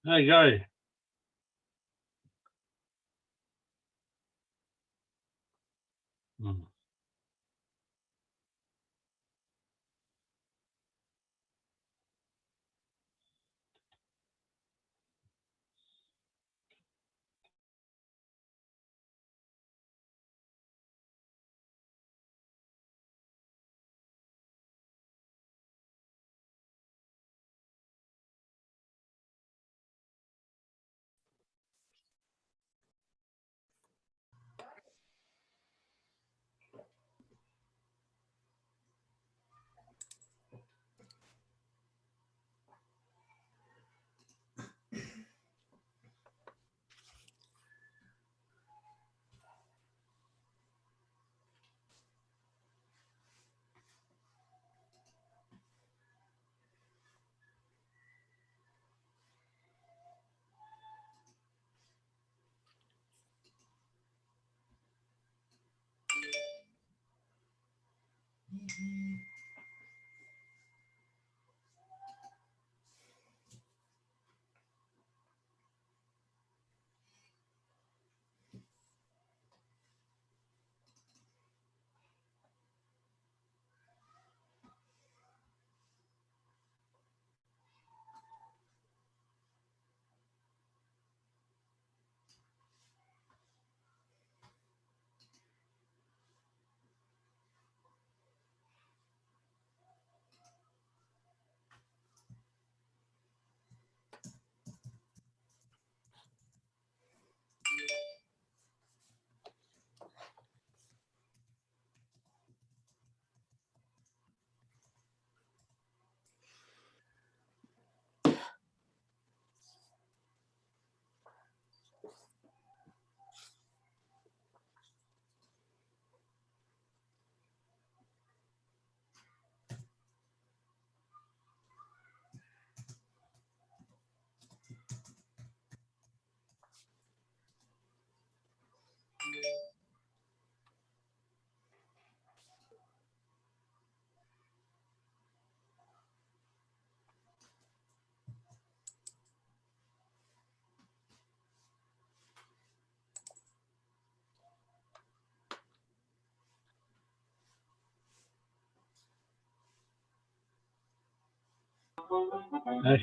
Hey, Gary. Hmm.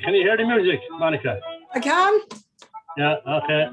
Can you hear the music, Monica? I can. Yeah, okay.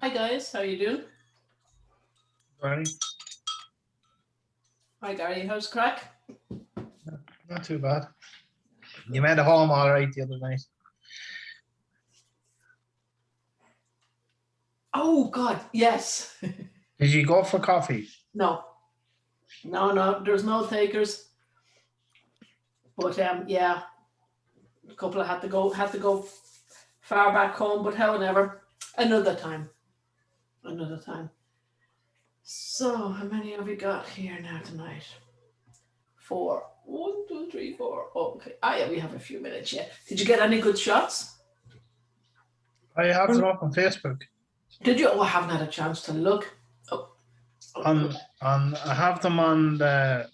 Hi guys, how you doing? Gary, Hi Gary, how's crack? not too bad. You made it home all right the other night. Oh God, yes. Did you go for coffee? No, there's no takers. But yeah, a couple had to go far back home, but however, another time. So how many have we got here now tonight? 4. 1, 2, 3, 4. Oh, okay. Ah yeah, we have a few minutes yet. Did you get any good shots? I have them up on Facebook. Did you? Oh, I haven't had a chance to look. On I have them on the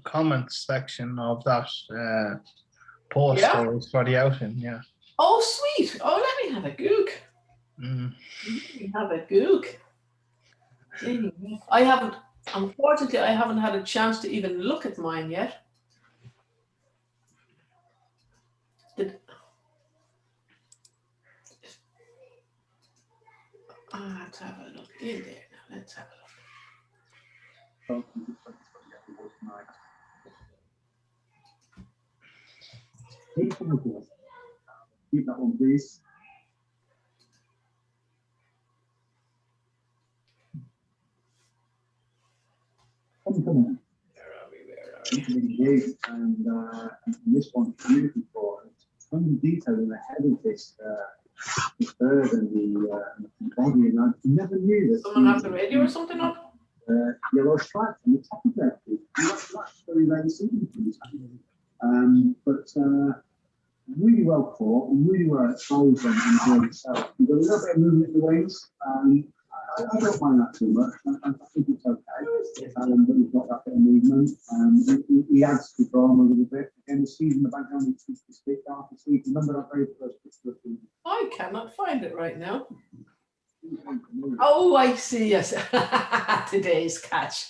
comments section of that post Yeah? there was for the outing. Yeah. Oh, sweet. Oh, let me have a gook. Mm. Let me have a gook. Unfortunately, I haven't had a chance to even look at mine yet. Let's have a look in there now. Let's have a look. Keep that one, please. Come on. Where are we? Engaged, and this one's beautiful for it. Some detail in the head of this, the bird and the body, and I never knew that. Someone have the radio or something on? Yellow stripes on the top of their feet. That's very rarely seen. But really well caught and really well exposed and enjoyed itself. You've got a little bit of movement in the wings. I don't mind that too much. I think it's okay. But we've got that bit of movement. He adds to the drama a little bit. Again, the season in the background is to speak after sleep. Remember that very first picture? I cannot find it right now. Oh, I see. Yes, today's catch.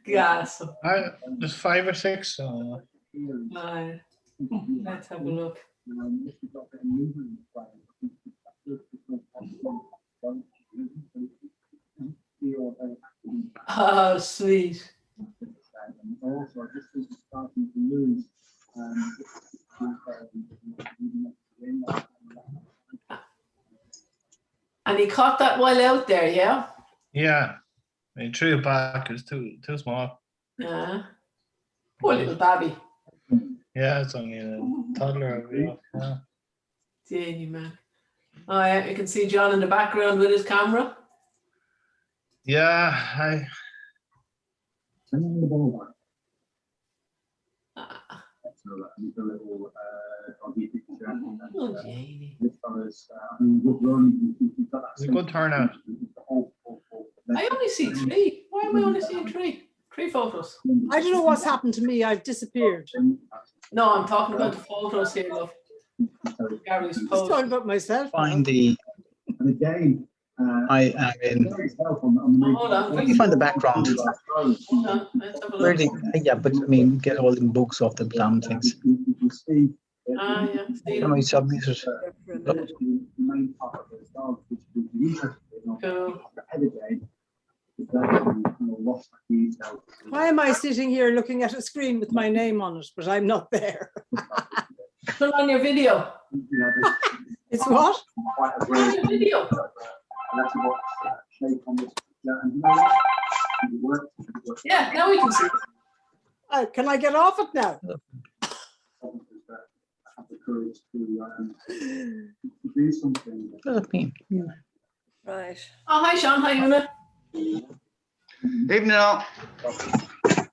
Gas. There's 5 or 6. Let's have a look. Oh, sweet. Also, I just think it's starting to lose. And he caught that while out there, yeah? Yeah. I threw it back. It was too small. Poor little babby. Yeah, it's only a toddler. Yeah. Danny, man. Oh, yeah, you can see John in the background with his camera. Yeah, Sending the ball back. Ah. So a little doggy picture. Oh, Janie. This fella's, good run. it's a good turnout. I only see 3. Why am I only seeing 3? 3 photos. I don't know what's happened to me. I've disappeared. No, I'm talking about the photos here, love. Gary's I'm just post. talking about myself. Find the. And again, I am in. Hold on, Where do you find the background? Hold on, let's have a Where look. yeah, but I mean, get all the books off the damn things. Ah, yeah. See How many submeters? The main part of the dog, which would be interesting, Cool. ahead again, is that lost that detail. Why am I sitting here looking at a screen with my name on it, but I'm not there? Turn on your video. It's what? Turn on your video. Yeah, now we can see. Can I get off it now? Have the courage to do something. What does that mean? Right. Oh, hi, Sean. Hi, Una. Evening all. Anne,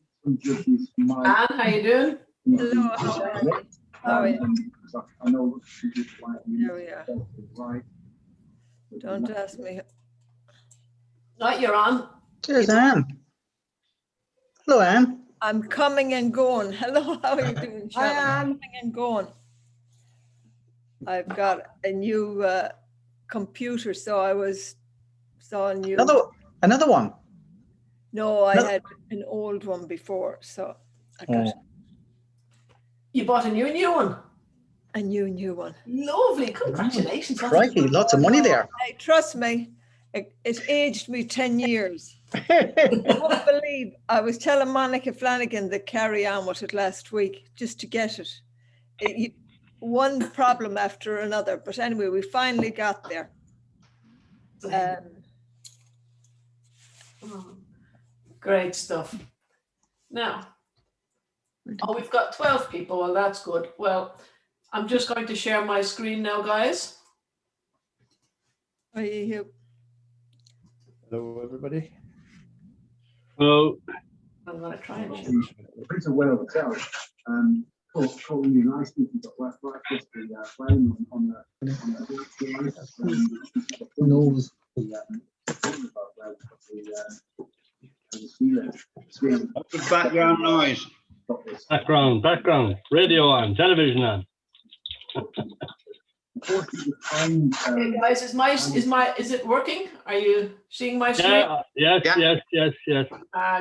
how you doing? Hello, how are you? How are you? I know There we are. right. Don't ask me. Right, you're on. There's Anne. Hello, Anne. I'm coming and going. Hello, how are you doing, Hi, Sharon? Anne. Coming and going. I've got a new computer, so I saw a new. Another one. No, I No. had an old one before, so I got You bought a new one. a new one. Lovely. Congratulations. Crikey, lots of money there. Hey, trust me, It aged me 10 years. I won't believe, I was telling Monica Flanagan to carry on with it last week just to get it. One problem after another, but anyway, we finally got there. Great stuff. Now, we've got 12 people. Well, that's good. Well, I'm just going to share my screen now, guys. You Hello, everybody. So, I'm going to try and share. The Prince of Wales itself, caught really nicely. You've got breakfast, the frame on the Nose. Background noise. background, radio on, television on. Hey guys, is it working? Are you seeing my screen? Yes.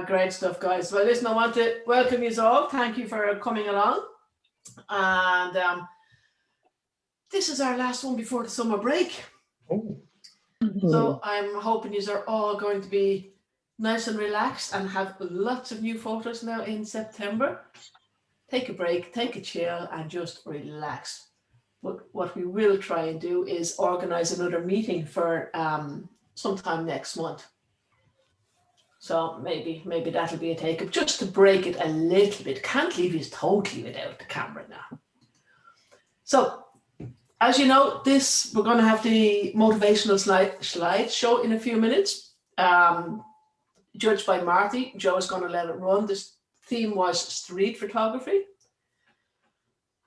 Great stuff, guys. Well, listen, I want to welcome you all. Thank you for coming along. And this is our last one before the summer break. Oh, So I'm hoping you are all going to be nice and relaxed and have lots of new photos now in September. Take a break, take a chill, and just relax. But what we will try and do is organize another meeting for sometime next month. So maybe that'll be a take-up, just to break it a little bit. Can't leave you totally without the camera now. So, as you know, we're going to have the motivational slide show in a few minutes. Judged by Marty, Joe's going to let it run. This theme was street photography.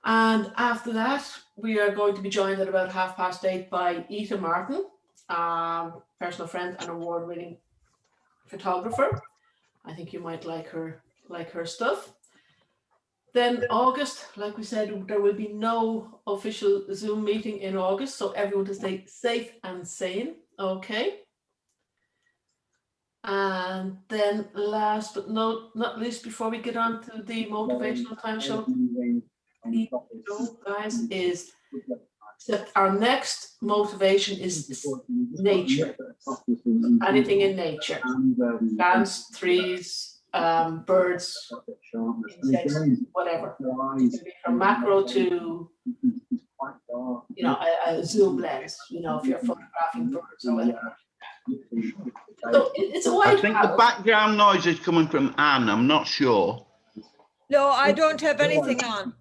And after that, we are going to be joined at about 8:30 by Ita Martin, personal friend and award-winning photographer. I think you might like her stuff. Then August, like we said, there will be no official Zoom meeting in August, so everyone to stay safe and sane, okay? And then last but not least, before we get on to the motivational time show, guys, is that our next motivation is nature. Anything in nature. Plants, trees, birds, insects, whatever. From macro to, a zoom lens, if you're photographing birds or whatever. So it's a wide I think the background noise is coming from Anne. I'm not sure. No, I don't have anything on.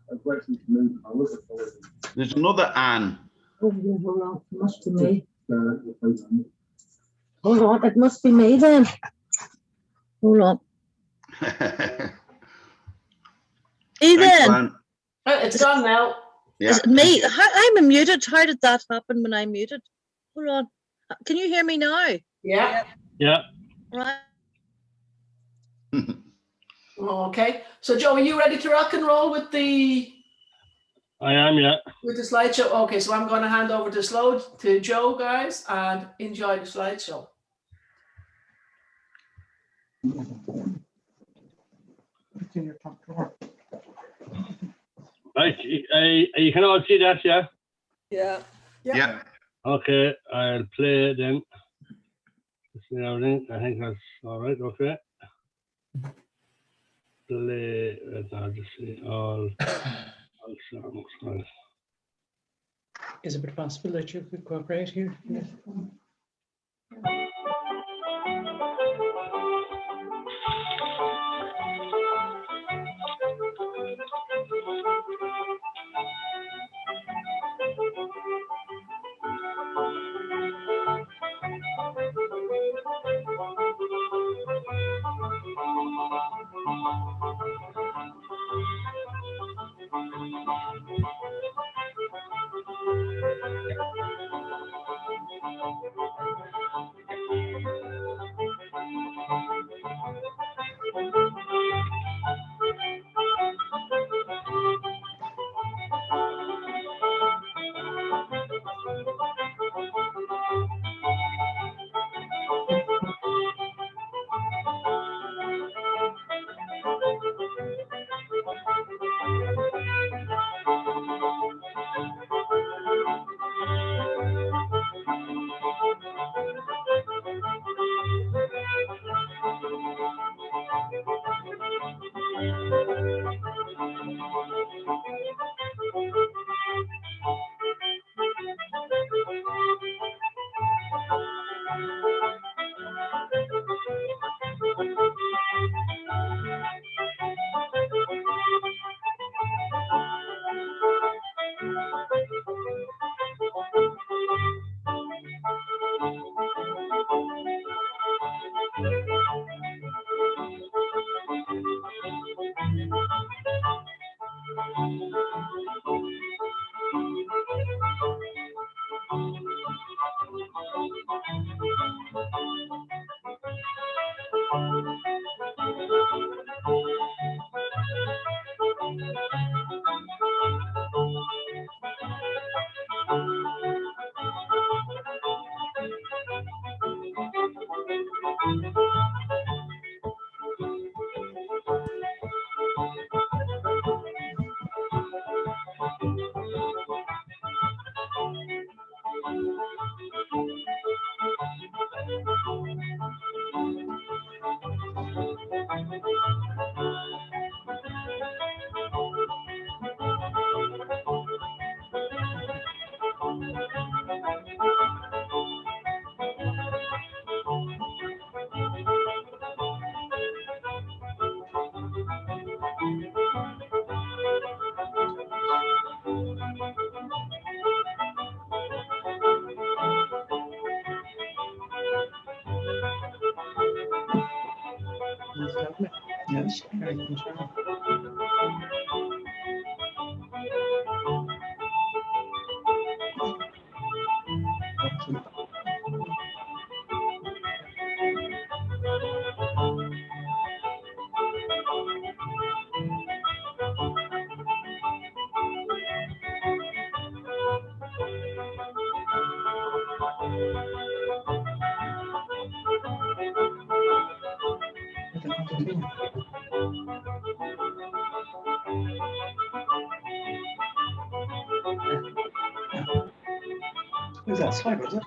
There's another Anne. Oh, yeah, hold on. It must be me. Hold on, it must be me then. Hold on. Ethan, It's gone now. Yeah. is it me? I'm muted. How did that happen when I'm muted? Hold on. Can you hear me now? Yeah. Right. Okay. So Joe, are you ready to rock and roll with the I am, yeah. with the slideshow? Okay, so I'm going to hand over to Joe, guys, and enjoy the slideshow. Right, you can all see that, yeah? Yeah. Yeah. Okay, I'll play it then. See everything. I think that's all right. Okay. Play. I'll just see all songs. Right. Is it possible that you could cooperate here? Yes, very concerned. Who's that? Sligo, is it?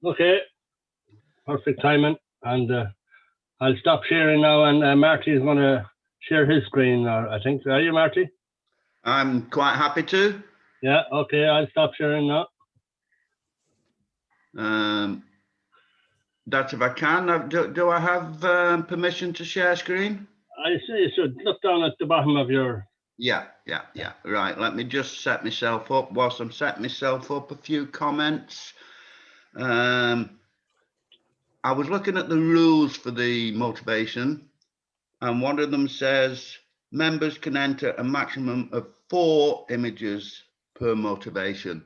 Okay, perfect timing. And I'll stop sharing now, and Marty is going to share his screen, I think. Are you, Marty? I'm quite happy to. Yeah, okay, I'll stop sharing now. That's if I can. Do I have permission to share screen? I say you should look down at the bottom of your... Yeah. Right, let me just set myself up. Whilst I'm setting myself up, a few comments. I was looking at the rules for the motivation, and one of them says members can enter a maximum of 4 images per motivation.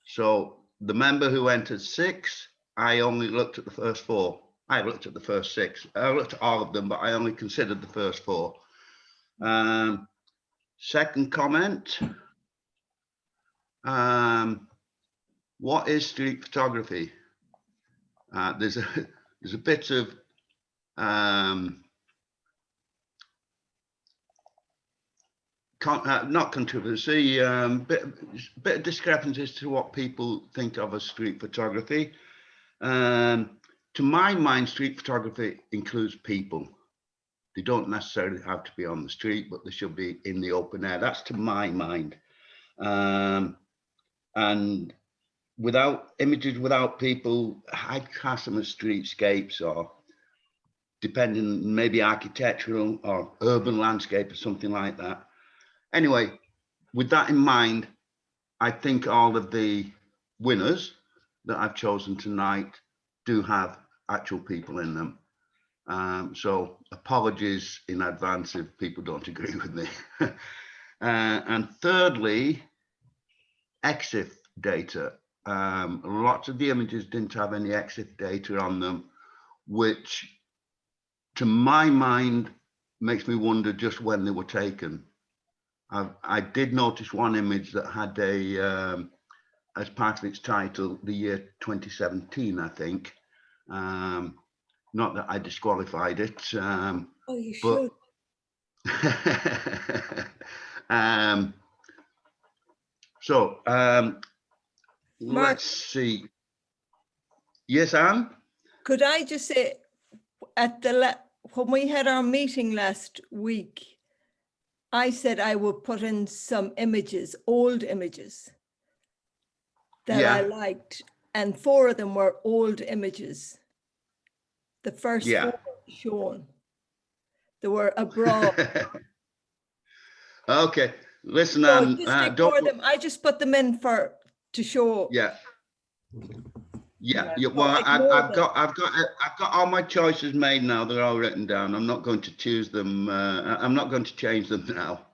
So the member who entered 6, I only looked at the first 4. I looked at the first 6. I looked at all of them, but I only considered the first 4. Second comment. What is street photography? There's a bit of not controversy, bit of discrepancy as to what people think of as street photography. To my mind, street photography includes people. They don't necessarily have to be on the street, but they should be in the open air. That's to my mind. And without images, without people, I class them as streetscapes, or depending, maybe architectural or urban landscape or something like that. Anyway, with that in mind, I think all of the winners that I've chosen tonight do have actual people in them. So apologies in advance if people don't agree with me. And thirdly, EXIF data. Lots of the images didn't have any EXIF data on them, which to my mind makes me wonder just when they were taken. I did notice one image that had a, as part of its title, the year 2017, I think. Not that I disqualified it. Oh, you but, should. Let's see. Yes, Anne? Could I just say, at the when we had our meeting last week, I said I would put in some images, old images that I liked, and 4 of them were old images. The first 4 shown. They were abroad. Okay, listen, so Anne. just ignore them. I just put them in to show. Yeah. Well, I've got all my choices made now. They're all written down. I'm not going to choose them. I'm not going to change them now.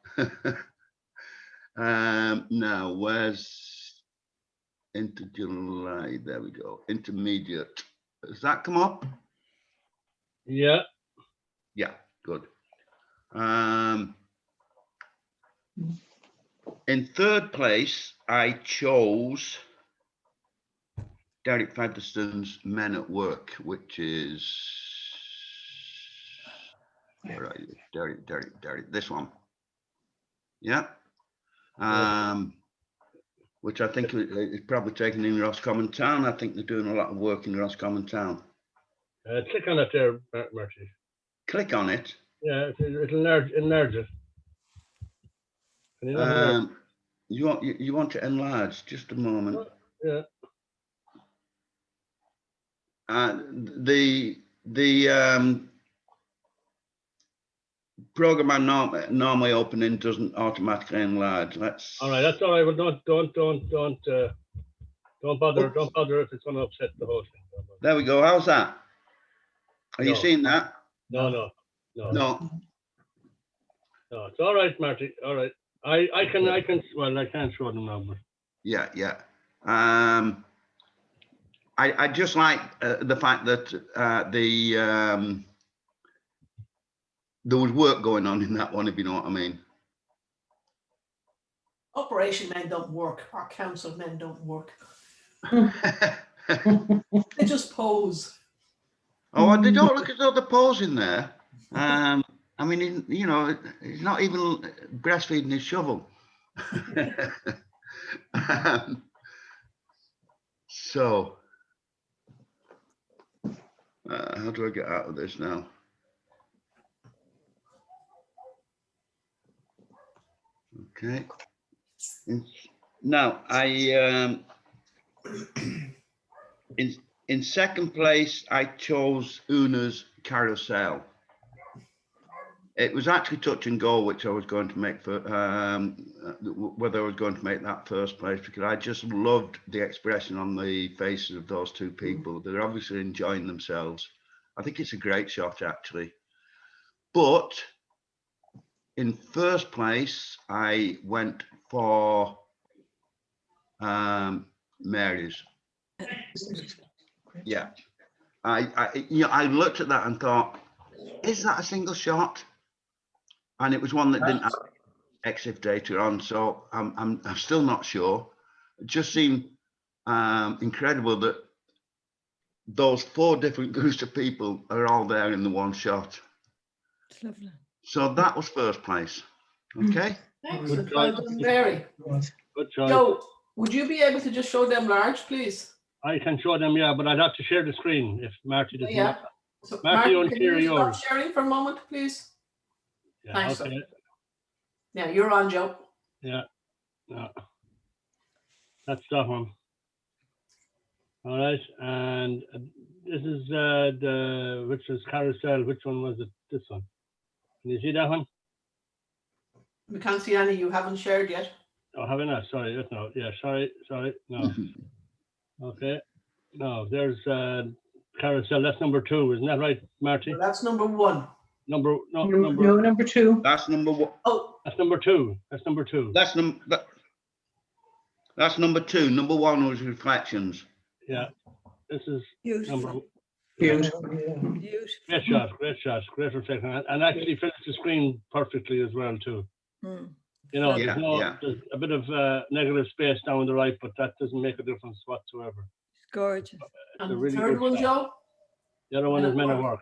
Now, where's into July? There we go. Intermediate. Has that come up? Yeah. Yeah, good. In third place, I chose Derek Featherstone's Men at Work, which is, where are you? Derek, this one. Yeah. Which I think is probably taken in Roscommon Town. I think they're doing a lot of work in Roscommon Town. Click on it there, Marty. Click on it. Yeah, it'll enlarge it. Can you not enlarge? You want to enlarge? Just a moment. Yeah. The program I normally open in doesn't automatically enlarge. Let's. All right, that's all right. Well, don't bother. Don't bother if it's going to upset the whole thing. There we go. How's that? Are you No. seeing that? No. No. No, it's all right, Marty. All right. I can. Well, I can't show them now, but. Yeah. I just like the fact that there was work going on in that one, if you know what I mean. Operation Men Don't Work, or Council Men Don't Work. They just pose. Oh, they don't look at the pose in there. I mean, he's not even breastfeeding his shovel. So, how do I get out of this now? Okay. Now, in second place, I chose Una's Carousel. It was actually touch and go, which I was going to make for whether I was going to make that first place, because I just loved the expression on the faces of those two people. They're obviously enjoying themselves. I think it's a great shot, actually. But in first place, I went for Mary's. Yeah, I looked at that and thought, is that a single shot? And it was one that didn't have EXIF data on, so I'm still not sure. It just seemed incredible that those 4 different groups of people are all there in the one shot. It's lovely. So that was first place. Okay. Excellent. Well done, Mary. Good choice. Joe, would you be able to just show them large, please? I can show them, yeah, but I'd have to share the screen if Marty doesn't. Yeah. So, Marty, Martin, can you stop yours. sharing for a moment, please? Yeah, Thanks. okay. Yeah, you're on, Joe. Yeah. No. That's that one. All right, and this is which was Carousel. Which one was it? This one. Can you see that one? We can't see any you haven't shared yet. Oh, have I not? Sorry, that's no. Yeah, sorry, no. Okay, no, there's Carousel. That's number 2, isn't that right, Marty? Well, that's number 1. No, number 2. That's number 1. Oh, That's number 2. That's number 2. That's number 2. Number 1 was Reflections. Yeah, this is number. Beautiful. Great shot, great reflection, and actually finished the screen perfectly as well too. You know, there's a bit of negative space down the right, but that doesn't make a difference whatsoever. It's gorgeous. and the really third good one, shot. Joe? The other one is Men at Work.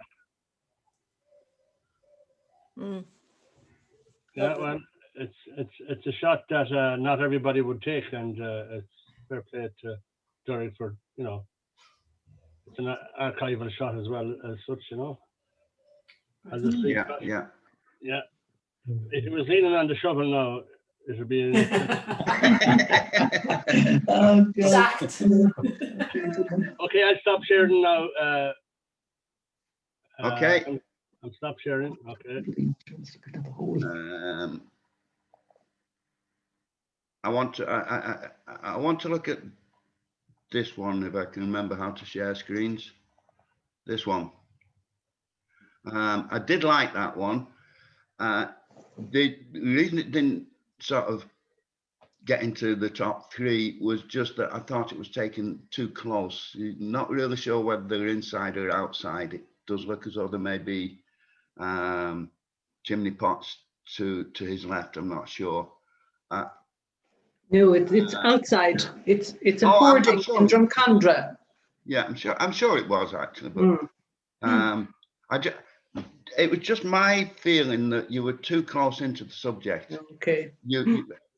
Yeah, well, it's a shot that not everybody would take, and it's fair play to Derek for, it's an archival shot as well as such, As a street shot. Yeah. If he was leaning on the shovel now, it would be. Exact. Okay, I'll stop sharing now. Okay. I'll stop sharing. Okay. I want to look at this one, if I can remember how to share screens. This one. I did like that one. The reason it didn't sort of get into the top 3 was just that I thought it was taken too close. You're not really sure whether they're inside or outside. It does look as though there may be chimney pots to his left. I'm not sure. No, it's outside. It's a Oh, I'm hoarding sure. in Drumcondra. Yeah, I'm sure it was actually, but it was just my feeling that you were too close into the subject. Okay.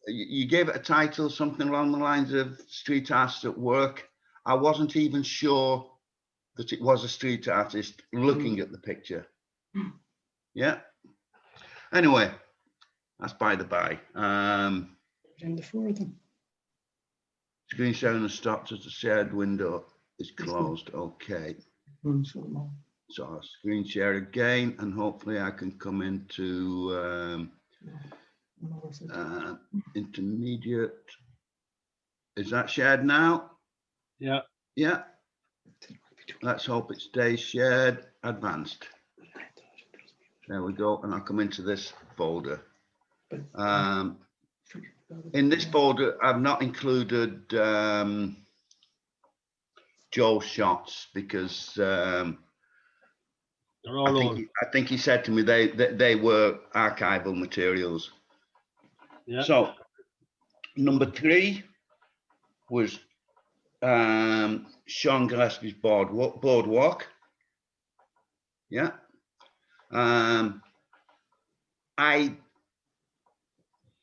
You gave it a title, something along the lines of street artist at work. I wasn't even sure that it was a street artist looking at the picture. Yeah. Anyway, that's by the by. In the 4 of them. Screen sharing has stopped as the shared window is closed. Okay. So I'll screen share again, and hopefully I can come into intermediate. Is that shared now? Yeah. Yeah. Let's hope it stays shared. Advanced. There we go. And I'll come into this folder. In this folder, I've not included Joe's shots because They're all old. I think he said to me they were archival materials. Yeah. So number 3 was Sean Gillespie's boardwalk. Yeah.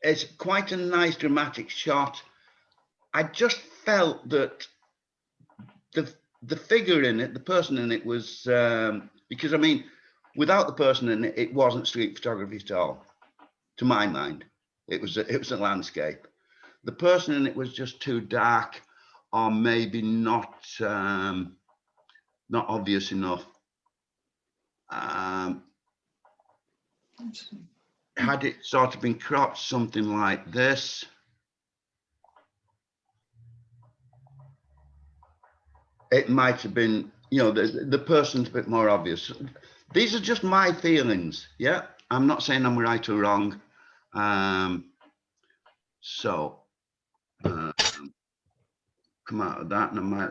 It's quite a nice dramatic shot. I just felt that the figure in it, the person in it was because I mean, without the person in it, it wasn't street photography at all. To my mind, it was a landscape. The person in it was just too dark, or maybe not obvious enough. Had it sort of been cropped something like this, it might have been, you know, the person's a bit more obvious. These are just my feelings. Yeah, I'm not saying I'm right or wrong. So come out of that, and I might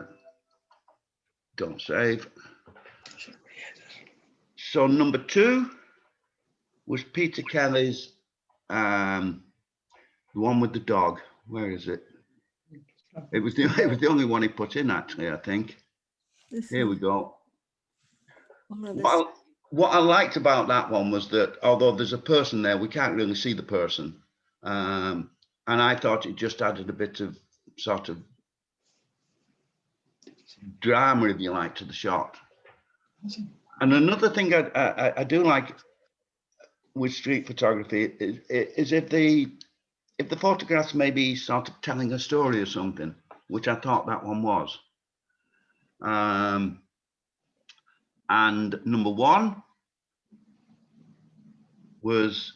don't save. So number 2 was Peter Kelly's, the one with the dog. Where is it? It was the only one he put in, actually, I think. Here we go. What I liked about that one was that although there's a person there, we can't really see the person. And I thought it just added a bit of sort of drama, if you like, to the shot. And another thing I do like with street photography is if the photographs may be sort of telling a story or something, which I thought that one was. And number 1 was,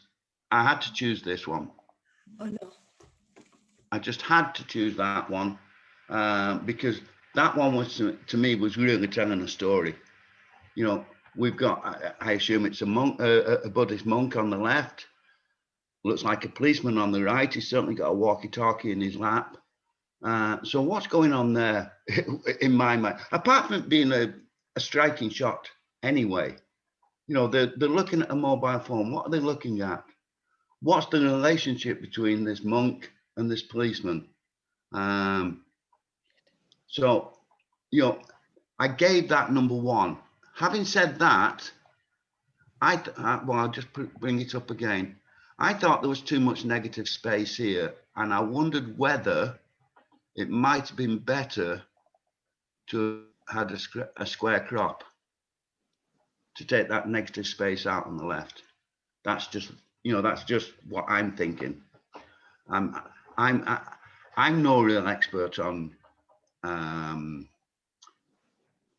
I had to choose this one. Oh no. I just had to choose that one because that one was, to me, was really telling a story. You know, we've got, I assume it's a monk, a Buddhist monk on the left. Looks like a policeman on the right. He's certainly got a walkie-talkie in his lap. So what's going on there in my mind? Apart from it being a striking shot anyway, you know, they're looking at a mobile phone. What are they looking at? What's the relationship between this monk and this policeman? So, you know, I gave that number 1. Having said that, well, I'll just bring it up again. I thought there was too much negative space here, and I wondered whether it might have been better to have had a square crop to take that negative space out on the left. That's just, you know, that's just what I'm thinking. I'm no real expert on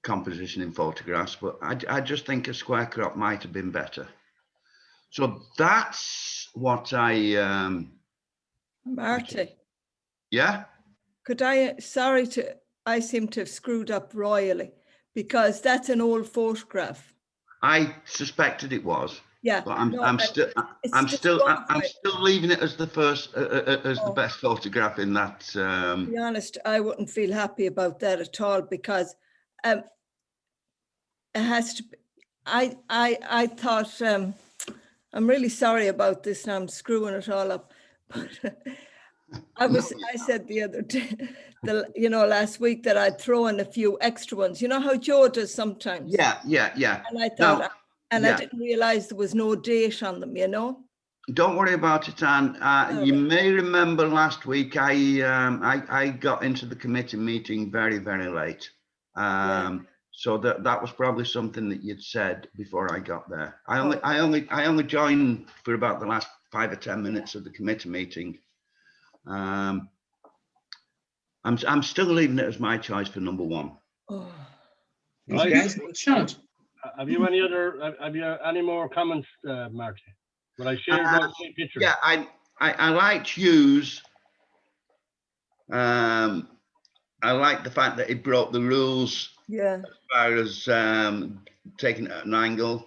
composition in photographs, but I just think a square crop might have been better. So that's what I Marty, yeah. could I, I seem to have screwed up royally because that's an old photograph. I suspected it was. Yeah. But I'm no, I'm and still it's I'm still disqualified. leaving it as the first as the Oh. best photograph in that. To be honest, I wouldn't feel happy about that at all because it has to be, I thought, I'm really sorry about this now, I'm screwing it all up. But I said the other day, last week that I'd throw in a few extra ones. You know how Joe does sometimes? Yeah. And I Now, thought, I yeah. didn't realize there was no date on them, Don't worry about it, Anne. You may remember last week I got into the committee meeting very, very late. So that was probably something that you'd said before I got there. I only joined for about the last 5 or 10 minutes of the committee meeting. I'm still leaving it as my choice for number 1. Oh. Okay, shout. Have you any more comments, Marty? Will I share those same pictures? Yeah, I liked Hughes. I like the fact that it broke the rules as far as taking it at an angle.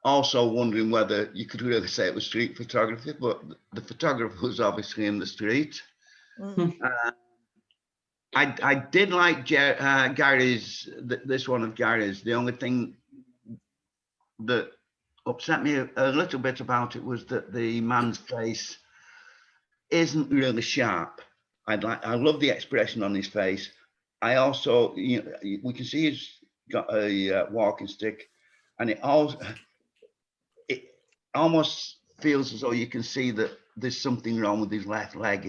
Also wondering whether you could really say it was street photography, but the photographer was obviously in the street. I did like Gary's, this one of Gary's. The only thing that upset me a little bit about it was that the man's face isn't really sharp. I love the expression on his face. I also, we can see he's got a walking stick, and it almost feels as though you can see that there's something wrong with his left leg.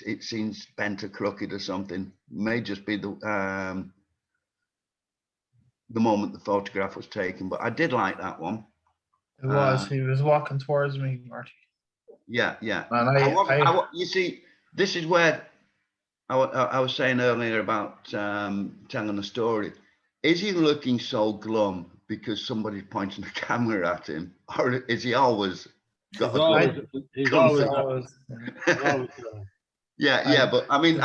It seems bent or crooked or something. May just be the moment the photograph was taken, but I did like that one. It was. He was walking towards me, Marty. Yeah. And you see, this is where I was saying earlier about telling a story. Is he looking so glum because somebody's pointing the camera at him, or is he always got he's always Yeah, but I mean,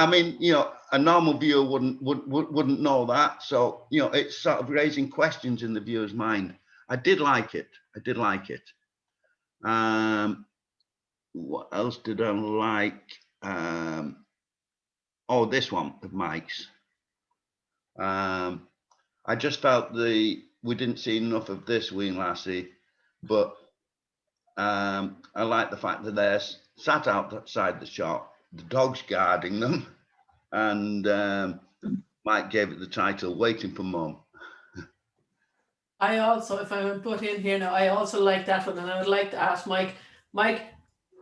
a normal viewer wouldn't know that. So, it's sort of raising questions in the viewer's mind. I did like it. What else did I like? This one of Mike's. I just felt we didn't see enough of this Ween Lassie, but I like the fact that they're sat outside the shop, the dog's guarding them, and Mike gave it the title "Waiting for Mum." I also, if I would put in here now, I also like that one, and I would like to ask Mike,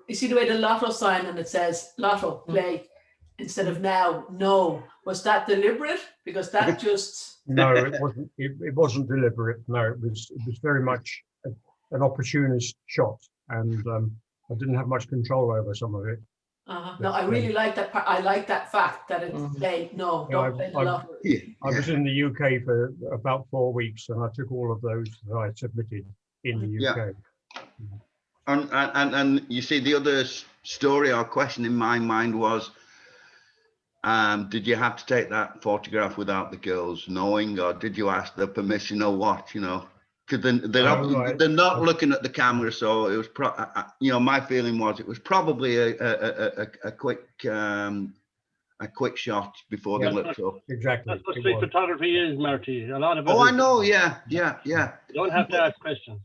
you see the way the lotto sign and it says lotto play instead of now, no. Was that deliberate? Because that just... No, it wasn't. It wasn't deliberate. No, it was very much an opportunist shot, and I didn't have much control over some of it. No, I really like that part. I like that fact that it's play. No, don't play the lottery. I was in the UK for about 4 weeks, and I took all of those that I submitted in the UK. And you see, the other story or question in my mind was, did you have to take that photograph without the girls knowing, or did you ask their permission, or what? Because they're not looking at the camera, so it was my feeling was it was probably a quick shot before they looked up. Exactly. That's what street photography is, Marty. A lot of it. Oh, I know. Yeah. You don't have to ask questions.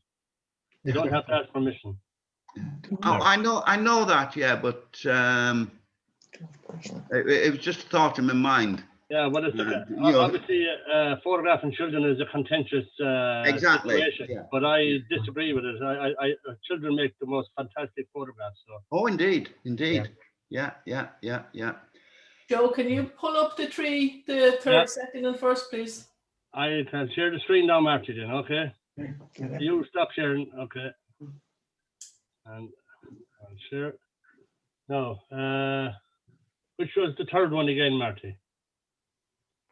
You don't have to ask permission. Oh, I know that. Yeah, but it was just a thought in my mind. Yeah, well, it's obviously photographing children is a contentious situation, but I disagree with it. Children make the most fantastic photographs. So. Oh, indeed. Yeah. Joe, can you pull up the third, second, and first, please? I can share the screen now, Marty. Then, okay. You stop sharing, okay. And I'll share. No, which was the third one again, Marty?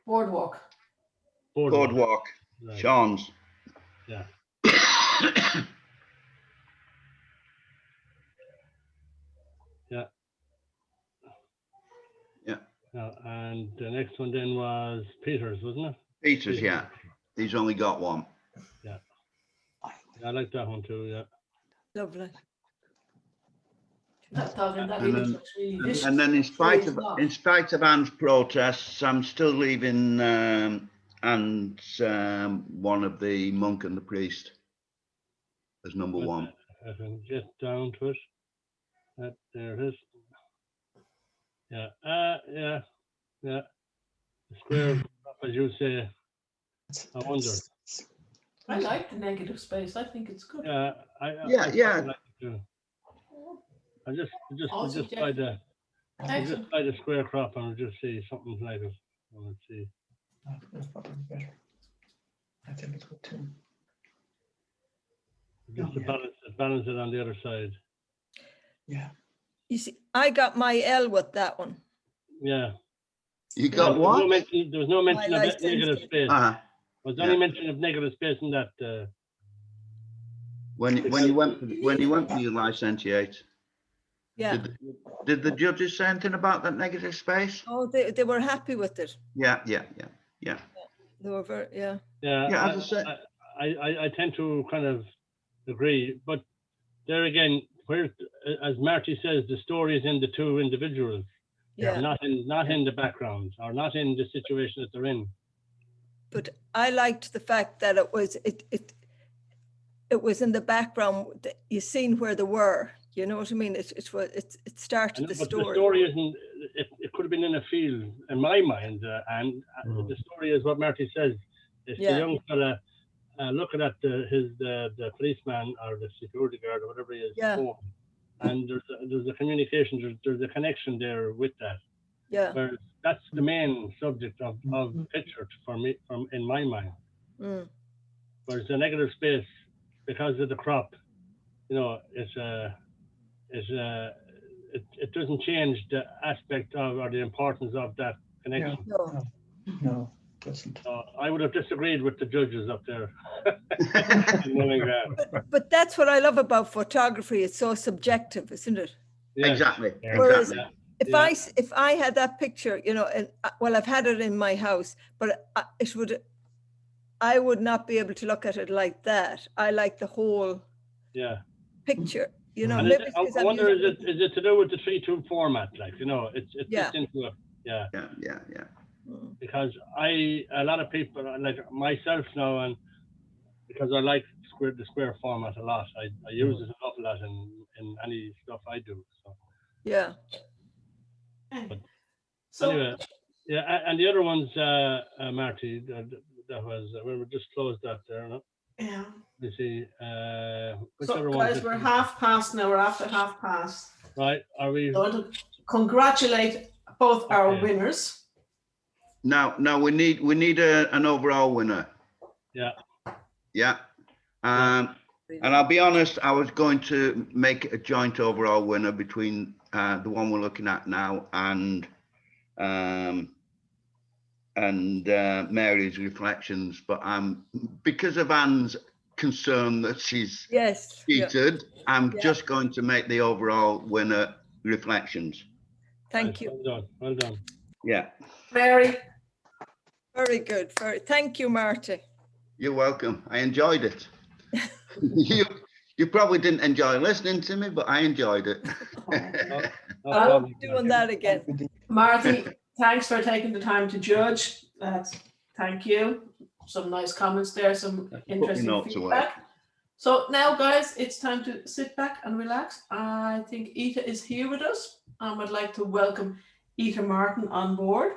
Boardwalk. Right. Sean's. Yeah. Yeah. And the next one then was Peter's, wasn't it? Peter's, yeah. He's only got one. Yeah. I like that one too. Yeah. Lovely. That dog and that And image then- looks really vicious. And then, It's in spite of Anne's protests, I'm still leaving Anne's one of the monk and the priest as number one. I can get down to it. There it is. Yeah. Yeah. The square, as you say. I wonder. I like the negative space. I think it's good. Yeah. Yeah, yeah. Like it too. I just Also by the Excellent. by the square crop and I'll just see something like it. Let's see. That's probably better. I think it's good too. Just to balance it on the other side. Yeah. You see, I got my L with that one. Yeah. You got what? There was no mention My of negative licensing. space. Uh-huh. Was Yeah. any mention of negative space in that? When you went for your licentiate, Yeah. did the judges say anything about that negative space? Oh, they were happy with it. Yeah. They were very, yeah. Yeah. Yeah, as I said. I tend to kind of agree, but there again, where, as Marty says, the story is in the two individuals, Yeah. not in the background or not in the situation that they're in. But I liked the fact that it was in the background. You seen where they were. You know what I mean? It started the But story. the story isn't. It could have been in a field, in my mind, and the story is what Marty says. It's Yeah. the young fella looking at the policeman or the security guard or whatever he is. Yeah. phone, and there's a communication. There's a connection there with that. Yeah. Whereas that's the main subject of picture for me, in my mind. Mm. Whereas the negative space, because of the crop, you know, it doesn't change the aspect of or the importance of that connection. No. Doesn't. I would have disagreed with the judges up there. But that's what I love about photography. It's so subjective, isn't it? Yeah. Exactly. Whereas Exactly. if I had that picture, you know, and well, I've had it in my house, but I would not be able to look at it like that. I like the whole picture. You know, And maybe I wonder, is it to do with the 3:2 format? Like, you know, it fits into it. Yeah. Because a lot of people, like myself now, and because I like the square format a lot, I use it an awful lot in any stuff I do. So. Yeah. But anyway, and the other ones, Marty, that was we just closed that there. No? Yeah. You see, which So other guys, ones? we're half past now. We're after half past. Right? Are we? So I want to congratulate both our winners. Now we need an overall winner. Yeah. Yeah. And I'll be honest, I was going to make a joint overall winner between the one we're looking at now and Mary's reflections, but because of Anne's concern that she's cheated, I'm just going to make the overall winner reflections. Thank you. Well done. Yeah. Mary. Very good. Thank you, Marty. You're welcome. I enjoyed it. You probably didn't enjoy listening to me, but I enjoyed it. I'm doing that again. Marty, thanks for taking the time to judge. Thank you. Some nice comments there, some interesting feedback. So now, guys, it's time to sit back and relax. I think Ita is here with us. I would like to welcome Ita Martin on board.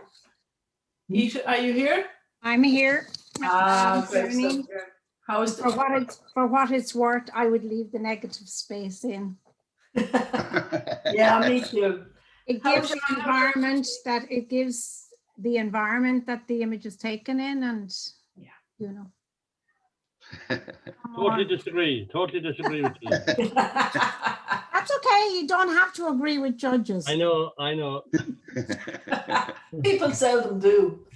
Ita, are you here? I'm here. Great stuff. How is for what it's worth, I would leave the negative space in. Yeah, me too. It gives the environment the environment that the image is taken in, and you know. Totally disagree with you. That's okay. You don't have to agree with judges. I know. People seldom do.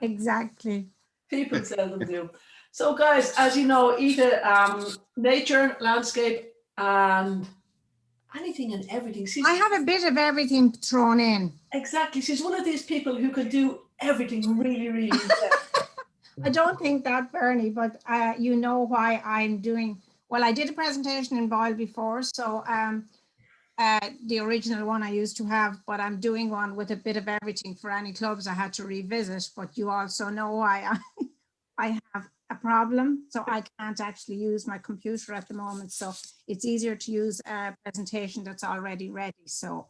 Exactly. People seldom do. So, guys, as you know, Ita, nature, landscape, and anything and everything. I have a bit of everything thrown in. Exactly. She's one of these people who could do everything really, really well. I don't think that, Bernie, but you know why I'm doing, well, I did a presentation in Boyle before, so the original one I used to have, but I'm doing one with a bit of everything for any clubs I had to revisit, but you also know why I have a problem, so I can't actually use my computer at the moment, so it's easier to use a presentation that's already ready, so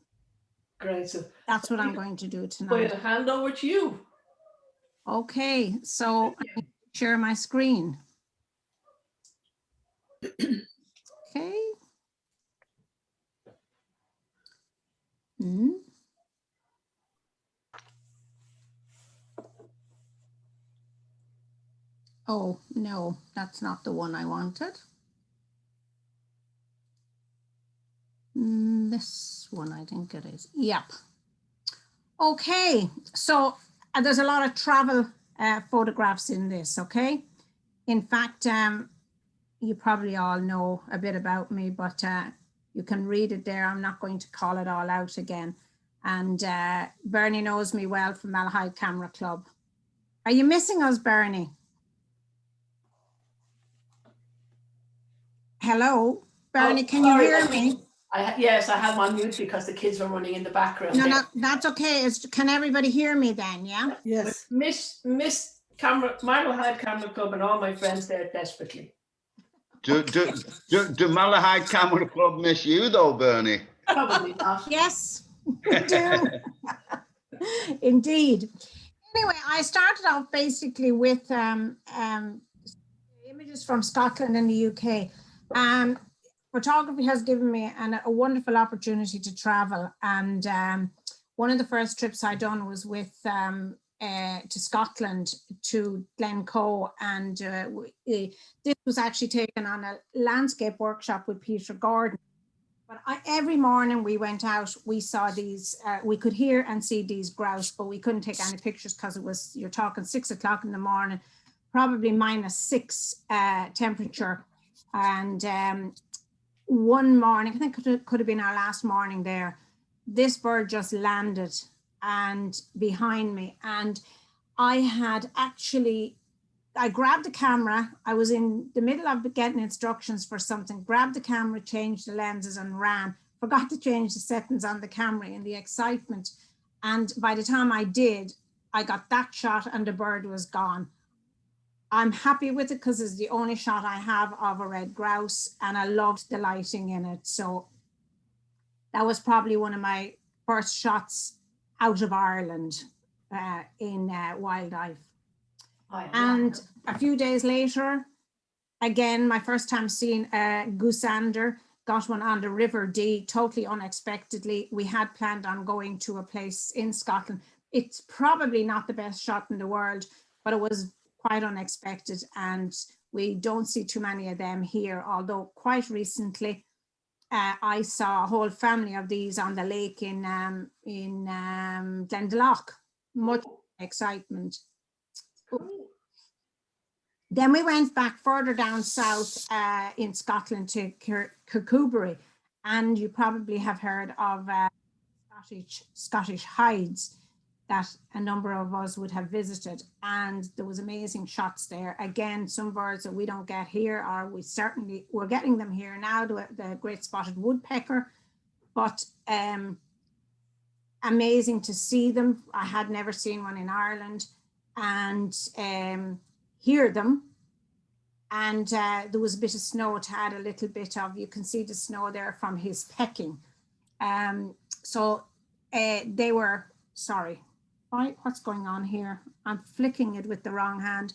Great. So that's what I'm going to do Boyle, tonight. hand over to you. Okay, so I need to share my screen. Okay. Hmm. Oh, no, that's not the one I wanted. This one, I think it is. Yep. Okay, so there's a lot of travel photographs in this, okay? In fact, you probably all know a bit about me, but you can read it there. I'm not going to call it all out again. And Bernie knows me well from Malahide Camera Club. Are you missing us, Bernie? Hello, Bernie, can you hear me? Yes, I have on mute because the kids were running in the background. No, that's okay. Can everybody hear me then? Yeah. Yes. Miss Malahide Camera Club and all my friends there desperately. Do Malahide Camera Club miss you though, Bernie? Probably not. Yes, we do. Indeed. Anyway, I started off basically with images from Scotland and the UK. Photography has given me a wonderful opportunity to travel. And one of the first trips I done was with to Scotland, to Glencoe. And this was actually taken on a landscape workshop with Peter Gordon. But every morning we went out, we saw these, we could hear and see these grouse, but we couldn't take any pictures because it was, you're talking 6 o'clock in the morning, probably -6 temperature. And one morning, I think it could have been our last morning there, this bird just landed and behind me. And I had actually, I grabbed the camera. I was in the middle of getting instructions for something, grabbed the camera, changed the lenses and ran, forgot to change the settings on the camera in the excitement. And by the time I did, I got that shot and the bird was gone. I'm happy with it because it's the only shot I have of a red grouse and I loved the lighting in it. So that was probably one of my first shots out of Ireland in wildlife. And a few days later, again, my first time seeing a goosander, got one on the River Dee, totally unexpectedly. We had planned on going to a place in Scotland. It's probably not the best shot in the world, but it was quite unexpected. And we don't see too many of them here, although quite recently, I saw a whole family of these on the lake in Glendalough. Much excitement. Then we went back further down south in Scotland to Kirkcudbright, and you probably have heard of Scottish hides that a number of us would have visited, and there was amazing shots there. Again, some birds that we don't get here, or we're getting them here now, the great spotted woodpecker, but amazing to see them. I had never seen one in Ireland, and hear them. And there was a bit of snow to add a little bit of, you can see the snow there from his pecking. So they were, sorry, what's going on here? I'm flicking it with the wrong hand.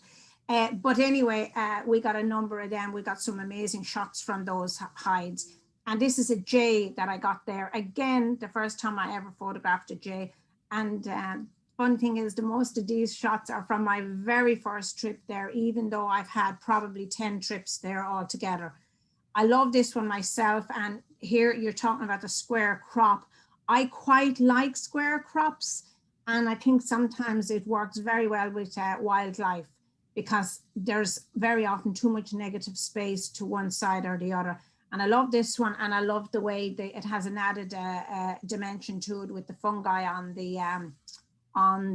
But anyway, we got a number of them. We got some amazing shots from those hides. And this is a jay that I got there. Again, the first time I ever photographed a jay. And fun thing is, the most of these shots are from my very first trip there, even though I've had probably 10 trips there altogether. I love this one myself. And here you're talking about the square crop. I quite like square crops. And I think sometimes it works very well with wildlife, because there's very often too much negative space to one side or the other. And I love this one, and I love the way it has an added dimension to it with the fungi on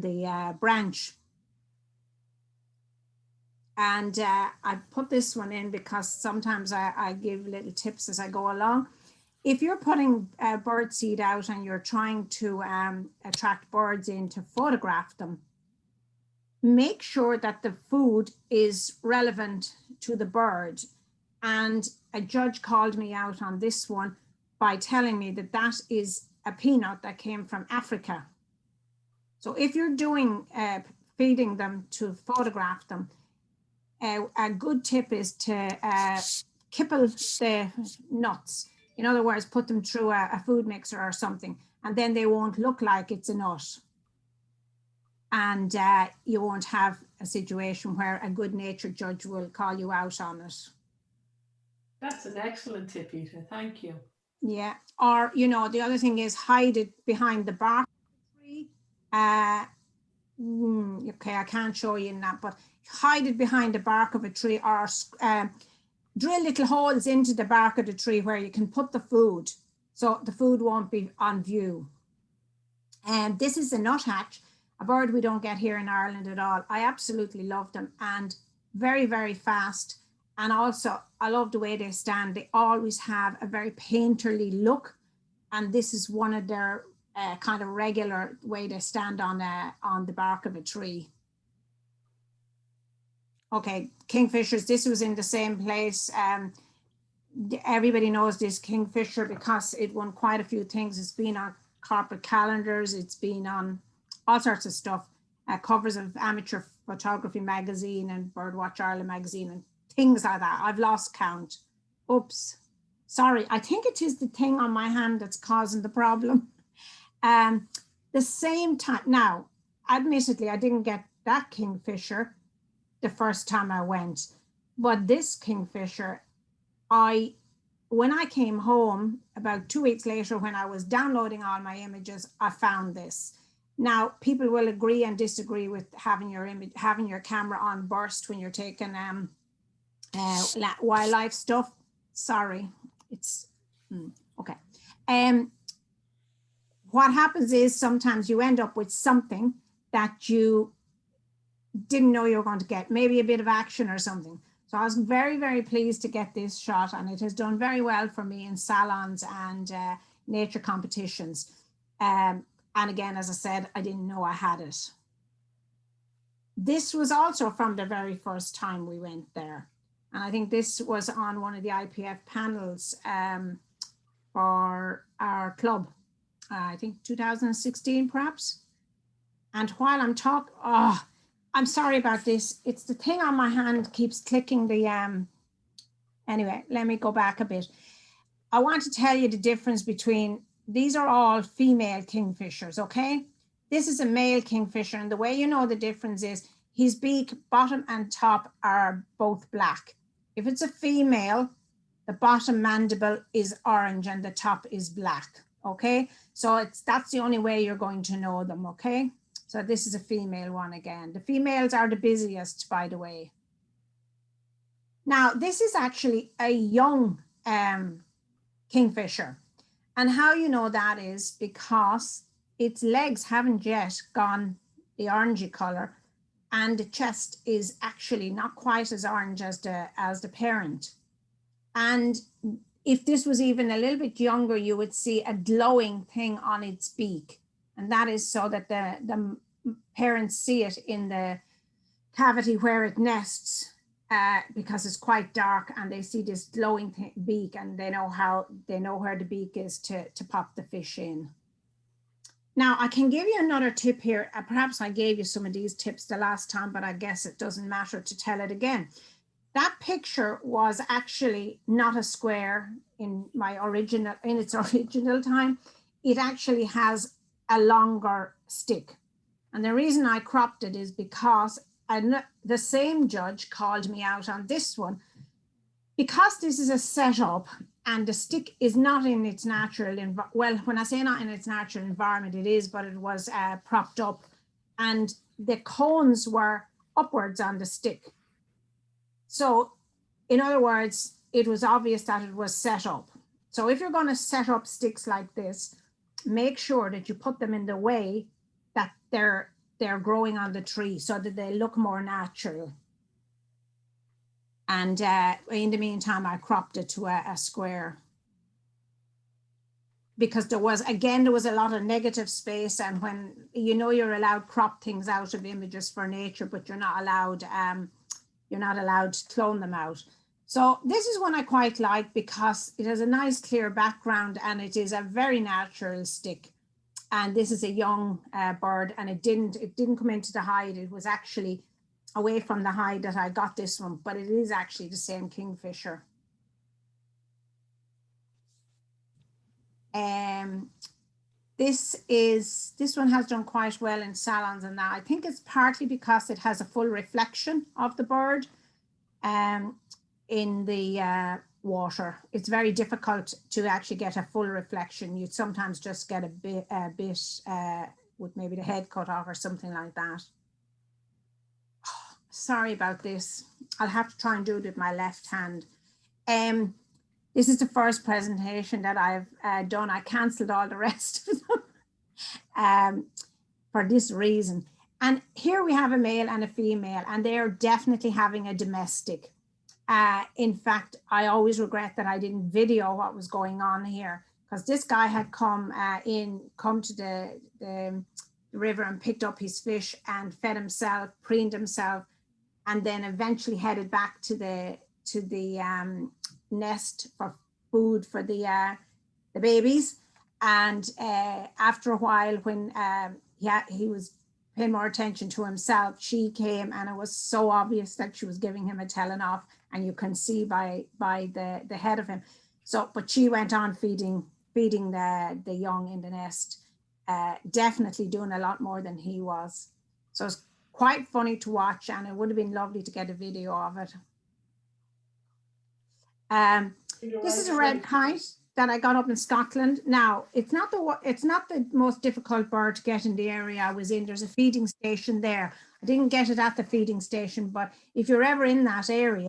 the branch. And I put this one in because sometimes I give little tips as I go along. If you're putting bird seed out and you're trying to attract birds in to photograph them, make sure that the food is relevant to the bird. And a judge called me out on this one by telling me that that is a peanut that came from Africa. So if you're doing feeding them to photograph them, a good tip is to kipple the nuts. In other words, put them through a food mixer or something, and then they won't look like it's a nut. And you won't have a situation where a good-natured judge will call you out on it. That's an excellent tip, Ita. Thank you. Yeah. Or, you know, the other thing is hide it behind the bark of the tree. Okay, I can't show you in that, but hide it behind the bark of a tree, or drill little holes into the bark of the tree where you can put the food, so the food won't be on view. And this is a nuthatch, a bird we don't get here in Ireland at all. I absolutely love them, and very, very fast. And also, I love the way they stand. They always have a very painterly look, and this is one of their kind of regular way they stand on the bark of a tree. Okay, kingfishers, this was in the same place. Everybody knows this kingfisher because it won quite a few things. It's been on corporate calendars, it's been on all sorts of stuff, covers of Amateur Photography magazine and Birdwatch Ireland magazine and things like that. I've lost count. Oops, sorry. I think it is the thing on my hand that's causing the problem. The same time, now, admittedly, I didn't get that kingfisher the first time I went, but this kingfisher, when I came home about 2 weeks later, when I was downloading all my images, I found this. Now, people will agree and disagree with having your camera on burst when you're taking wildlife stuff. Sorry, it's okay. What happens is sometimes you end up with something that you didn't know you were going to get, maybe a bit of action or something. So I was very, very pleased to get this shot, and it has done very well for me in salons and nature competitions. And again, as I said, I didn't know I had it. This was also from the very first time we went there. And I think this was on one of the IPF panels for our club, I think 2016 perhaps. And while I'm talking, I'm sorry about this. It's the thing on my hand keeps clicking the, anyway, let me go back a bit. I want to tell you the difference between, these are all female kingfishers, okay? This is a male kingfisher, and the way you know the difference is his beak, bottom and top are both black. If it's a female, the bottom mandible is orange and the top is black, okay? So that's the only way you're going to know them, okay? So this is a female one again. The females are the busiest, by the way. Now, this is actually a young kingfisher. And how you know that is because its legs haven't yet gone the orangey color, and the chest is actually not quite as orange as the parent. And if this was even a little bit younger, you would see a glowing thing on its beak. And that is so that the parents see it in the cavity where it nests, because it's quite dark, and they see this glowing beak, and they know where the beak is to pop the fish in. Now, I can give you another tip here. Perhaps I gave you some of these tips the last time, but I guess it doesn't matter to tell it again. That picture was actually not a square in its original time. It actually has a longer stick. And the reason I cropped it is because the same judge called me out on this one. Because this is a setup and the stick is not in its natural, well, when I say not in its natural environment, it is, but it was propped up, and the cones were upwards on the stick. So in other words, it was obvious that it was set up. So if you're going to set up sticks like this, make sure that you put them in the way that they're growing on the tree so that they look more natural. And in the meantime, I cropped it to a square. Because there was a lot of negative space, and when you're allowed crop things out of images for nature, but you're not allowed to clone them out. So this is one I quite like because it has a nice clear background and it is a very natural stick. And this is a young bird, and it didn't come into the hide. It was actually away from the hide that I got this one, but it is actually the same kingfisher. This one has done quite well in salons, and that I think it's partly because it has a full reflection of the bird in the water. It's very difficult to actually get a full reflection. You'd sometimes just get a bit with maybe the head cut off or something like that. Sorry about this. I'll have to try and do it with my left hand. This is the first presentation that I've done. I cancelled all the rest of them for this reason. And here we have a male and a female, and they are definitely having a domestic. In fact, I always regret that I didn't video what was going on here, because this guy had come to the river and picked up his fish and fed himself, preened himself, and then eventually headed back to the nest for food for the babies. And after a while, when he was paying more attention to himself, she came, and it was so obvious that she was giving him a telling off, and you can see by the head of him. So, but she went on feeding the young in the nest, definitely doing a lot more than he was. So it's quite funny to watch, and it would have been lovely to get a video of it. This is a red kite that I got up in Scotland. Now, it's not the most difficult bird to get in the area I was in. There's a feeding station there. I didn't get it at the feeding station, but if you're ever in that area,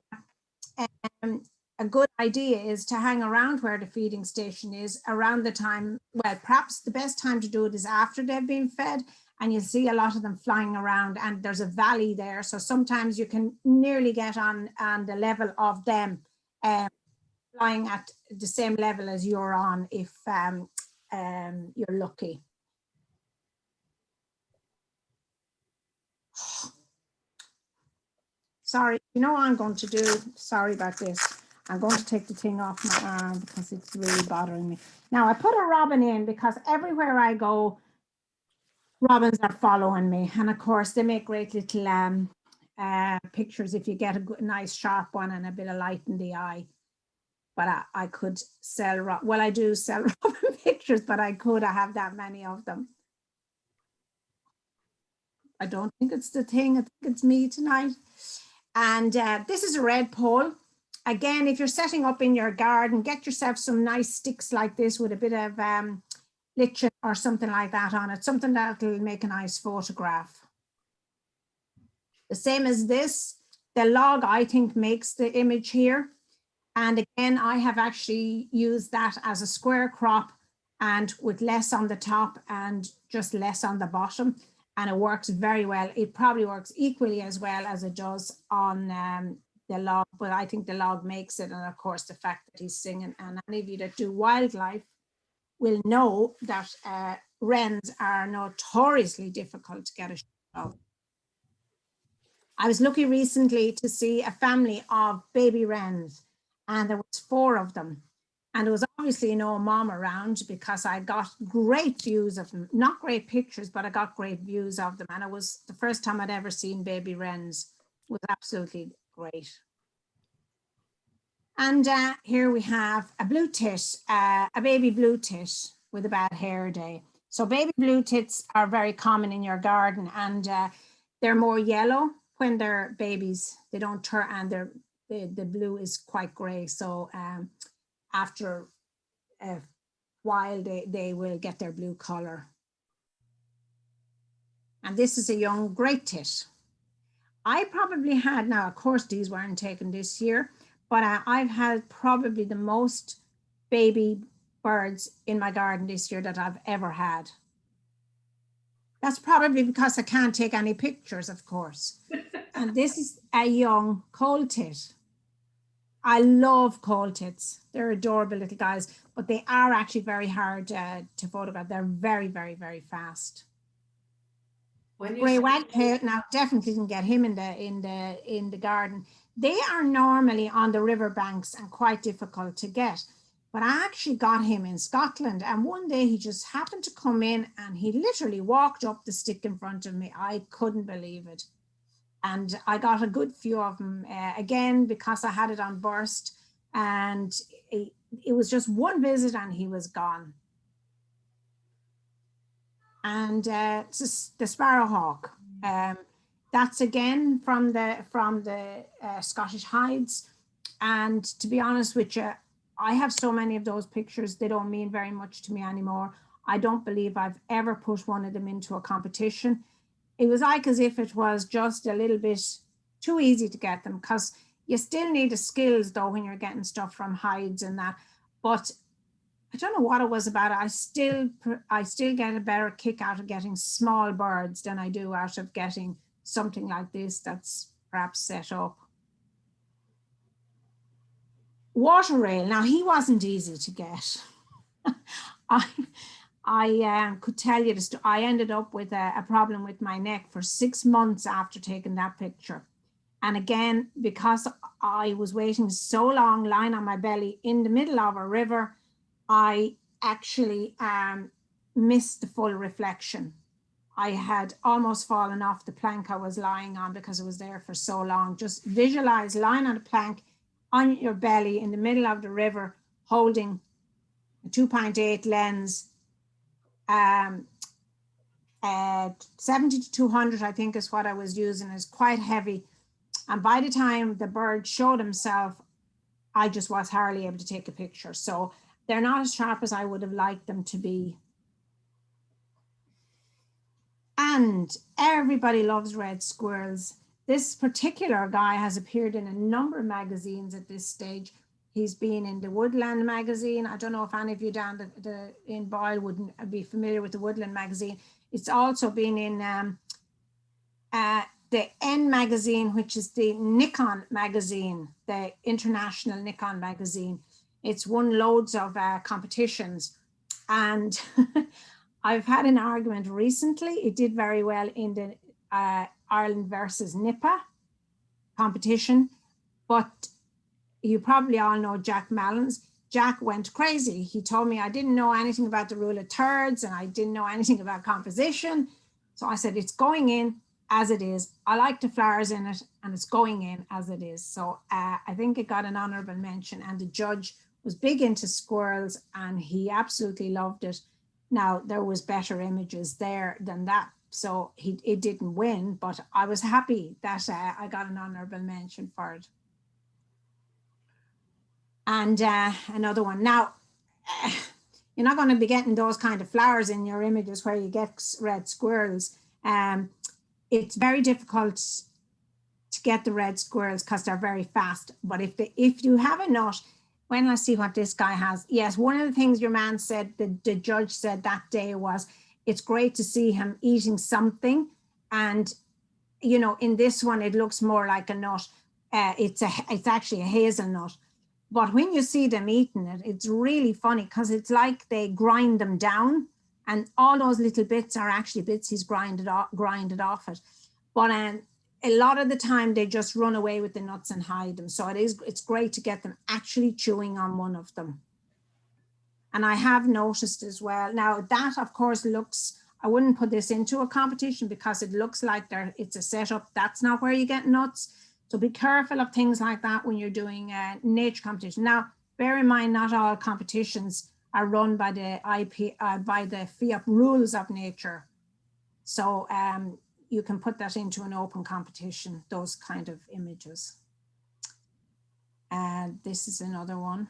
a good idea is to hang around where the feeding station is around the time, well, perhaps the best time to do it is after they've been fed, and you'll see a lot of them flying around, and there's a valley there. So sometimes you can nearly get on the level of them, flying at the same level as you're on if you're lucky. Sorry, you know what I'm going to do? Sorry about this. I'm going to take the thing off my arm because it's really bothering me. Now I put a robin in because everywhere I go, robins are following me. And of course they make great little pictures if you get a good, nice sharp one and a bit of light in the eye. But I could sell, well, I do sell robin pictures, but I have that many of them. I don't think it's the thing, I think it's me tonight. And this is a red pole. Again, if you're setting up in your garden, get yourself some nice sticks like this with a bit of lichen or something like that on it, something that'll make a nice photograph. The same as this, the log I think makes the image here. And again, I have actually used that as a square crop and with less on the top and just less on the bottom. And it works very well. It probably works equally as well as it does on the log, but I think the log makes it. And of course, the fact that he's singing, and any of you that do wildlife will know that wrens are notoriously difficult to get a shot of. I was lucky recently to see a family of baby wrens, and there was 4 of them. And there was obviously no mom around because I got great views of them. Not great pictures, but I got great views of them. And it was the first time I'd ever seen baby wrens. It was absolutely great. And here we have a blue tit, a baby blue tit with a bad hair day. So baby blue tits are very common in your garden, and they're more yellow when they're babies. They don't turn, and the blue is quite gray. So after a while, they will get their blue color. And this is a young great tit. I probably had, now of course these weren't taken this year, but I've had probably the most baby birds in my garden this year that I've ever had. That's probably because I can't take any pictures, of course. And this is a young coal tit. I love coal tits. They're adorable little guys, but they are actually very hard to photograph. They're very, very, very fast. When you Grey say wagtail, now definitely didn't get him in the garden. They are normally on the riverbanks and quite difficult to get. But I actually got him in Scotland, and one day he just happened to come in and he literally walked up the stick in front of me. I couldn't believe it. And I got a good few of them again because I had it on burst, and it was just one visit and he was gone. And it's the sparrowhawk. That's again from the Scottish hides. And to be honest with you, I have so many of those pictures, they don't mean very much to me anymore. I don't believe I've ever put one of them into a competition. It was like as if it was just a little bit too easy to get them, because you still need the skills though when you're getting stuff from hides and that. But I don't know what it was about it. I still get a better kick out of getting small birds than I do out of getting something like this that's perhaps set up. Water rail. Now he wasn't easy to get. I could tell you this. I ended up with a problem with my neck for 6 months after taking that picture. And again, because I was waiting so long, lying on my belly in the middle of a river, I actually missed the full reflection. I had almost fallen off the plank I was lying on because it was there for so long. Just visualize lying on a plank on your belly in the middle of the river, holding a 2.8 lens, 70 to 200, I think is what I was using. It's quite heavy. And by the time the bird showed himself, I just was hardly able to take a picture. So they're not as sharp as I would have liked them to be. And everybody loves red squirrels. This particular guy has appeared in a number of magazines at this stage. He's been in the Woodland magazine. I don't know if any of you down in Boyle wouldn't be familiar with the Woodland magazine. It's also been in the N magazine, which is the Nikon magazine, the international Nikon magazine. It's won loads of competitions. And I've had an argument recently. It did very well in the Ireland versus NIPA competition, but you probably all know Jack Mallons. Jack went crazy. He told me I didn't know anything about the rule of thirds and I didn't know anything about composition. So I said, it's going in as it is. I like the flowers in it and it's going in as it is. So I think it got an honorable mention, and the judge was big into squirrels and he absolutely loved it. Now, there was better images there than that, so it didn't win, but I was happy that I got an honorable mention for it. And another one. Now, you're not going to be getting those kind of flowers in your images where you get red squirrels. It's very difficult to get the red squirrels because they're very fast. But if you have a nut, when let's see what this guy has. Yes, one of the things your man said, the judge said that day was, it's great to see him eating something. And, you know, in this one, it looks more like a nut. It's actually a hazelnut. But when you see them eating it, it's really funny because it's like they grind them down, and all those little bits are actually bits he's grinded off it. But a lot of the time they just run away with the nuts and hide them. So it's great to get them actually chewing on one of them. And I have noticed as well, now that of course looks, I wouldn't put this into a competition because it looks like it's a setup. That's not where you get nuts. So be careful of things like that when you're doing a nature competition. Now, bear in mind, not all competitions are run by the by the FIAP rules of nature. So you can put that into an open competition, those kind of images. And this is another one.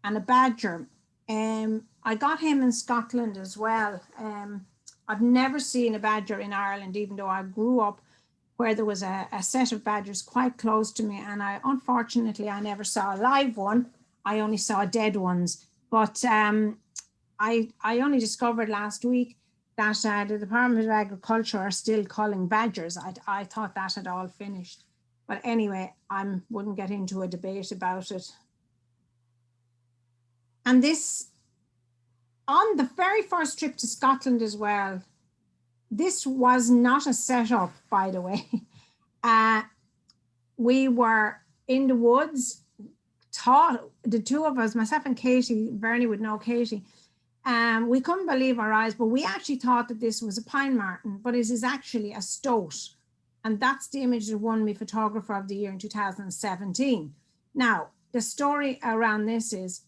And a badger. I got him in Scotland as well. I've never seen a badger in Ireland, even though I grew up where there was a set of badgers quite close to me. And unfortunately, I never saw a live one. I only saw dead ones. But I only discovered last week that the Department of Agriculture are still culling badgers. I thought that had all finished. But anyway, I wouldn't get into a debate about it. And this, on the very first trip to Scotland as well, this was not a setup, by the way. We were in the woods, the two of us, myself and Katie, Bernie would know Katie, we couldn't believe our eyes, but we actually thought that this was a pine marten, but it is actually a stoat. And that's the image that won me Photographer of the Year in 2017. Now, the story around this is,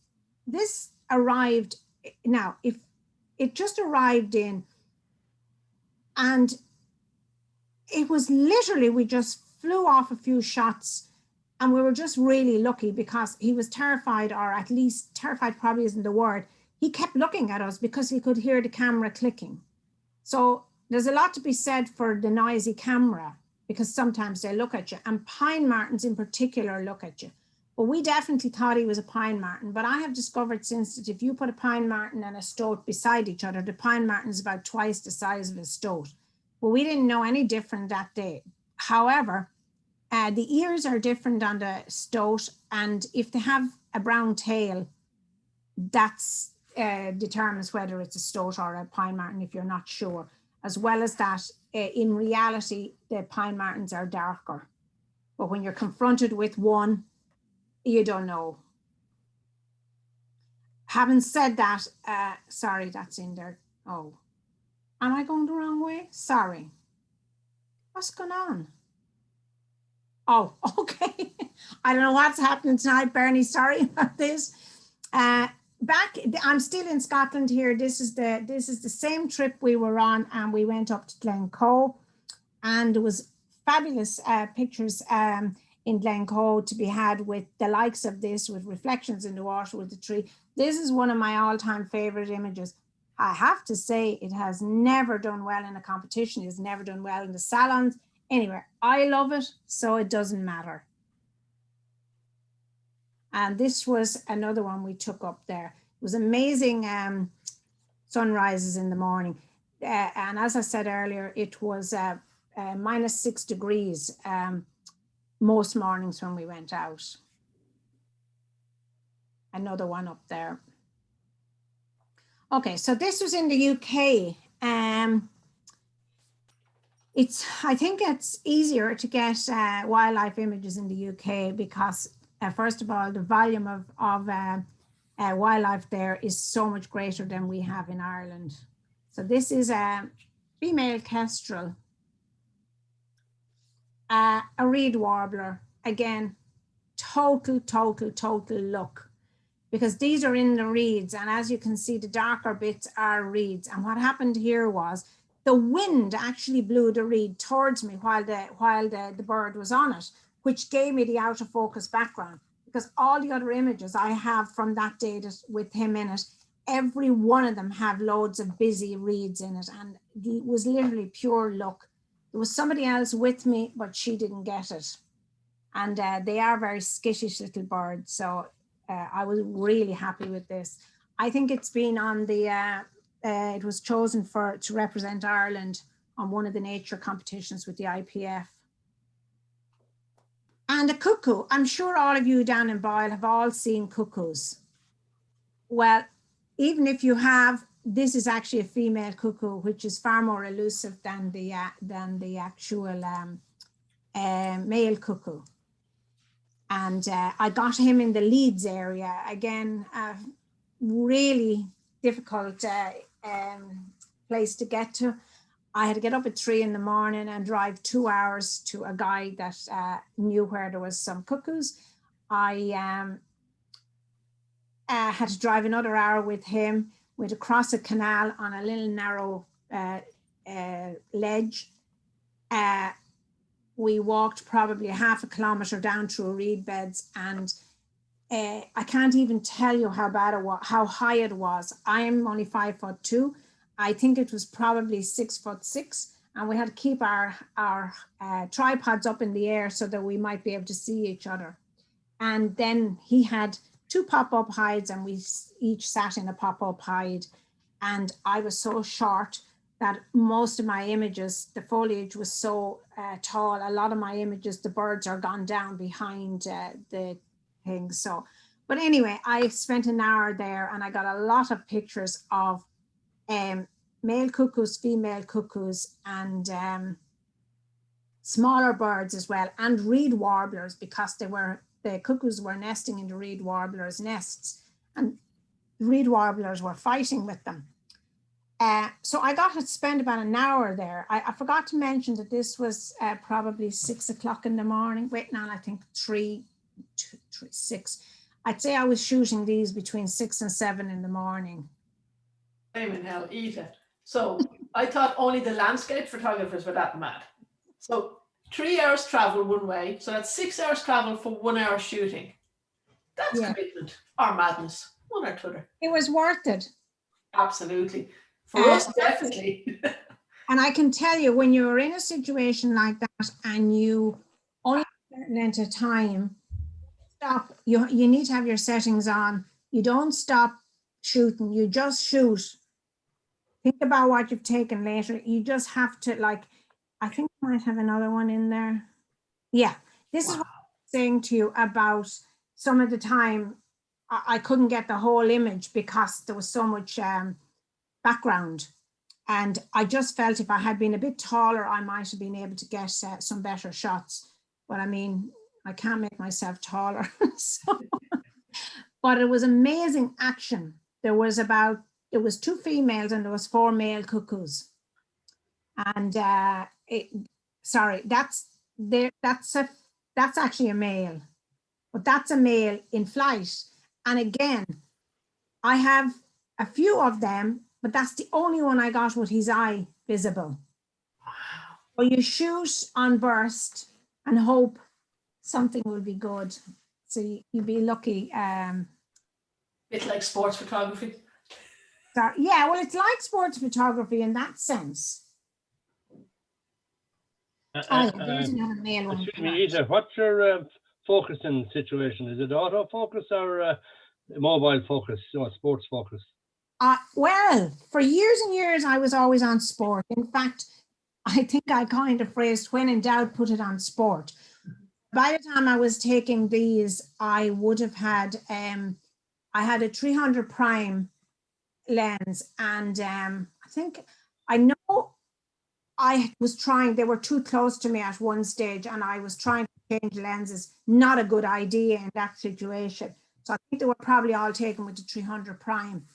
this arrived, now, if it just arrived in, and it was literally, we just flew off a few shots, and we were just really lucky because he was terrified, or at least terrified probably isn't the word. He kept looking at us because he could hear the camera clicking. So there's a lot to be said for the noisy camera, because sometimes they look at you, and pine martens in particular look at you. But we definitely thought he was a pine marten. But I have discovered since that if you put a pine marten and a stoat beside each other, the pine marten is about twice the size of a stoat. But we didn't know any different that day. However, the ears are different on the stoat, and if they have a brown tail, that's determines whether it's a stoat or a pine marten if you're not sure. As well as that, in reality, the pine martens are darker. But when you're confronted with one, you don't know. Having said that, sorry, that's in there. Oh, am I going the wrong way? Sorry. What's going on? Oh, okay. I don't know what's happening tonight, Bernie. Sorry about this. I'm still in Scotland here. This is the same trip we were on, and we went up to Glencoe, and there was fabulous pictures in Glencoe to be had with the likes of this, with reflections in the water with the tree. This is one of my all-time favorite images. I have to say it has never done well in a competition. It's never done well in the salons. Anyway, I love it, so it doesn't matter. And this was another one we took up there. It was amazing sunrises in the morning. And as I said earlier, it was -6 degrees most mornings when we went out. Another one up there. Okay, so this was in the UK. I think it's easier to get wildlife images in the UK because first of all, the volume of wildlife there is so much greater than we have in Ireland. So this is a female kestrel, a reed warbler. Again, total look, because these are in the reeds, and as you can see, the darker bits are reeds. And what happened here was the wind actually blew the reed towards me while the bird was on it, which gave me the out of focus background, because all the other images I have from that day with him in it, every one of them have loads of busy reeds in it, and it was literally pure luck. There was somebody else with me, but she didn't get it. And they are very skittish little birds, so I was really happy with this. I think it's been on the, it was chosen to represent Ireland on one of the nature competitions with the IPF. And a cuckoo. I'm sure all of you down in Boyle have all seen cuckoos. Well, even if you have, this is actually a female cuckoo, which is far more elusive than the actual male cuckoo. And I got him in the Leeds area. Again, really difficult place to get to. I had to get up at 3 in the morning and drive 2 hours to a guy that knew where there was some cuckoos. I had to drive another hour with him. We had to cross a canal on a little narrow ledge. We walked probably half a kilometre down through reed beds, and I can't even tell you how bad it was, how high it was. I'm only 5'2". I think it was probably 6'6", and we had to keep our tripods up in the air so that we might be able to see each other. And then he had 2 pop-up hides, and we each sat in a pop-up hide. And I was so short that most of my images, the foliage was so tall. A lot of my images, the birds are gone down behind the thing. So, but anyway, I spent an hour there and I got a lot of pictures of male cuckoos, female cuckoos, and smaller birds as well, and reed warblers, because the cuckoos were nesting in the reed warblers' nests, and the reed warblers were fighting with them. So I got to spend about an hour there. I forgot to mention that this was probably 6 o'clock in the morning. Wait, now I think 6. I'd say I was shooting these between 6 and 7 in the morning. Same in hell, eat it. So I thought only the landscape photographers were that mad. So 3 hours travel one way, so that's 6 hours travel for 1 hour shooting. That's commitment or madness, one or t'other. It was worth it. Absolutely. For us, definitely. And I can tell you, when you're in a situation like that and you only have a certain length of time, stop. You need to have your settings on. You don't stop shooting. You just shoot. Think about what you've taken later. You just have to, like, I think I might have another one in there. Yeah, this is what I'm saying to you about some of the time I couldn't get the whole image because there was so much background. And I just felt if I had been a bit taller, I might have been able to get some better shots. But I mean, I can't make myself taller. So, but it was amazing action. There was 2 females and there was 4 male cuckoos. And that's actually a male, but that's a male in flight. And again, I have a few of them, but that's the only one I got with his eye visible. Well, you shoot on burst and hope something will be good. So you'd be lucky. It's like sports photography. So, yeah, well, it's like sports photography in that sense. There's another male one. Excuse me, Ida, what's your focusing situation? Is it autofocus or mobile focus, sports focus? Well, for years and years, I was always on sport. In fact, I think I kind of phrased, when in doubt, put it on sport. By the time I was taking these, I would have had, I had a 300 prime lens, and I know I was trying, they were too close to me at one stage, and I was trying to change lenses. Not a good idea in that situation. So I think they were probably all taken with the 300 prime.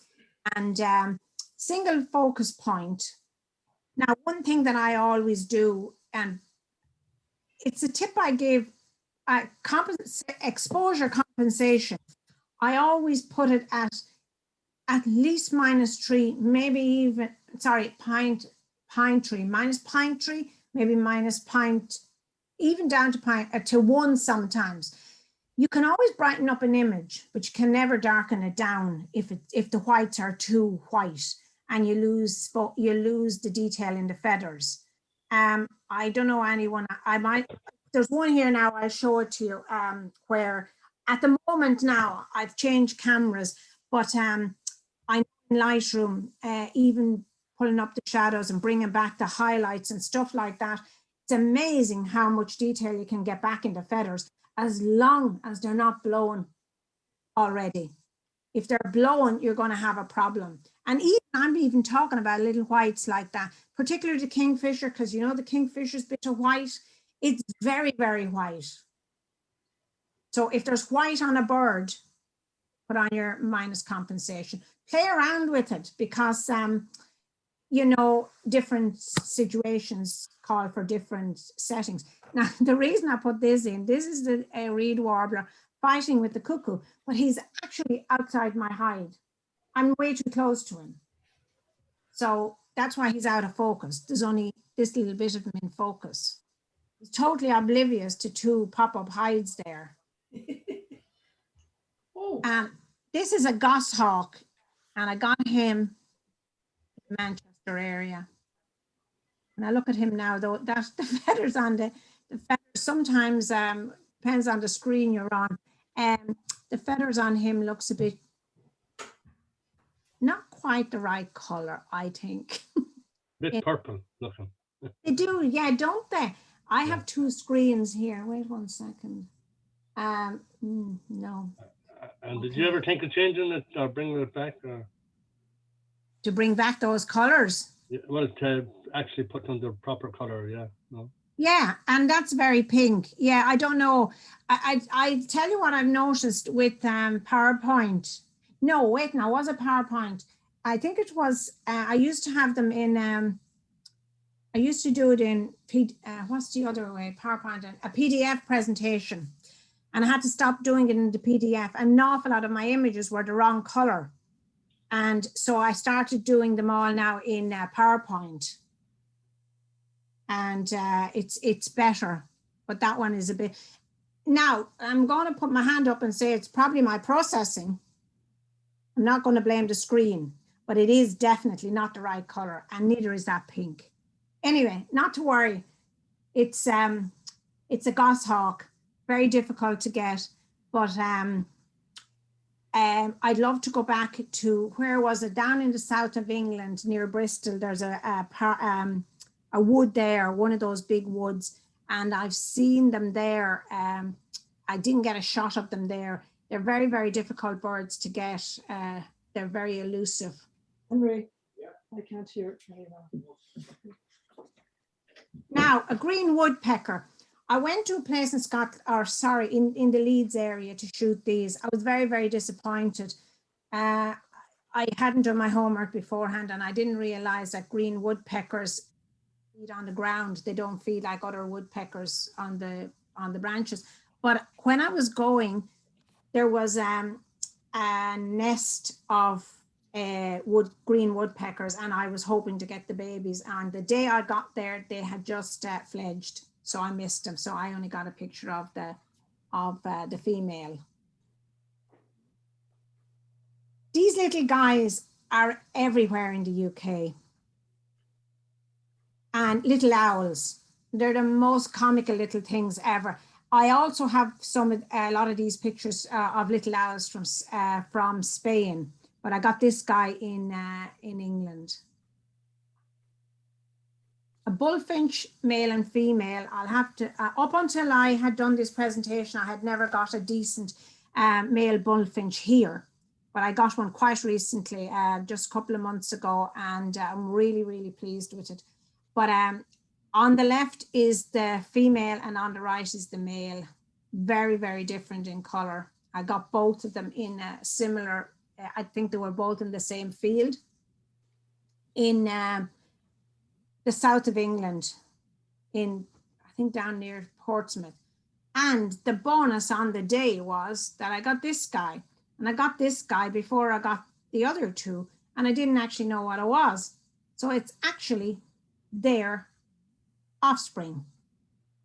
And single focus point. Now, one thing that I always do, and it's a tip I give, exposure compensation. I always put it at least -3, maybe even, pint tree, minus pint tree, maybe minus pint, even down to 1 sometimes. You can always brighten up an image, but you can never darken it down if the whites are too white and you lose the detail in the feathers. I don't know anyone. There's one here now. I'll show it to you. Where at the moment now I've changed cameras, but I'm in Lightroom, even pulling up the shadows and bringing back the highlights and stuff like that. It's amazing how much detail you can get back in the feathers, as long as they're not blown already. If they're blown, you're going to have a problem. And I'm even talking about little whites like that, particularly the kingfisher, because you know the kingfisher's bit of white, it's very, very white. So if there's white on a bird, put on your minus compensation. Play around with it, because you know, different situations call for different settings. Now, the reason I put this in, this is a reed warbler fighting with the cuckoo, but he's actually outside my hide. I'm way too close to him. So that's why he's out of focus. There's only this little bit of him in focus. He's totally oblivious to 2 pop-up hides there. This is a goshawk, and I got him in Manchester area. And I look at him now, though, that's the feathers on the feathers sometimes depends on the screen you're on. The feathers on him looks a bit not quite the right color, I think. Bit purple looking. They do, yeah, don't they? I have two screens here. Wait 1 second. No. And did you ever think of changing it or bringing it back? Or To bring back those colors. well, to actually put them the proper color, yeah. No. Yeah, and that's very pink. Yeah, I don't know. I tell you what I've noticed with PowerPoint. No, wait, no, was it PowerPoint? I think it was. I used to have them in. I used to do it in what's the other way? PowerPoint, a PDF presentation, and I had to stop doing it in the PDF. An awful lot of my images were the wrong color, and so I started doing them all now in PowerPoint. And it's better, but that one is a bit. Now I'm going to put my hand up and say it's probably my processing. I'm not going to blame the screen, but it is definitely not the right color, and neither is that pink. Anyway, not to worry. It's a goshawk, very difficult to get, but I'd love to go back to, where was it? Down in the south of England near Bristol. There's a wood there, one of those big woods, and I've seen them there. I didn't get a shot of them there. They're very, very difficult birds to get. They're very elusive. Henry, I can't hear it very well. Now, a green woodpecker. I went to a place in Scotland, or sorry, in the Leeds area to shoot these. I was very, very disappointed. I hadn't done my homework beforehand, and I didn't realize that green woodpeckers feed on the ground. They don't feed like other woodpeckers on the branches. But when I was going, there was a nest of green woodpeckers, and I was hoping to get the babies. And the day I got there, they had just fledged, so I missed them. So I only got a picture of the female. These little guys are everywhere in the UK. And little owls, they're the most comical little things ever. I also have a lot of these pictures of little owls from Spain, but I got this guy in England. A bullfinch, male and female. I'll have to, up until I had done this presentation, I had never got a decent male bullfinch here, but I got one quite recently, just a couple of months ago, and I'm really, really pleased with it. But on the left is the female and on the right is the male. Very, very different in color. I got both of them in a similar, I think they were both in the same field in the south of England, I think down near Portsmouth. And the bonus on the day was that I got this guy, and I got this guy before I got the other two, and I didn't actually know what it was. So it's actually their offspring.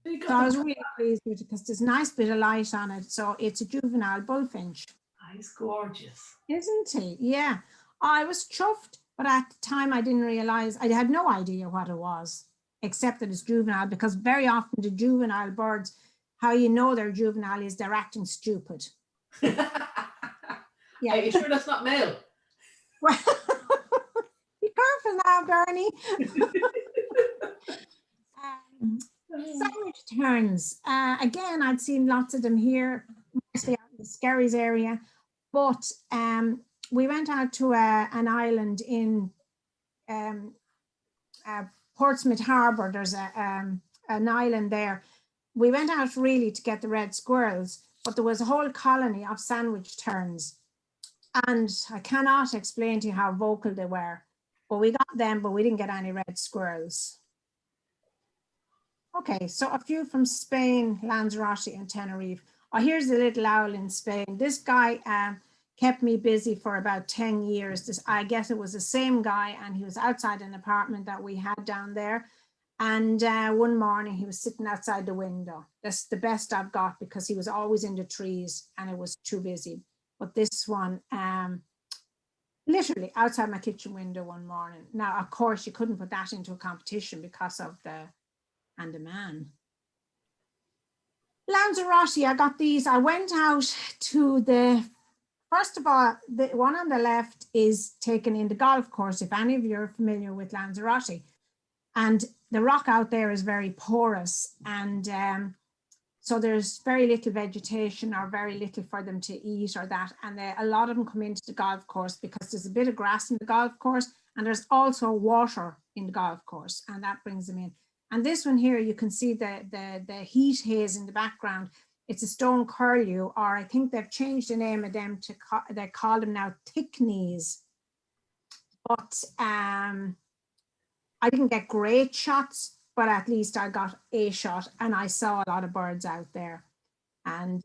So I was really pleased with it because there's a nice bit of light on it. So it's a juvenile bullfinch. He's gorgeous. Isn't he? Yeah. I was chuffed, but at the time I didn't realize, I had no idea what it was, except that it's juvenile, because very often the juvenile birds, how you know they're juvenile is they're acting stupid. Yeah. Are you sure that's not male? Well, be careful now, Bernie. Sandwich terns. Again, I'd seen lots of them here, mostly out in the Skerries area, but we went out to an island in Portsmouth Harbour. There's an island there. We went out really to get the red squirrels, but there was a whole colony of sandwich terns. And I cannot explain to you how vocal they were. But we got them, but we didn't get any red squirrels. Okay, so a few from Spain, Lanzarote and Tenerife. Oh, here's the little owl in Spain. This guy kept me busy for about 10 years. I guess it was the same guy, and he was outside an apartment that we had down there. And one morning he was sitting outside the window. That's the best I've got, because he was always in the trees and it was too busy. But this one, literally outside my kitchen window one morning. Now, of course, you couldn't put that into a competition because of the man. Lanzarote, I got these. I went out to first of all, the one on the left is taken in the golf course, if any of you are familiar with Lanzarote. And the rock out there is very porous, and so there's very little vegetation or very little for them to eat or that. And a lot of them come into the golf course because there's a bit of grass in the golf course, and there's also water in the golf course, and that brings them in. And this one here, you can see the heat haze in the background. It's a stone curlew, or I think they've changed the name of them to they call them now thicknees. But I didn't get great shots, but at least I got a shot, and I saw a lot of birds out there. And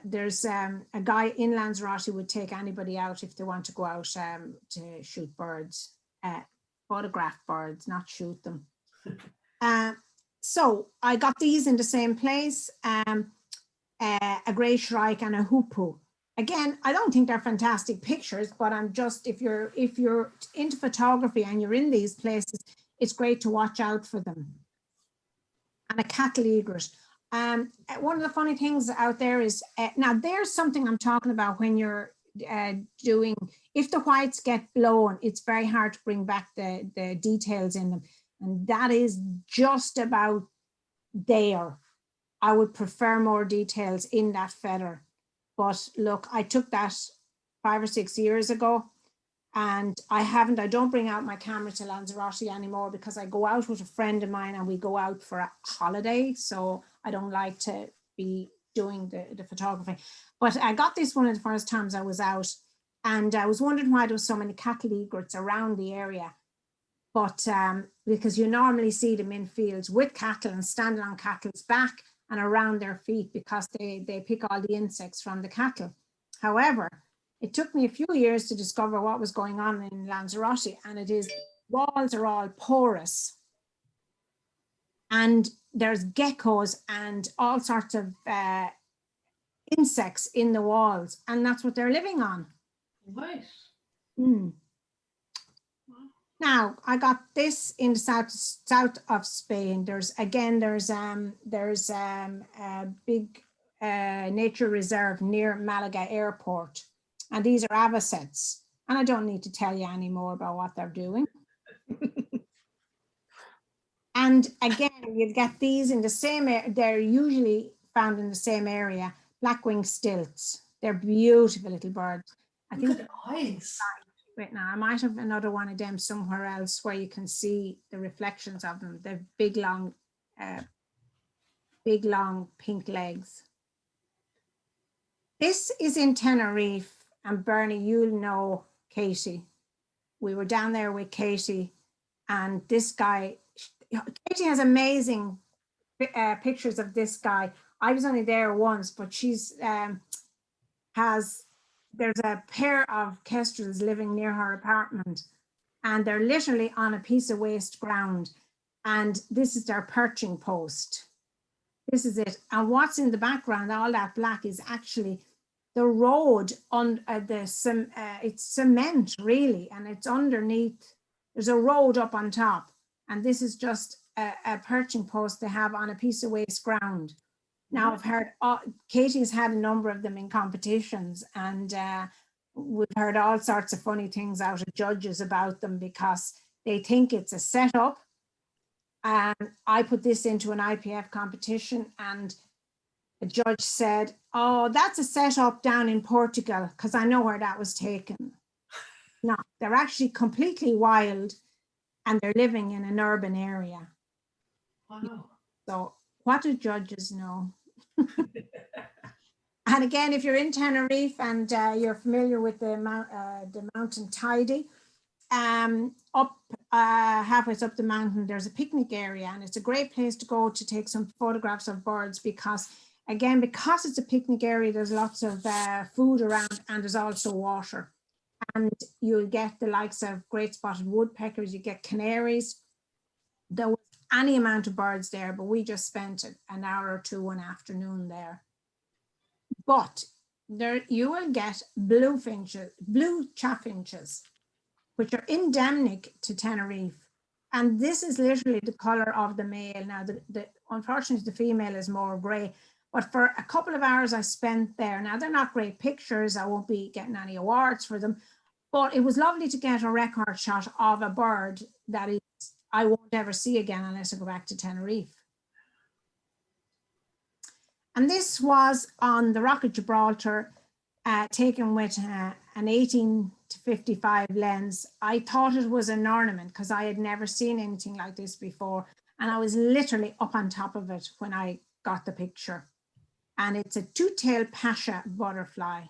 there's a guy in Lanzarote who would take anybody out if they want to go out to shoot birds, photograph birds, not shoot them. So I got these in the same place, a grey shrike and a hoopoe. Again, I don't think they're fantastic pictures, but I'm just, if you're into photography and you're in these places, it's great to watch out for them. And a cattle egret. One of the funny things out there is, now there's something I'm talking about when you're doing, if the whites get blown, it's very hard to bring back the details in them. And that is just about there. I would prefer more details in that feather. But look, I took that 5 or 6 years ago, and I don't bring out my camera to Lanzarote anymore because I go out with a friend of mine and we go out for a holiday. So I don't like to be doing the photography. But I got this one of the first times I was out, and I was wondering why there was so many cattle egrets around the area. But because you normally see them in fields with cattle and standing on cattle's back and around their feet because they pick all the insects from the cattle. However, it took me a few years to discover what was going on in Lanzarote, and it is walls are all porous. And there's geckos and all sorts of insects in the walls, and that's what they're living on. Right. Mm. Now, I got this in the south of Spain. There's a big nature reserve near Malaga Airport, and these are avocets. And I don't need to tell you any more about what they're doing. And again, you get these in the same area. They're usually found in the same area. Black-winged stilts. They're beautiful little birds. I think the eyes. Right now, I might have another one of them somewhere else where you can see the reflections of them. They're big, long pink legs. This is in Tenerife, and Bernie, you'll know Katie. We were down there with Katie, and this guy, Katie has amazing pictures of this guy. I was only there once, but she's there's a pair of kestrels living near her apartment, and they're literally on a piece of waste ground, and this is their perching post. This is it. And what's in the background, all that black, is actually the road on it's cement really, and it's underneath. There's a road up on top, and this is just a perching post they have on a piece of waste ground. Now, I've heard, Katie's had a number of them in competitions, and we've heard all sorts of funny things out of judges about them because they think it's a setup. And I put this into an IPF competition, and a judge said, oh, that's a setup down in Portugal, because I know where that was taken. No, they're actually completely wild, and they're living in an urban area. Wow. So what do judges know? And again, if you're in Tenerife and you're familiar with the mountain Tidy, up halfway up the mountain, there's a picnic area, and it's a great place to go to take some photographs of birds because, again, because it's a picnic area, there's lots of food around, and there's also water. And you'll get the likes of great spotted woodpeckers, you get canaries. There was any amount of birds there, but we just spent an hour or two one afternoon there. But there you will get blue chaffinches, which are endemic to Tenerife. And this is literally the color of the male. Now, unfortunately, the female is more gray. But for a couple of hours I spent there, now they're not great pictures, I won't be getting any awards for them, but it was lovely to get a record shot of a bird that is I won't ever see again unless I go back to Tenerife. And this was on the Rock of Gibraltar, taken with an 18 to 55 lens. I thought it was an ornament because I had never seen anything like this before. And I was literally up on top of it when I got the picture. And it's a two-tailed pasha butterfly,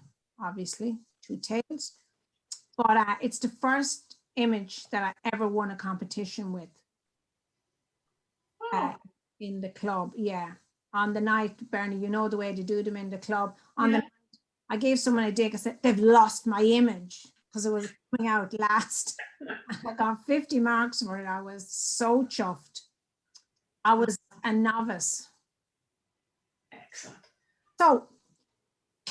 obviously, two tails. But it's the first image that I ever won a competition with in the club. Yeah. On the night, Bernie, you know the way to do them in the club. On the night, I gave someone a dig. I said, they've lost my image because it was coming out last. I got 50 marks for it. I was so chuffed. I was a novice. Excellent. So,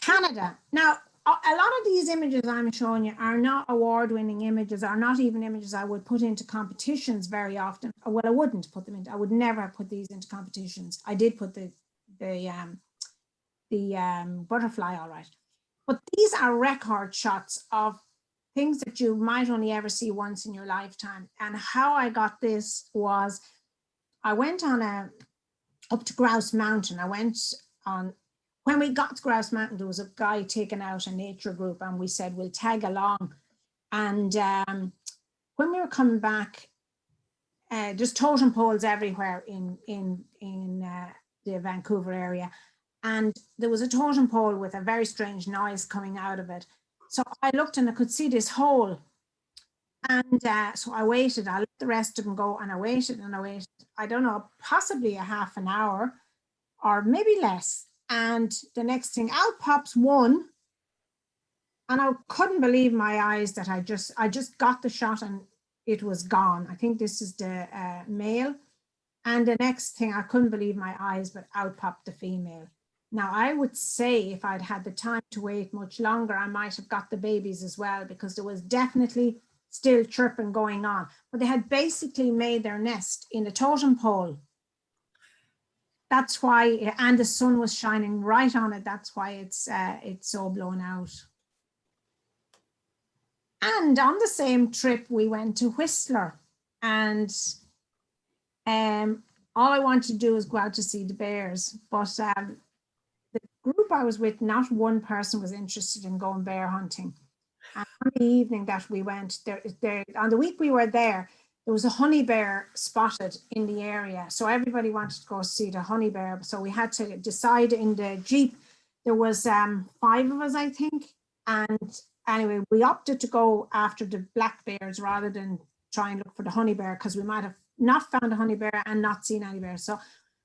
Canada. Now, a lot of these images I'm showing you are not award-winning images, are not even images I would put into competitions very often. Well, I wouldn't put them into. I would never have put these into competitions. I did put the butterfly, all right. But these are record shots of things that you might only ever see once in your lifetime. And how I got this was, I went on up to Grouse Mountain. I went on, when we got to Grouse Mountain, there was a guy taking out a nature group and we said, we'll tag along. And when we were coming back, there's totem poles everywhere in the Vancouver area. And there was a totem pole with a very strange noise coming out of it. So I looked and I could see this hole. And so I waited. I let the rest of them go and I waited and I waited. I don't know, possibly a half an hour or maybe less. And the next thing, out pops one. And I couldn't believe my eyes that I just got the shot and it was gone. I think this is the male. And the next thing, I couldn't believe my eyes, but out popped the female. Now, I would say if I'd had the time to wait much longer, I might have got the babies as well, because there was definitely still chirping going on. But they had basically made their nest in a totem pole. That's why, and the sun was shining right on it. That's why it's so blown out. And on the same trip, we went to Whistler, and all I wanted to do was go out to see the bears. But the group I was with, not one person was interested in going bear hunting. And on the evening that we went there, on the week we were there was a honey bear spotted in the area. So everybody wanted to go see the honey bear. So we had to decide in the Jeep. There was 5 of us, I think. And anyway, we opted to go after the black bears rather than try and look for the honey bear, because we might have not found a honey bear and not seen any bears. So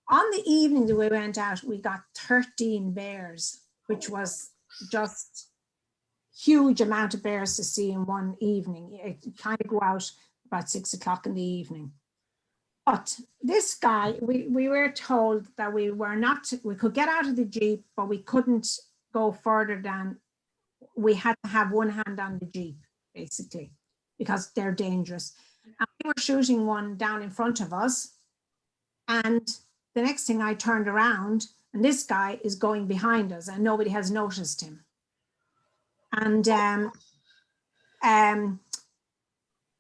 on the evening that we went out, we got 13 bears, which was just huge amount of bears to see in one evening. It kind of go out about 6 o'clock in the evening. But this guy, we were told that we could get out of the Jeep, but we couldn't go further than, we had to have one hand on the Jeep, basically, because they're dangerous. And we were shooting one down in front of us. And the next thing, I turned around and this guy is going behind us and nobody has noticed him. And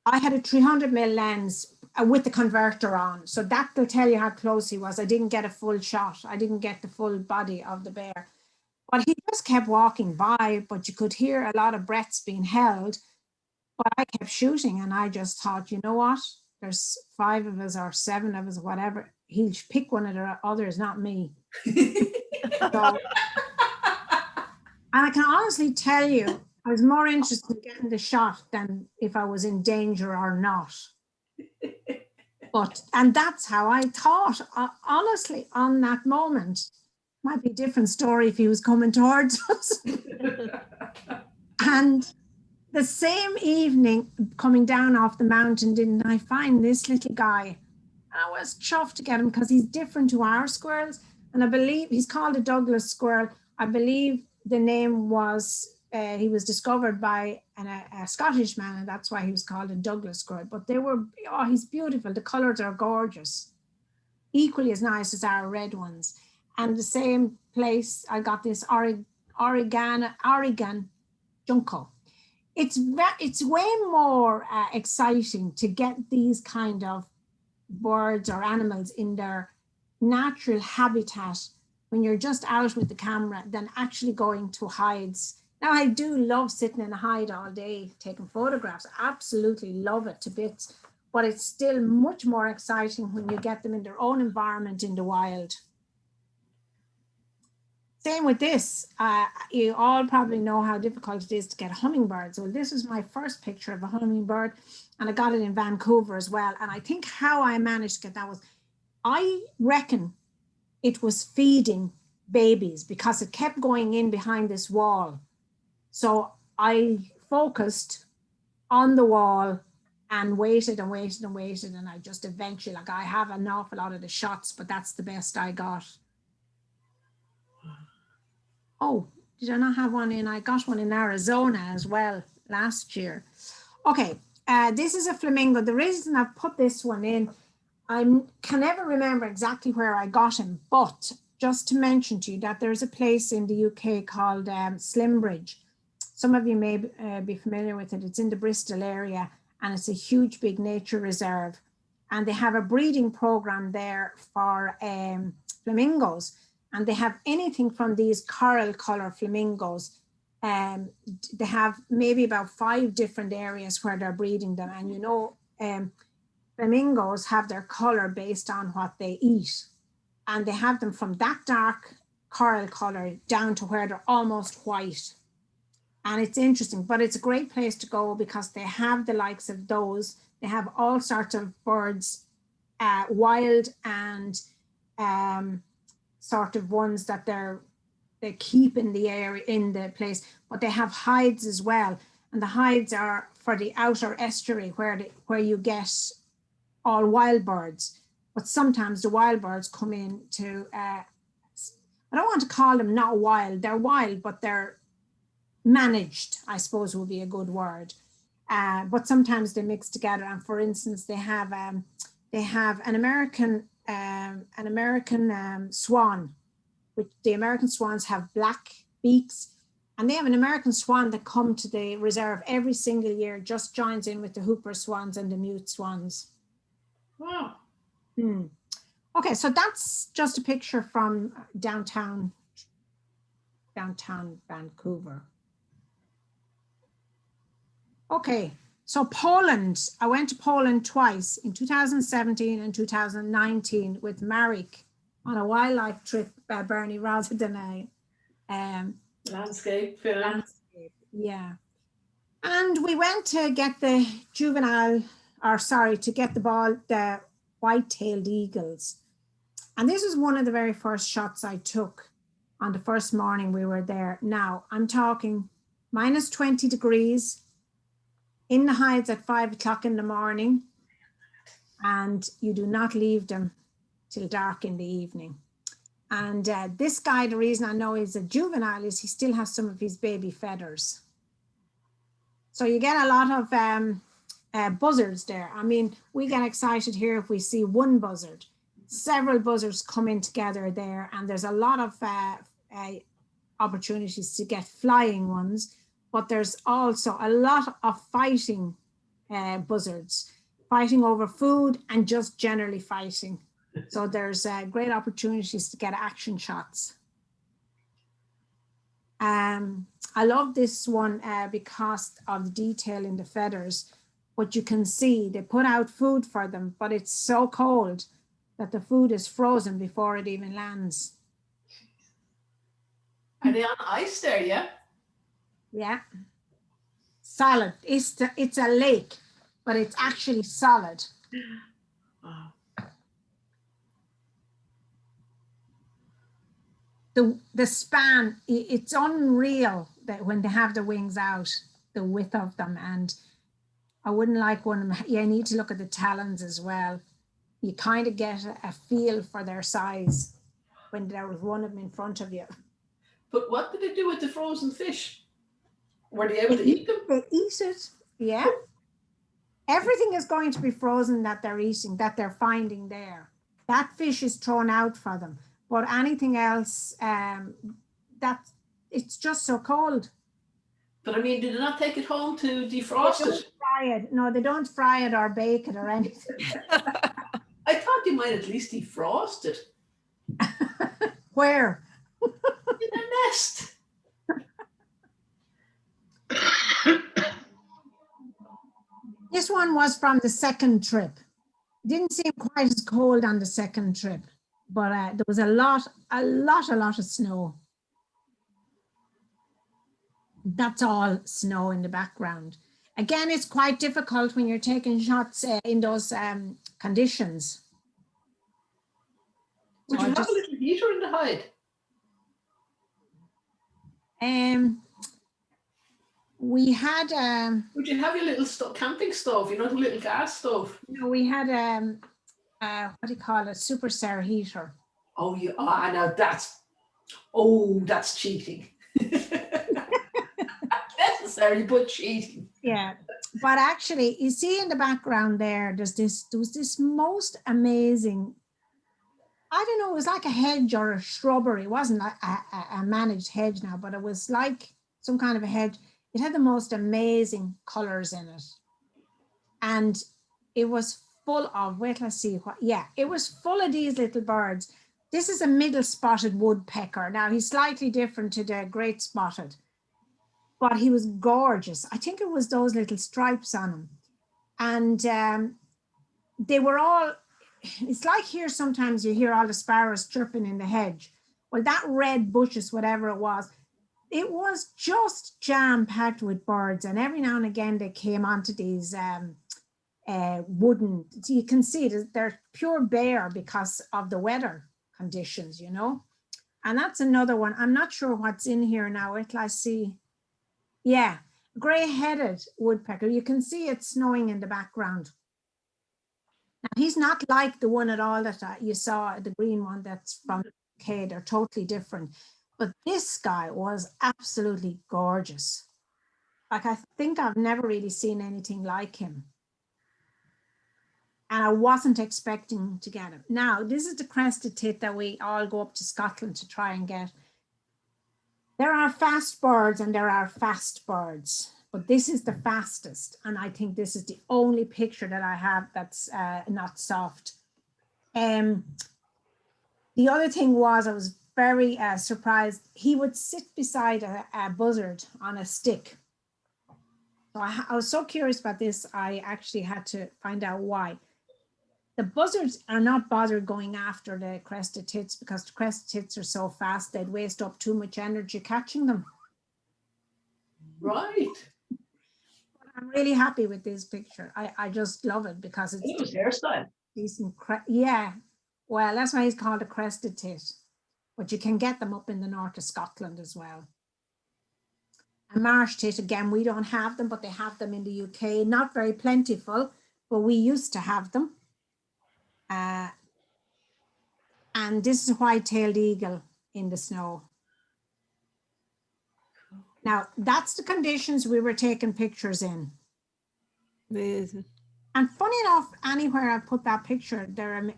I had a 300mm lens with the converter on. So that will tell you how close he was. I didn't get a full shot. I didn't get the full body of the bear. But he just kept walking by, but you could hear a lot of breaths being held. But I kept shooting and I just thought, you know what? There's 5 of us or 7 of us, whatever. He'll pick one of the others, not me. So, and I can honestly tell you, I was more interested in getting the shot than if I was in danger or not. And that's how I thought, honestly, on that moment. Might be a different story if he was coming towards us. And the same evening, coming down off the mountain, didn't I find this little guy? I was chuffed to get him because he's different to our squirrels. And I believe he's called a Douglas squirrel. I believe the name was, he was discovered by a Scottish man, and that's why he was called a Douglas squirrel. But they were, oh, he's beautiful. The colors are gorgeous. Equally as nice as our red ones. And the same place, I got this Oregon junco. It's way more exciting to get these kind of birds or animals in their natural habitat when you're just out with the camera than actually going to hides. Now, I do love sitting in a hide all day, taking photographs. Absolutely love it to bits. But it's still much more exciting when you get them in their own environment in the wild. Same with this. You all probably know how difficult it is to get hummingbirds. Well, this is my first picture of a hummingbird, and I got it in Vancouver as well. And I think how I managed to get that was, I reckon it was feeding babies because it kept going in behind this wall. So I focused on the wall and waited and waited and waited. And I just eventually, like, I have an awful lot of the shots, but that's the best I got. Oh, did I not have one in? I got one in Arizona as well last year. Okay, this is a flamingo. The reason I put this one in, I can never remember exactly where I got him, but just to mention to you that there's a place in the UK called Slimbridge. Some of you may be familiar with it. It's in the Bristol area, and it's a huge, big nature reserve. And they have a breeding program there for flamingos. And they have anything from these coral color flamingos. They have maybe about 5 different areas where they're breeding them. And you know, flamingos have their color based on what they eat. And they have them from that dark coral color down to where they're almost white. And it's interesting, but it's a great place to go because they have the likes of those. They have all sorts of birds, wild and sort of ones that they keep in the area, in the place, but they have hides as well. And the hides are for the outer estuary where you get all wild birds. But sometimes the wild birds come in to, I don't want to call them not wild, they're wild, but they're managed, I suppose would be a good word. But sometimes they mix together. And for instance, they have an American swan, which the American swans have black beaks, and they have an American swan that come to the reserve every single year, just joins in with the Hooper swans and the mute swans. Wow. Okay, so that's just a picture from downtown Vancouver. Okay, so Poland. I went to Poland twice, in 2017 and 2019 with Marek on a wildlife trip, Bernie, rather than a landscape. Yeah. And we went to get the the white-tailed eagles. And this was one of the very first shots I took on the first morning we were there. Now, I'm talking minus 20 degrees, in the hides at 5 o'clock in the morning, and you do not leave them till dark in the evening. And this guy, the reason I know he's a juvenile is he still has some of his baby feathers. So you get a lot of buzzards there. I mean, we get excited here if we see one buzzard. Several buzzards coming together there, and there's a lot of opportunities to get flying ones, but there's also a lot of fighting buzzards, fighting over food and just generally fighting. So there's great opportunities to get action shots. I love this one because of the detail in the feathers. But you can see they put out food for them, but it's so cold that the food is frozen before it even lands. Are they on ice there, yeah? Yeah. Solid. It's a lake, but it's actually solid. Wow. The span, it's unreal that when they have the wings out, the width of them. And I wouldn't like one of them. You need to look at the talons as well. You kind of get a feel for their size when there was one of them in front of you. But what did they do with the frozen fish? Were they able to eat them? They eat it, yeah. Everything is going to be frozen that they're eating, that they're finding there. That fish is thrown out for them. But anything else, it's just so cold. But I mean, did they not take it home to defrost it? Fry it. No, they don't fry it or bake it or anything. I thought you might at least defrost it Where? in a nest. This one was from the second trip. Didn't seem quite as cold on the second trip, but there was a lot of snow. That's all snow in the background. Again, it's quite difficult when you're taking shots in those conditions. Would So you I have a little heater in the hide? We had Would you have your little camping stove, you know, the little gas stove? we had what do you call it, super Sarah heater. Oh, now that's cheating. Necessary, but cheating. Yeah, but actually, you see in the background there was this most amazing, I don't know, it was like a hedge or a shrubbery. It wasn't like a managed hedge now, but it was like some kind of a hedge. It had the most amazing colors in it. And it was full of, wait, let's see what, yeah, it was full of these little birds. This is a middle spotted woodpecker. Now he's slightly different to the great spotted, but he was gorgeous. I think it was those little stripes on him. And they were all, it's like here sometimes you hear all the sparrows chirping in the hedge. Well, that red bushes, whatever it was just jam-packed with birds. And every now and again they came onto these wooden, so you can see they're pure bare because of the weather conditions, you know. And that's another one. I'm not sure what's in here now. I see. Yeah, gray-headed woodpecker. You can see it snowing in the background. Now, he's not like the one at all that you saw, the green one that's from the UK. They're totally different. But this guy was absolutely gorgeous. Like, I think I've never really seen anything like him. And I wasn't expecting to get him. Now, this is the crested tit that we all go up to Scotland to try and get. There are fast birds and there are fast birds, but this is the fastest. And I think this is the only picture that I have that's not soft. The other thing was, I was very surprised. He would sit beside a buzzard on a stick. So I was so curious about this, I actually had to find out why. The buzzards are not bothered going after the crested tits because the crested tits are so fast, they'd waste up too much energy catching them. Right. I'm really happy with this picture. I just love it because it's his hairstyle. Decent, yeah. Well, that's why he's called a crested tit. But you can get them up in the north of Scotland as well. A marsh tit, again, we don't have them, but they have them in the UK. Not very plentiful, but we used to have them. And this is a white-tailed eagle in the snow. Now, that's the conditions we were taking pictures in. Amazing. And funny enough, anywhere I put that picture, they're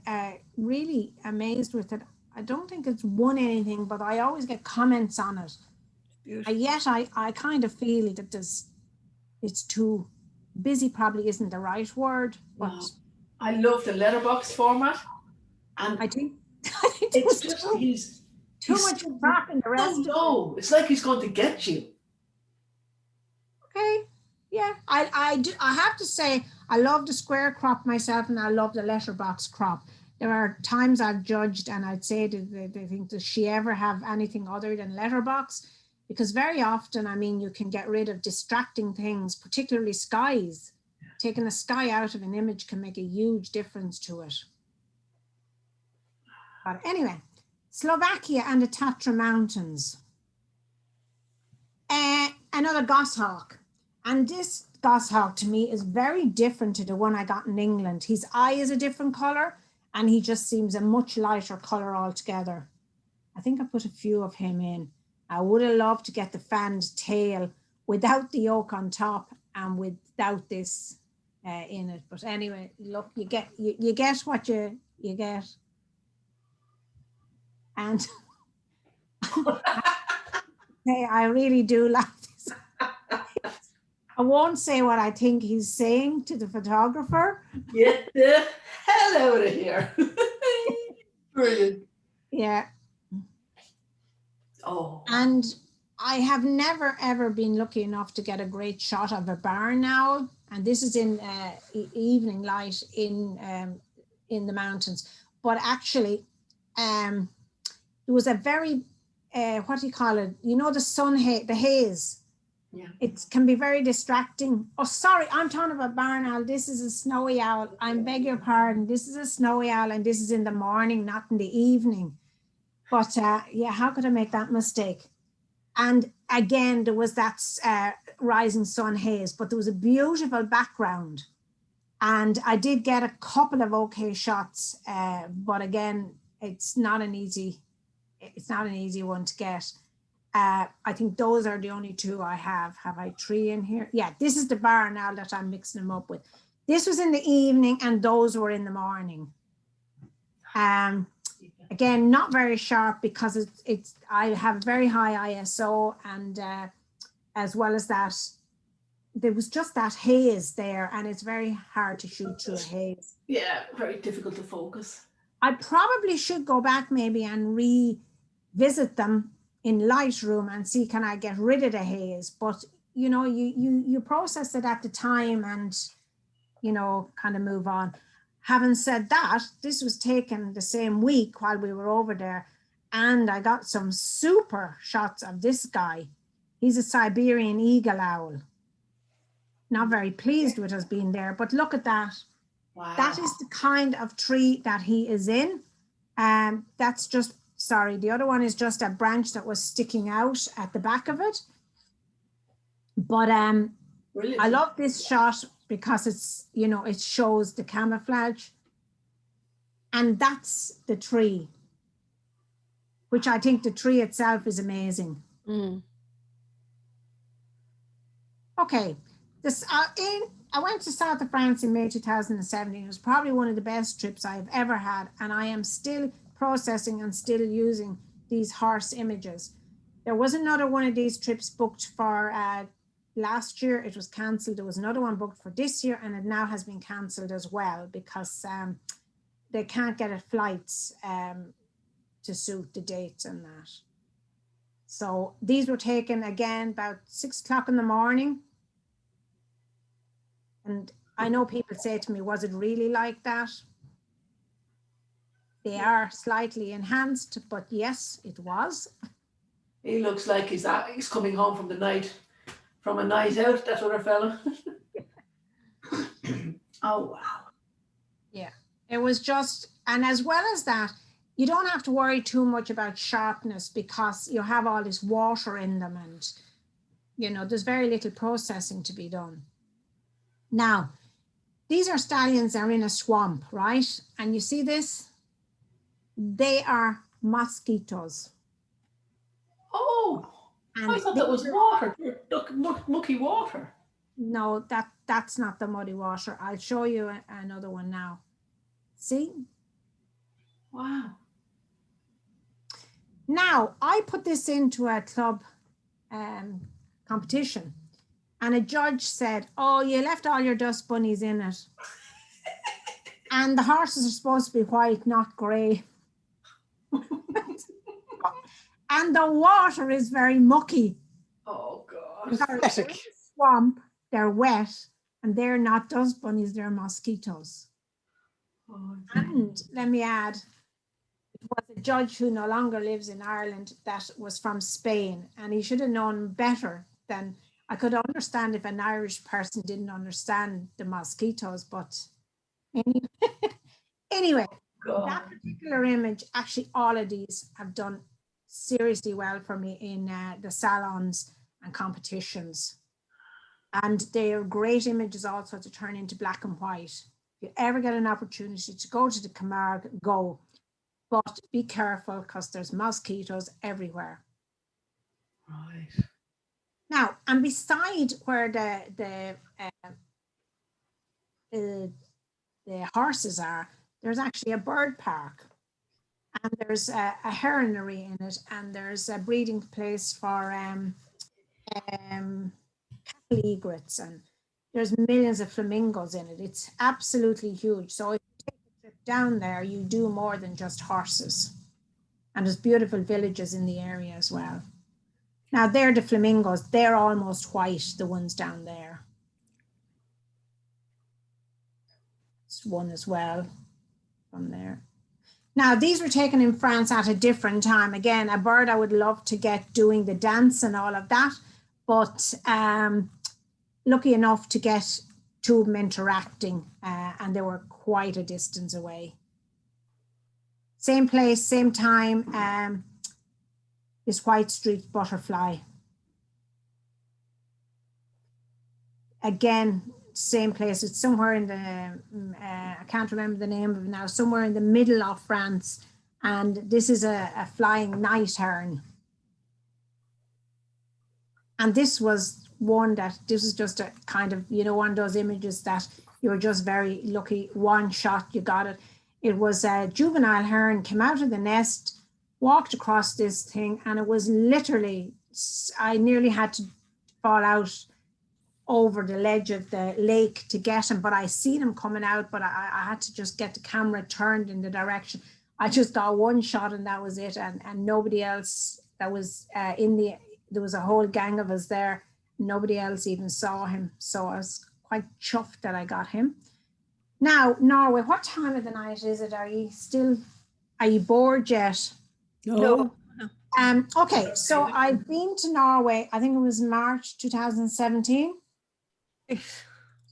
really amazed with it. I don't think it's won anything, but I always get comments on it. And yet I kind of feel that it's too busy, probably isn't the right word, but no. I love the letterbox format. And I think it's just he's too much crap in the rest. No, it's like he's going to get you. Okay, yeah, I have to say I love the square crop myself, and I love the letterbox crop. There are times I've judged, and I'd say that they think, does she ever have anything other than letterbox? Because very often, I mean, you can get rid of distracting things, particularly skies. Taking a sky out of an image can make a huge difference to it. But anyway, Slovakia and the Tatra Mountains. Another goshawk. And this goshawk to me is very different to the one I got in England. His eye is a different color and he just seems a much lighter color altogether. I think I put a few of him in. I would have loved to get the fanned tail without the yoke on top and without this in it. But anyway, look, you get what you get. And I really do like this. I won't say what I think he's saying to the photographer. Get the hell out of here. Brilliant. Yeah. Oh. And I have never ever been lucky enough to get a great shot of a barn owl. And this is in evening light in the mountains. But actually, there was a very, what do you call it? You know, the sun, the haze. Yeah. It can be very distracting. Oh, sorry, I'm talking about barn owl. This is a snowy owl. I beg your pardon. This is a snowy owl, and this is in the morning, not in the evening. But yeah, how could I make that mistake? And again, there was that rising sun haze, but there was a beautiful background. And I did get a couple of okay shots, but again, it's not an easy one to get. I think those are the only two I have. Have I three in here? Yeah, this is the barn owl that I'm mixing them up with. This was in the evening and those were in the morning. Again, not very sharp because I have very high ISO, and as well as that, there was just that haze there, and it's very hard to shoot through a haze. Yeah, very difficult to focus. I probably should go back maybe and revisit them in Lightroom and see, can I get rid of the haze? But you know, you process it at the time and, you know, kind of move on. Having said that, this was taken the same week while we were over there, and I got some super shots of this guy. He's a Siberian eagle owl. Not very pleased with us being there, but look at that. Wow. That is the kind of tree that he is in. That's just, sorry, the other one is just a branch that was sticking out at the back of it. But Brilliant. I love this shot because it's, you know, it shows the camouflage. And that's the tree, which I think the tree itself is amazing. Mm. Okay, I went to south of France in May 2017. It was probably one of the best trips I've ever had, and I am still processing and still using these horse images. There was another one of these trips booked for last year. It was cancelled. There was another one booked for this year, and it now has been cancelled as well because they can't get flights to suit the dates and that. So these were taken again about 6 o'clock in the morning. And I know people say to me, was it really like that? They are slightly enhanced, but yes, it was. He looks like he's coming home from a night out, that other fella. Oh, wow. Yeah, it was just, and as well as that, you don't have to worry too much about sharpness because you have all this water in them and, you know, there's very little processing to be done. Now, these are stallions that are in a swamp, right? And you see this? They are mosquitoes. Oh, and I thought that was water, mucky water. No, that's not the muddy water. I'll show you another one now. See? Wow. Now, I put this into a club competition, and a judge said, oh, you left all your dust bunnies in it. And the horses are supposed to be white, not grey. And the water is very mucky. Oh, God. They're in the swamp, they're wet, and they're not dust bunnies, they're mosquitoes. Oh, and let me add, it was a judge who no longer lives in Ireland that was from Spain, and he should have known better than, I could understand if an Irish person didn't understand the mosquitoes, but anyway, God. that particular image, actually all of these have done seriously well for me in the salons and competitions. And they are great images also to turn into black and white. If you ever get an opportunity to go to the Camargue, go. But be careful because there's mosquitoes everywhere. Right. Now, and beside where the horses are, there's actually a bird park. And there's a heronry in it, and there's a breeding place for cattle egrets, and there's millions of flamingos in it. It's absolutely huge. So if you take a trip down there, you do more than just horses. And there's beautiful villages in the area as well. Now they're the flamingos. They're almost white, the ones down there. It's one as well from there. Now these were taken in France at a different time. Again, a bird I would love to get doing the dance and all of that, but lucky enough to get two of them interacting, and they were quite a distance away. Same place, same time, this white streaked butterfly. Again, same place, it's somewhere in the, I can't remember the name of it now, somewhere in the middle of France. And this is a flying night heron. And this was one that, this is just a kind of, you know, one of those images that you're just very lucky, one shot, you got it. It was a juvenile heron, came out of the nest, walked across this thing, and it was literally, I nearly had to fall out over the ledge of the lake to get him, but I seen him coming out, but I had to just get the camera turned in the direction. I just got one shot and that was it, and nobody else that was there was a whole gang of us there, nobody else even saw him, so I was quite chuffed that I got him. Now, Norway, what time of the night is it? Are you bored yet? No. Okay, so I've been to Norway, I think it was March 2017.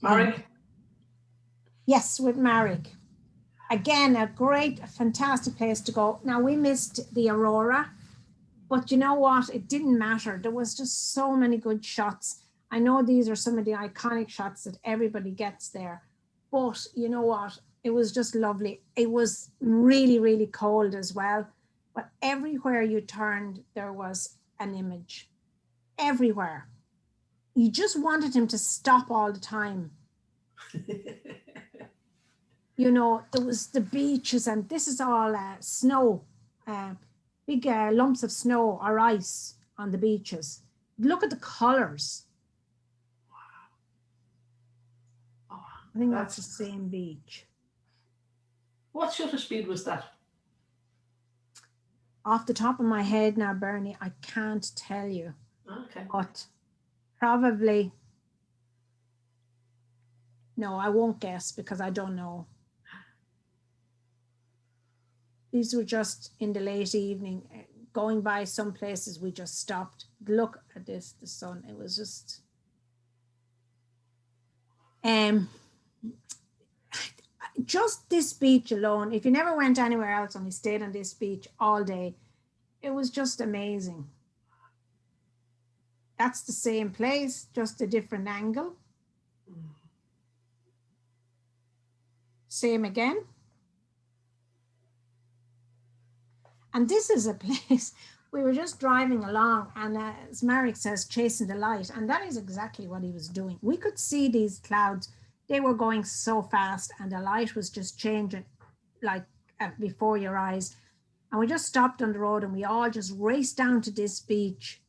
Marek? Yes, with Marek. Again, a great, fantastic place to go. Now, we missed the Aurora, but you know what? It didn't matter. There was just so many good shots. I know these are some of the iconic shots that everybody gets there, but you know what? It was just lovely. It was really, really cold as well, but everywhere you turned, there was an image. Everywhere. You just wanted him to stop all the time. You know, there was the beaches, and this is all snow, big lumps of snow or ice on the beaches. Look at the colors. Oh, I think that's the same beach. What shutter speed was that? Off the top of my head now, Bernie, I can't tell you. Okay. But probably, no, I won't guess because I don't know. These were just in the late evening, going by some places we just stopped. Look at this, the sun, it was just, just this beach alone, if you never went anywhere else, only stayed on this beach all day, it was just amazing. That's the same place, just a different angle. Same again. And this is a place, we were just driving along, and as Marek says, chasing the light. And that is exactly what he was doing. We could see these clouds. They were going so fast, and the light was just changing like before your eyes. And we just stopped on the road, and we all just raced down to this beach.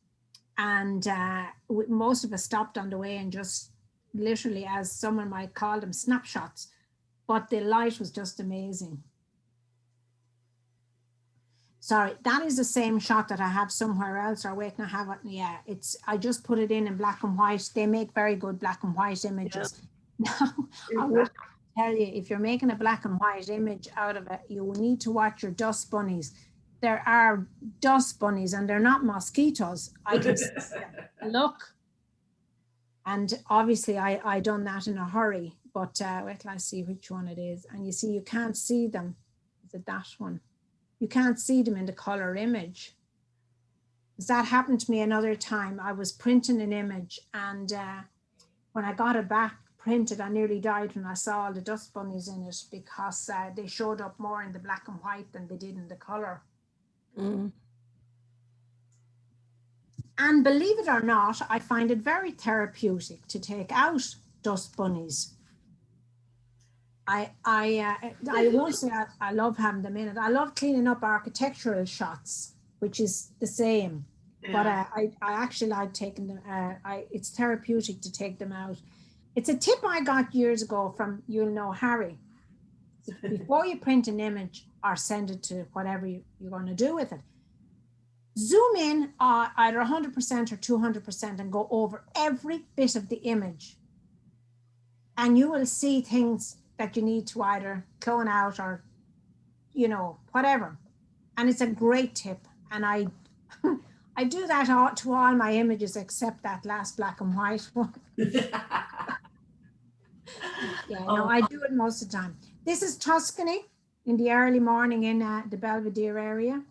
And most of us stopped on the way and just literally, as someone might call them, snapshots. But the light was just amazing. Sorry, that is the same shot that I have somewhere else. Or wait, I have it. Yeah, I just put it in black and white. They make very good black and white images. Yeah. Now, I would tell you, if you're making a black and white image out of it, you will need to watch your dust bunnies. There are dust bunnies, and they're not mosquitoes. I can see them. Look. And obviously I done that in a hurry, but wait till I see which one it is. And you see, you can't see them. Is it that one? You can't see them in the color image. That happened to me another time. I was printing an image, and when I got it back printed, I nearly died when I saw all the dust bunnies in it, because they showed up more in the black and white than they did in the color. Mm. And believe it or not, I find it very therapeutic to take out dust bunnies. I won't say I love having them in it. I love cleaning up architectural shots, which is the same. But Yeah. I actually like taking them. It's therapeutic to take them out. It's a tip I got years ago from, you'll know, Harry. Before you print an image or send it to whatever you're going to do with it, zoom in either 100% or 200% and go over every bit of the image. And you will see things that you need to either clone out or, you know, whatever. And it's a great tip. And I I do that to all my images except that last black and white one. Yeah, no, I do it most of the time. This is Tuscany in the early morning in the Belvedere area.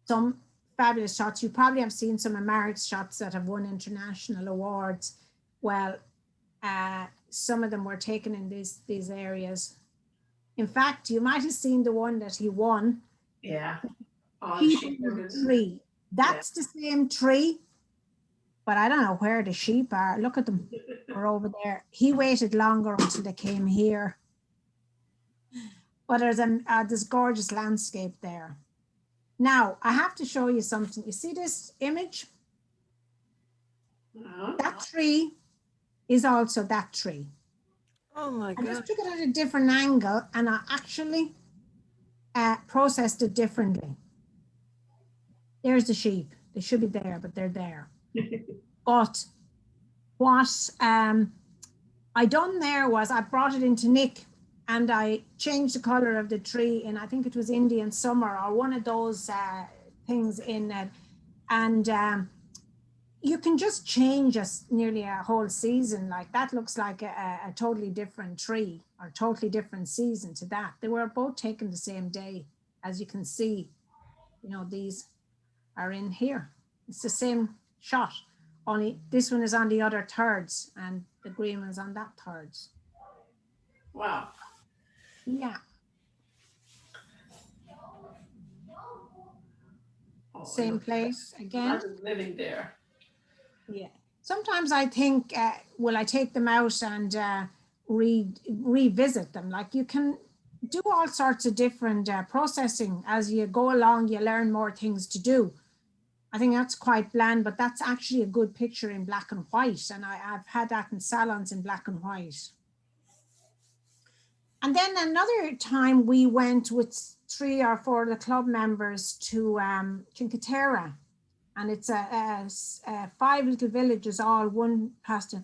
Some fabulous shots. You probably have seen some of Marik's shots that have won international awards. Well, some of them were taken in these areas. In fact, you might have seen the one that he won. Yeah. He was a tree. That's the same tree, but I don't know where the sheep are. Look at them. They're over there. He waited longer until they came here. But there's this gorgeous landscape there. Now, I have to show you something. You see this image? That tree is also that tree. Oh my God. I just took it at a different angle and I actually processed it differently. There's the sheep. They should be there, but they're there. But what I done there was I brought it into Nick and I changed the color of the tree in, I think it was Indian summer or one of those things in it. And you can just change nearly a whole season. Like that looks like a totally different tree or totally different season to that. They were both taken the same day. As you can see, you know, these are in here. It's the same shot, only this one is on the other thirds and the green one's on that thirds. Wow. Yeah. Oh, Same place again. Living there. Yeah. Sometimes I think, will I take them out and revisit them? Like you can do all sorts of different processing as you go along. You learn more things to do. I think that's quite bland, but that's actually a good picture in black and white. And I've had that in salons in black and white. And then another time we went with 3 or 4 of the club members to Cinque Terre. And it's a 5 little villages, all one past it.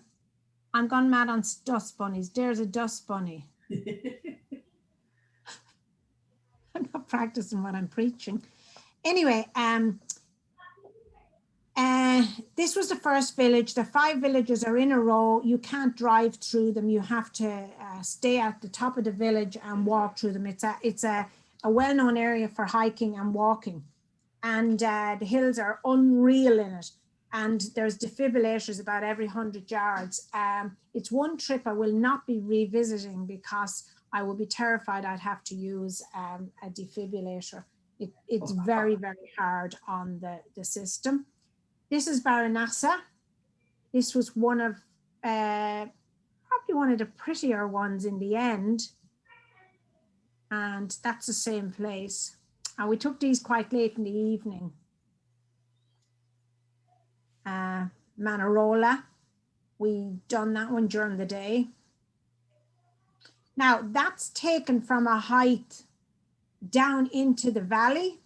I'm gone mad on dust bunnies. There's a dust bunny. I'm not practicing what I'm preaching. Anyway, this was the first village. The 5 villages are in a row. You can't drive through them. You have to stay at the top of the village and walk through them. It's a well-known area for hiking and walking. And the hills are unreal in it. And there's defibrillators about every 100 yards. It's one trip I will not be revisiting because I will be terrified I'd have to use a defibrillator. It's very, very hard on the system. This is Baranasa. This was one of, probably one of the prettier ones in the end. And that's the same place. And we took these quite late in the evening. Manarola, we done that one during the day. Now that's taken from a height down into the valley.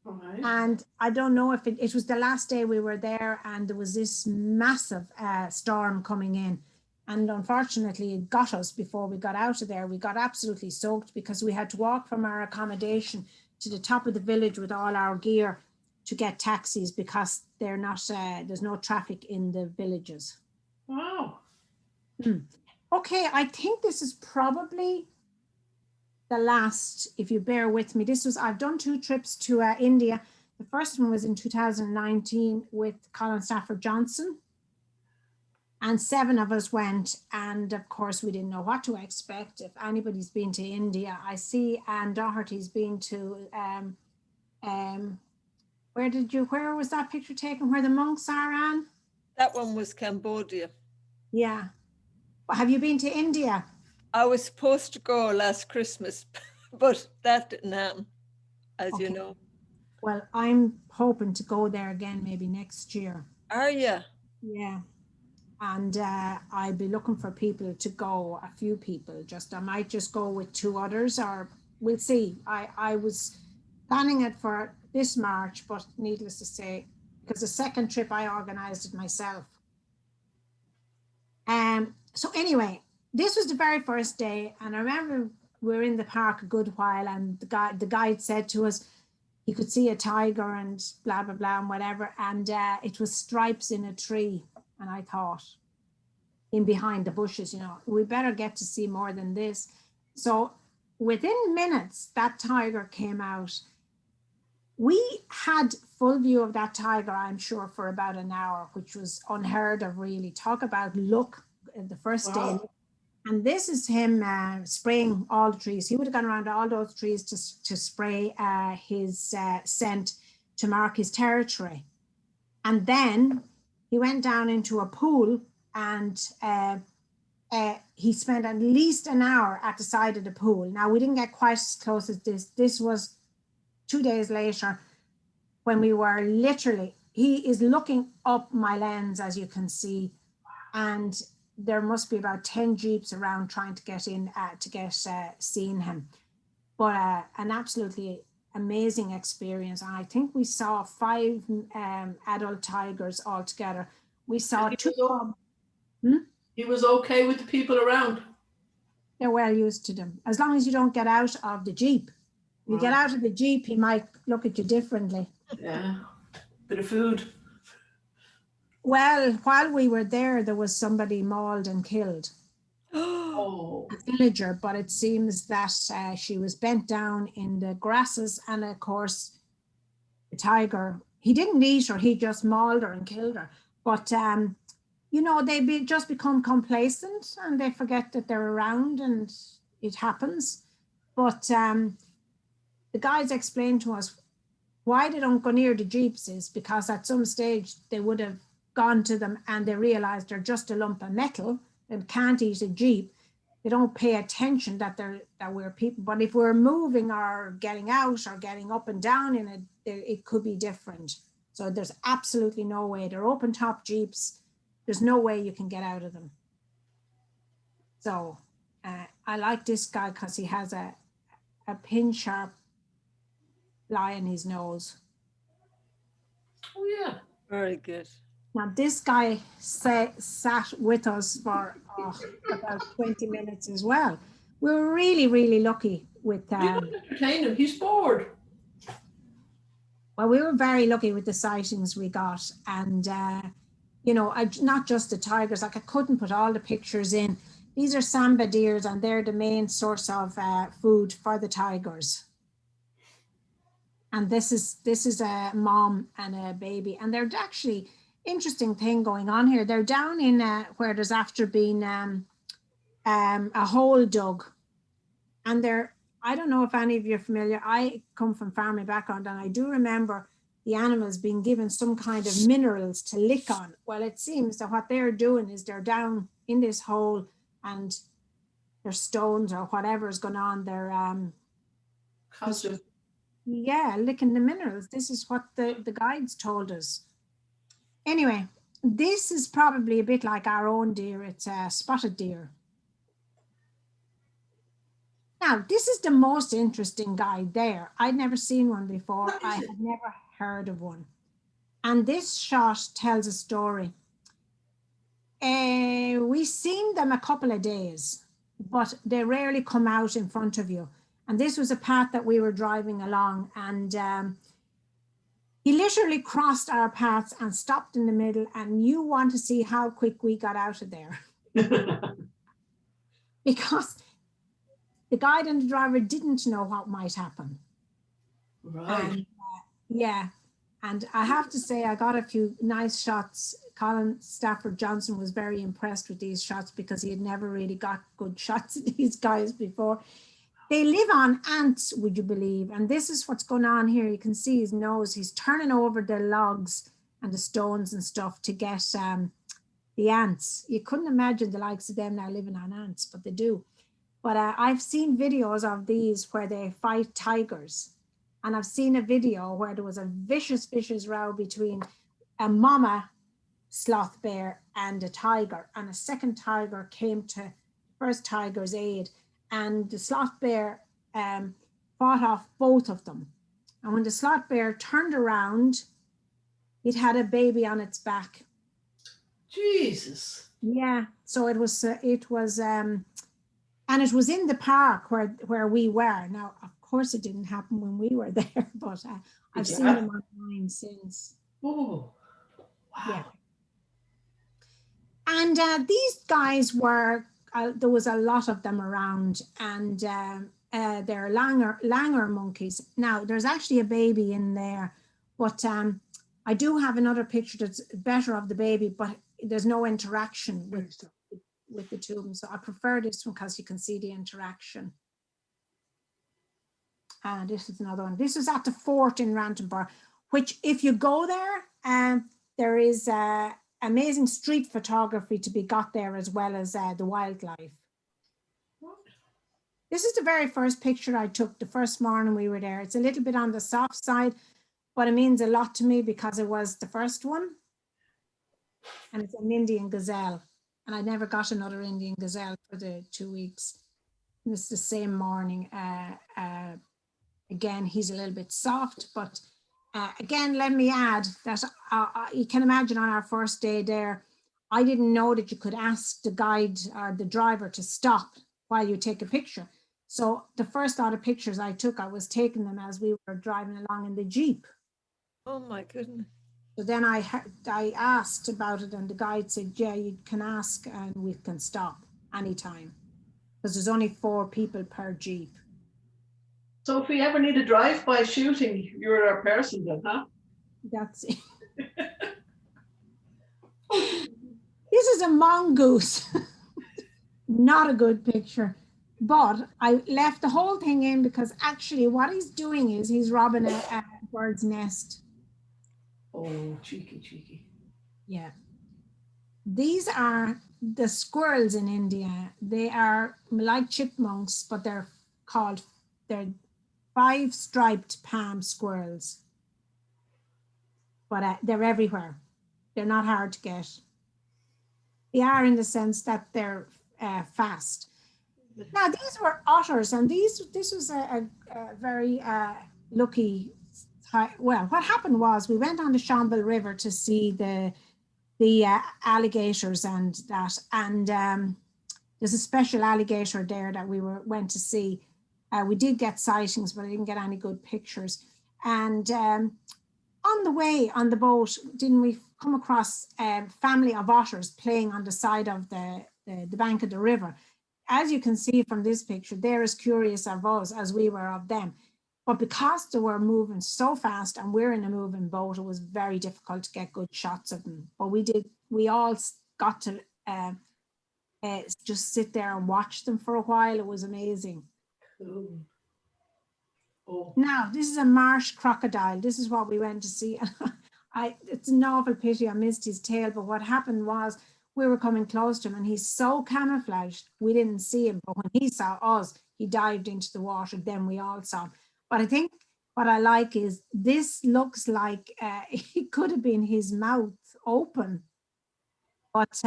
Right. And I don't know if it was the last day we were there and there was this massive storm coming in. And unfortunately it got us before we got out of there. We got absolutely soaked because we had to walk from our accommodation to the top of the village with all our gear to get taxis because they're not, there's no traffic in the villages. Wow. Okay, I think this is probably the last, if you bear with me. I've done 2 trips to India. The first one was in 2019 with Colin Stafford Johnson. And 7 of us went. And of course, we didn't know what to expect. If anybody's been to India, I see Anne Doherty's been to, where was that picture taken? Where the monks are, Anne? That one was Cambodia. Yeah. Have you been to India? I was supposed to go last Christmas, but that didn't happen, as you know. Well, I'm hoping to go there again maybe next year. Are you? Yeah. And I'll be looking for people to go, a few people. I might just go with 2 others, or we'll see. I was planning it for this March, but needless to say, because the second trip I organized it myself. So anyway, this was the very first day, and I remember we were in the park a good while, and the guide said to us he could see a tiger and blah blah blah and whatever, and it was stripes in a tree, and I thought, in behind the bushes, we better get to see more than this. So within minutes, that tiger came out. We had full view of that tiger, I'm sure, for about an hour, which was unheard of, really. Talk about luck the first day. And this is him spraying all the trees. He would have gone around all those trees to spray his scent to mark his territory. And then he went down into a pool, and he spent at least an hour at the side of the pool. Now, we didn't get quite as close as this. This was 2 days later, when we were literally, he is looking up my lens, as you can see, and there must be about 10 jeeps around trying to get in seeing him. But an absolutely amazing experience. And I think we saw 5 adult tigers altogether. We saw 2. He was okay with the people around. They're well used to them, as long as you don't get out of the jeep. You get out of the jeep, he might look at you differently. Yeah, bit of food. Well, while we were there, there was somebody mauled and killed. Oh. A villager, but it seems that she was bent down in the grasses, and of course, the tiger, he didn't eat her, he just mauled her and killed her. But they just become complacent, and they forget that they're around, and it happens. But the guys explained to us why they don't go near the jeeps is because at some stage they would have gone to them and they realized they're just a lump of metal and can't eat a jeep. They don't pay attention that we're people. But if we're moving or getting out or getting up and down in it, it could be different. So there's absolutely no way. They're open top jeeps. There's no way you can get out of them. So I like this guy because he has a pin sharp fly in his nose. Oh yeah, very good. Now this guy sat with us for about 20 minutes as well. We were really, really lucky with you couldn't entertain him. He's bored. Well, we were very lucky with the sightings we got, and not just the tigers. Like, I couldn't put all the pictures in. These are samba deers, and they're the main source of food for the tigers. And this is a mom and a baby, and they're actually interesting thing going on here. They're down in where there's after been a hole dug, and I don't know if any of you are familiar. I come from farming background, and I do remember the animals being given some kind of minerals to lick on. Well, it seems that what they're doing is they're down in this hole, and there's stones or whatever is going on. They're licking the minerals. This is what the guides told us. Anyway, this is probably a bit like our own deer. It's a spotted deer. Now, this is the most interesting guide there. I'd never seen one before. I had never heard of one. And this shot tells a story. We've seen them a couple of days, but they rarely come out in front of you. And this was a path that we were driving along, and he literally crossed our paths and stopped in the middle, and you want to see how quick we got out of there. Because the guide and the driver didn't know what might happen. Right. And, and I have to say, I got a few nice shots. Colin Stafford Johnson was very impressed with these shots because he had never really got good shots of these guys before. They live on ants, would you believe? And this is what's going on here. You can see his nose. He's turning over the logs and the stones and stuff to get the ants. You couldn't imagine the likes of them now living on ants, but they do. But I've seen videos of these where they fight tigers. And I've seen a video where there was a vicious row between a mama sloth bear and a tiger, and a second tiger came to first tiger's aid, and the sloth bear fought off both of them. And when the sloth bear turned around, it had a baby on its back. Jesus. Yeah, so it was and it was in the park where we were. Now, of course, it didn't happen when we were there, but I've seen them online since. Oh, wow. Yeah. And these guys were, there was a lot of them around, and they're Langer monkeys. Now, there's actually a baby in there, but I do have another picture that's better of the baby, but there's no interaction with the two of them. So I prefer this one because you can see the interaction. And this is another one. This is at the fort in Rantenburg, which if you go there, there is amazing street photography to be got there, as well as the wildlife. This is the very first picture I took the first morning we were there. It's a little bit on the soft side, but it means a lot to me because it was the first one. And it's an Indian gazelle. And I never got another Indian gazelle for the 2 weeks. And it's the same morning. Again, he's a little bit soft, but again, let me add that you can imagine on our first day there, I didn't know that you could ask the guide or the driver to stop while you take a picture. So the first lot of pictures I took, I was taking them as we were driving along in the Jeep. Oh my goodness. So then I asked about it, and the guide said, yeah, you can ask and we can stop anytime, because there's only 4 people per Jeep. So if we ever need a drive-by shooting, you're our person then, huh? That's it. This is a mongoose. Not a good picture, but I left the whole thing in because actually what he's doing is he's robbing a bird's nest. Oh, cheeky. Yeah. These are the squirrels in India. They are like chipmunks, but they're 5-striped palm squirrels. But they're everywhere. They're not hard to get. They are in the sense that they're fast. Now, these were otters, and this was a very lucky. Well, what happened was we went on the Shamble River to see the alligators and that, and there's a special alligator there that we went to see. We did get sightings, but I didn't get any good pictures. And on the way on the boat, didn't we come across a family of otters playing on the side of the bank of the river? As you can see from this picture, they're as curious of us as we were of them. But because they were moving so fast and we're in a moving boat, it was very difficult to get good shots of them. But we all got to just sit there and watch them for a while. It was amazing. Cool. Oh. Now, this is a marsh crocodile. This is what we went to see. It's an awful pity I missed his tail, but what happened was we were coming close to him and he's so camouflaged, we didn't see him. But when he saw us, he dived into the water. Then we all saw him. But I think what I like is this looks like it could have been his mouth open. But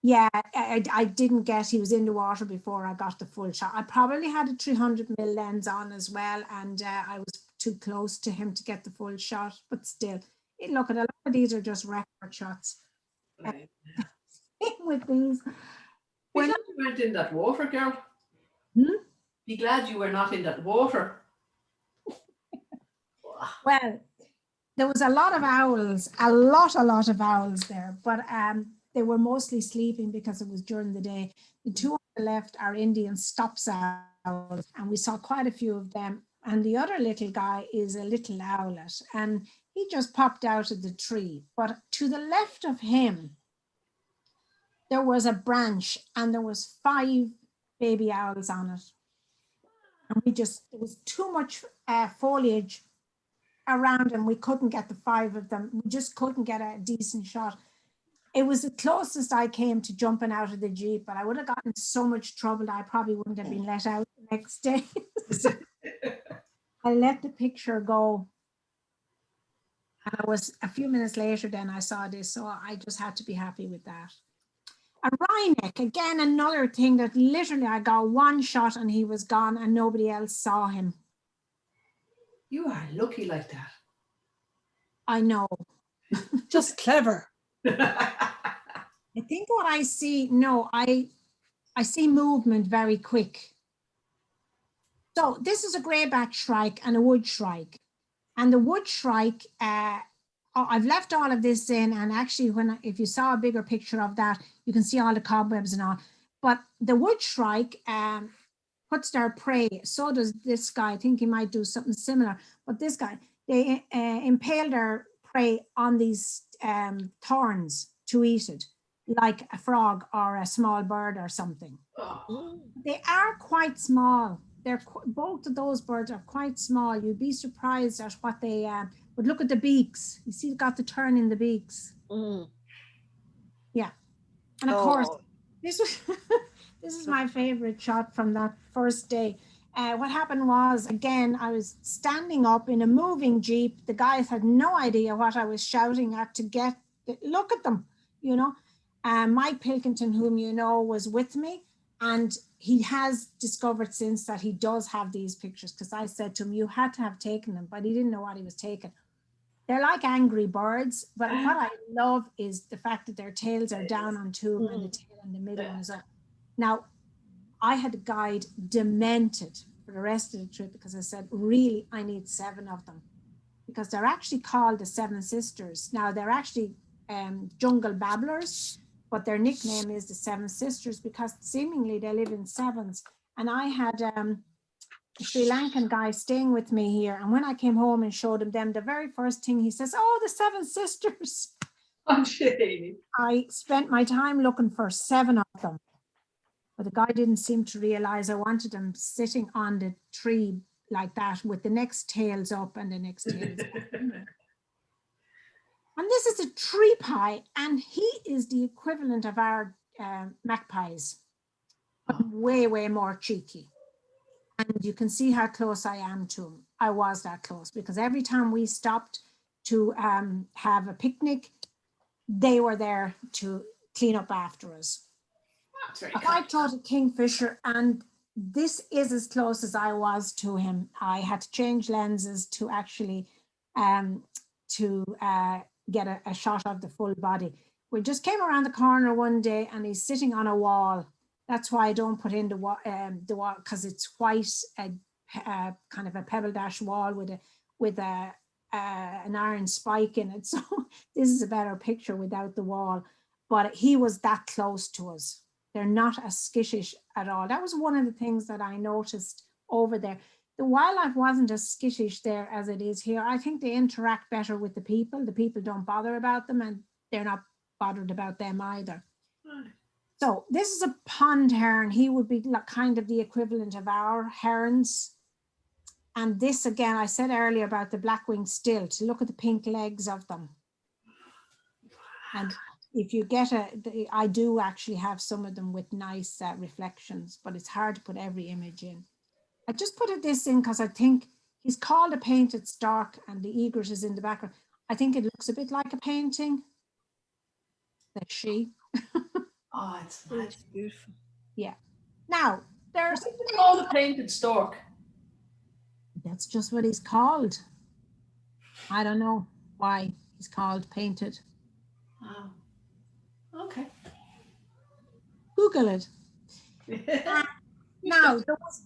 yeah, I didn't get, he was in the water before I got the full shot. I probably had a 300mm lens on as well, and I was too close to him to get the full shot, but still, look, a lot of these are just record shots. Right. With these. Be glad you weren't in that water, girl. Be glad you were not in that water. Well, there was a lot of owls, a lot of owls there, but they were mostly sleeping because it was during the day. The 2 on the left are Indian stops owls, and we saw quite a few of them. And the other little guy is a little owlet, and he just popped out of the tree. But to the left of him, there was a branch, and there was 5 baby owls on it. And there was too much foliage around, and we couldn't get the 5 of them. We just couldn't get a decent shot. It was the closest I came to jumping out of the Jeep, but I would have gotten so much trouble that I probably wouldn't have been let out the next day. I let the picture go. And I was a few minutes later, then I saw this, so I just had to be happy with that. A wryneck, again, another thing that literally I got one shot and he was gone and nobody else saw him. You are lucky like that. I know. Just clever. I think what I see, no, I see movement very quick. So this is a greyback shrike and a wood shrike. And the wood shrike, I've left all of this in, and actually if you saw a bigger picture of that, you can see all the cobwebs and all. But the wood shrike puts their prey, so does this guy. I think he might do something similar, but this guy, they impale their prey on these thorns to eat it, like a frog or a small bird or something. They are quite small. Both of those birds are quite small. You'd be surprised at what they but look at the beaks. You see, got the turn in the beaks. Yeah, and of course, this was this is my favorite shot from that first day. What happened was, again, I was standing up in a moving Jeep. The guys had no idea what I was shouting at to get. Look at them, you know. Mike Pilkington, whom you know, was with me. And he has discovered since that he does have these pictures, because I said to him, you had to have taken them, but he didn't know what he was taking. They're like angry birds, but what I love is the fact that their tails are down on two and the tail in the middle one is up. Now, I had a guide demented for the rest of the trip because I said, really, I need 7 of them, because they're actually called the 7 Sisters. Now, they're actually jungle babblers, but their nickname is the 7 Sisters because seemingly they live in sevens. And I had a Sri Lankan guy staying with me here. And when I came home and showed him them, the very first thing he says, oh, the 7 Sisters. I'm shady. I spent my time looking for 7 of them. But the guy didn't seem to realize I wanted them sitting on the tree like that with the next tails up and the next tails up. And this is a tree pie, and he is the equivalent of our magpies, but way, way more cheeky. And you can see how close I am to him. I was that close because every time we stopped to have a picnic, they were there to clean up after us. I taught a kingfisher, and this is as close as I was to him. I had to change lenses to actually get a shot of the full body. We just came around the corner one day and he's sitting on a wall. That's why I don't put in the wall, because it's white, kind of a pebble dash wall with an iron spike in it. So this is a better picture without the wall. But he was that close to us. They're not as skittish at all. That was one of the things that I noticed over there. The wildlife wasn't as skittish there as it is here. I think they interact better with the people. The people don't bother about them and they're not bothered about them either. So this is a pond heron. He would be like kind of the equivalent of our herons. And this, again, I said earlier about the black-winged stilt. Look at the pink legs of them. And if you get I do actually have some of them with nice reflections, but it's hard to put every image in. I just put this in because I think he's called a painted stork and the egret is in the background. I think it looks a bit like a painting. That she. Oh, it's nice. Beautiful. Yeah. Now, there's called a painted stork. That's just what he's called. I don't know why he's called painted. Oh. Okay. Google it. Now, there was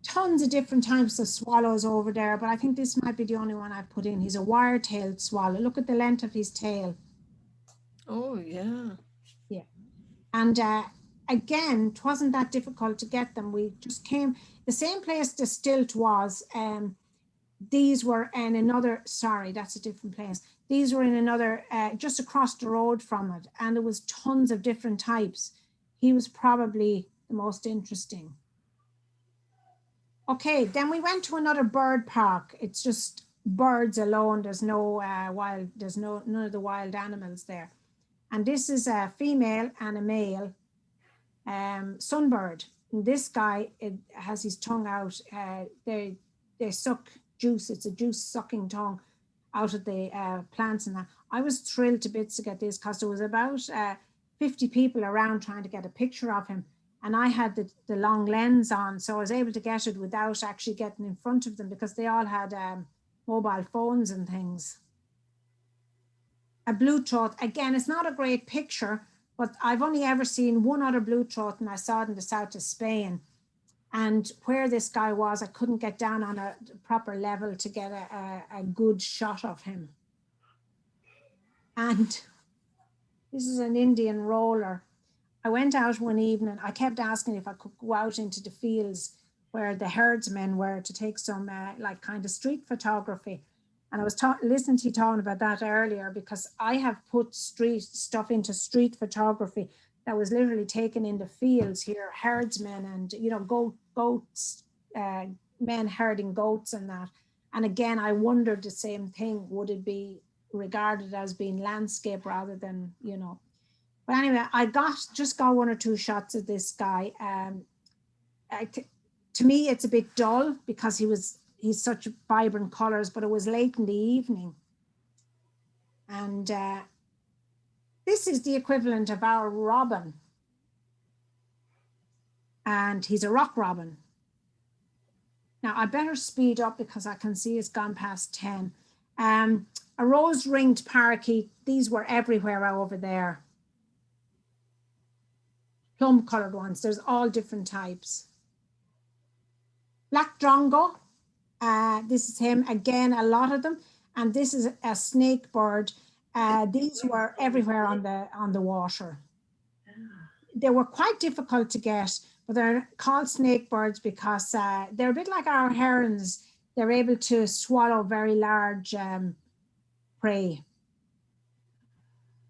tons of different types of swallows over there, but I think this might be the only one I've put in. He's a wire-tailed swallow. Look at the length of his tail. Oh, yeah. Yeah. And again, it wasn't that difficult to get them. We just came, the same place the stilt was. These were in another, sorry, that's a different place. These were in another, just across the road from it. And there was tons of different types. He was probably the most interesting. Okay, then we went to another bird park. It's just birds alone. There's no none of the wild animals there. And this is a female and a male sunbird. And this guy, it has his tongue out. They suck juice. It's a juice sucking tongue out of the plants and that. I was thrilled to bits to get this because there was about 50 people around trying to get a picture of him. And I had the long lens on, so I was able to get it without actually getting in front of them because they all had mobile phones and things. A blue-throat, again, it's not a great picture, but I've only ever seen one other blue-throat, and I saw it in the south of Spain. And where this guy was, I couldn't get down on a proper level to get a good shot of him. And this is an Indian roller. I went out one evening. I kept asking if I could go out into the fields where the herdsmen were to take some like kind of street photography. And I was listening to you talking about that earlier because I have put street stuff into street photography that was literally taken in the fields here, herdsmen and, you know, goats, men herding goats and that. And again, I wondered the same thing. Would it be regarded as being landscape rather than, you know? But anyway, I just got one or two shots of this guy. To me, it's a bit dull because he's such vibrant colors, but it was late in the evening. And this is the equivalent of our robin. And he's a rock robin. Now I better speed up because I can see it's gone past 10. A rose-ringed parakeet, these were everywhere over there. Plum-colored ones, there's all different types. Black drongo, this is him, again, a lot of them. And this is a snake bird. These were everywhere on the water. They were quite difficult to get, but they're called snake birds because they're a bit like our herons. They're able to swallow very large prey.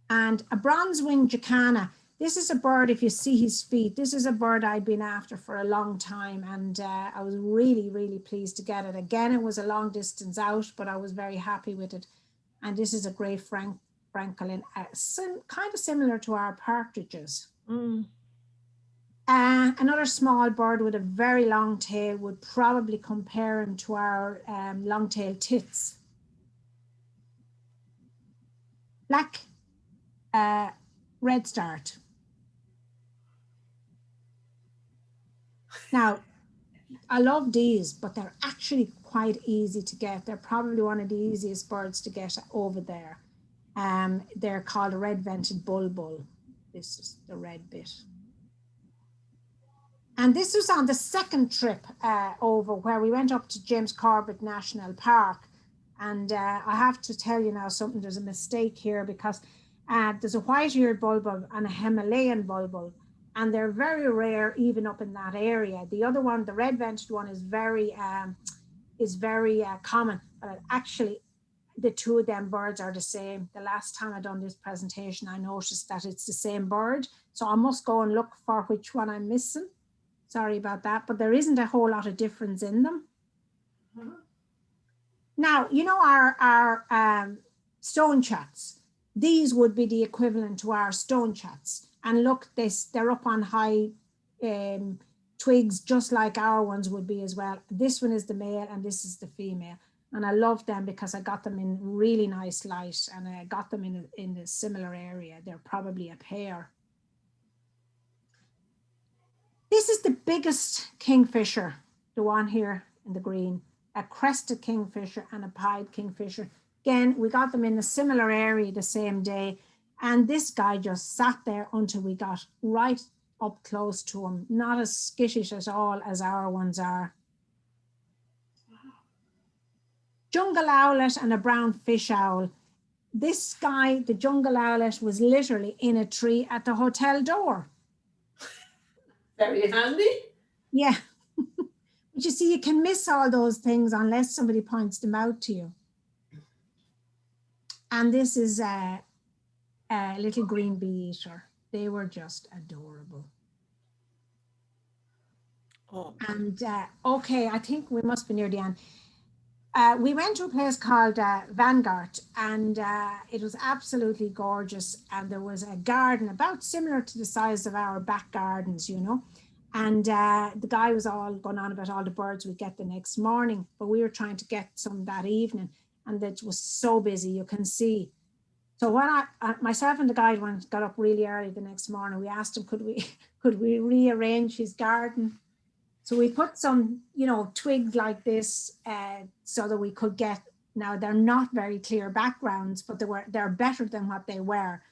And a bronze-winged jacana. This is a bird, if you see his feet, this is a bird I'd been after for a long time, and I was really, really pleased to get it. Again, it was a long distance out, but I was very happy with it. And this is a grey francolin, kind of similar to our partridges. Another small bird with a very long tail would probably compare him to our long-tailed tits. Black redstart. Now, I love these, but they're actually quite easy to get. They're probably one of the easiest birds to get over there. They're called a red-vented bulbul. This is the red bit. And this was on the second trip over where we went up to James Corbett National Park. And I have to tell you now something, there's a mistake here because there's a white-eared bulbul and a Himalayan bulbul. And they're very rare even up in that area. The other one, the red-vented one, is very common. But actually, the two of them birds are the same. The last time I done this presentation, I noticed that it's the same bird. So I must go and look for which one I'm missing. Sorry about that, but there isn't a whole lot of difference in them. Now, you know our stone chats. These would be the equivalent to our stone chats. And look, they're up on high twigs, just like our ones would be as well. This one is the male and this is the female. And I love them because I got them in really nice light and I got them in a similar area. They're probably a pair. This is the biggest kingfisher, the one here in the green, a crested kingfisher and a pied kingfisher. Again, we got them in a similar area the same day. And this guy just sat there until we got right up close to him. Not as skittish at all as our ones are. Jungle owlet and a brown fish owl. This guy, the jungle owlet, was literally in a tree at the hotel door. Very handy. Yeah. But you see, you can miss all those things unless somebody points them out to you. And this is a little green bee eater. They were just adorable. Oh. And okay, I think we must be near the end. We went to a place called Vanguard, and it was absolutely gorgeous. And there was a garden about similar to the size of our back gardens, you know. And the guy was all going on about all the birds we'd get the next morning, but we were trying to get some that evening, and it was so busy, you can see. So when myself and the guide got up really early the next morning, we asked him, could we rearrange his garden? So we put some, twigs like this so that we could get, now they're not very clear backgrounds, but they're better than what they were.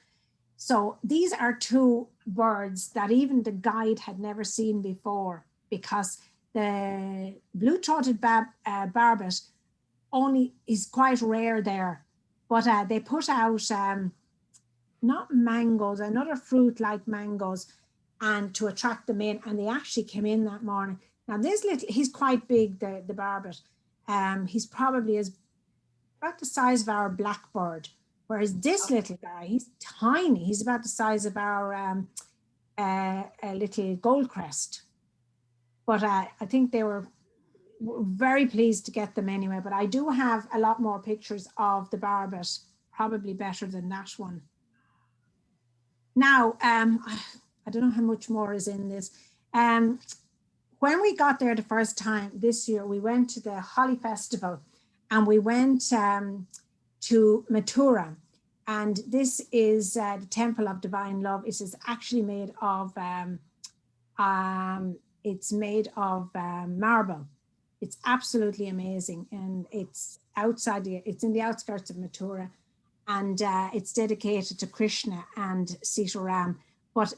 So these are two birds that even the guide had never seen before, because the blue-throated barbet only is quite rare there. But they put out not mangoes, another fruit like mangoes, and to attract them in, and they actually came in that morning. Now he's quite big, the barbet. He's probably about the size of our blackbird, whereas this little guy, he's tiny. He's about the size of our little goldcrest. But I think they were very pleased to get them anyway. But I do have a lot more pictures of the barbet, probably better than that one. Now, I don't know how much more is in this. When we got there the first time this year, we went to the Holly Festival, and we went to Mathura. And this is the Temple of Divine Love. It is actually made of, marble. It's absolutely amazing. And it's it's in the outskirts of Mathura. And it's dedicated to Krishna and Sitaram. But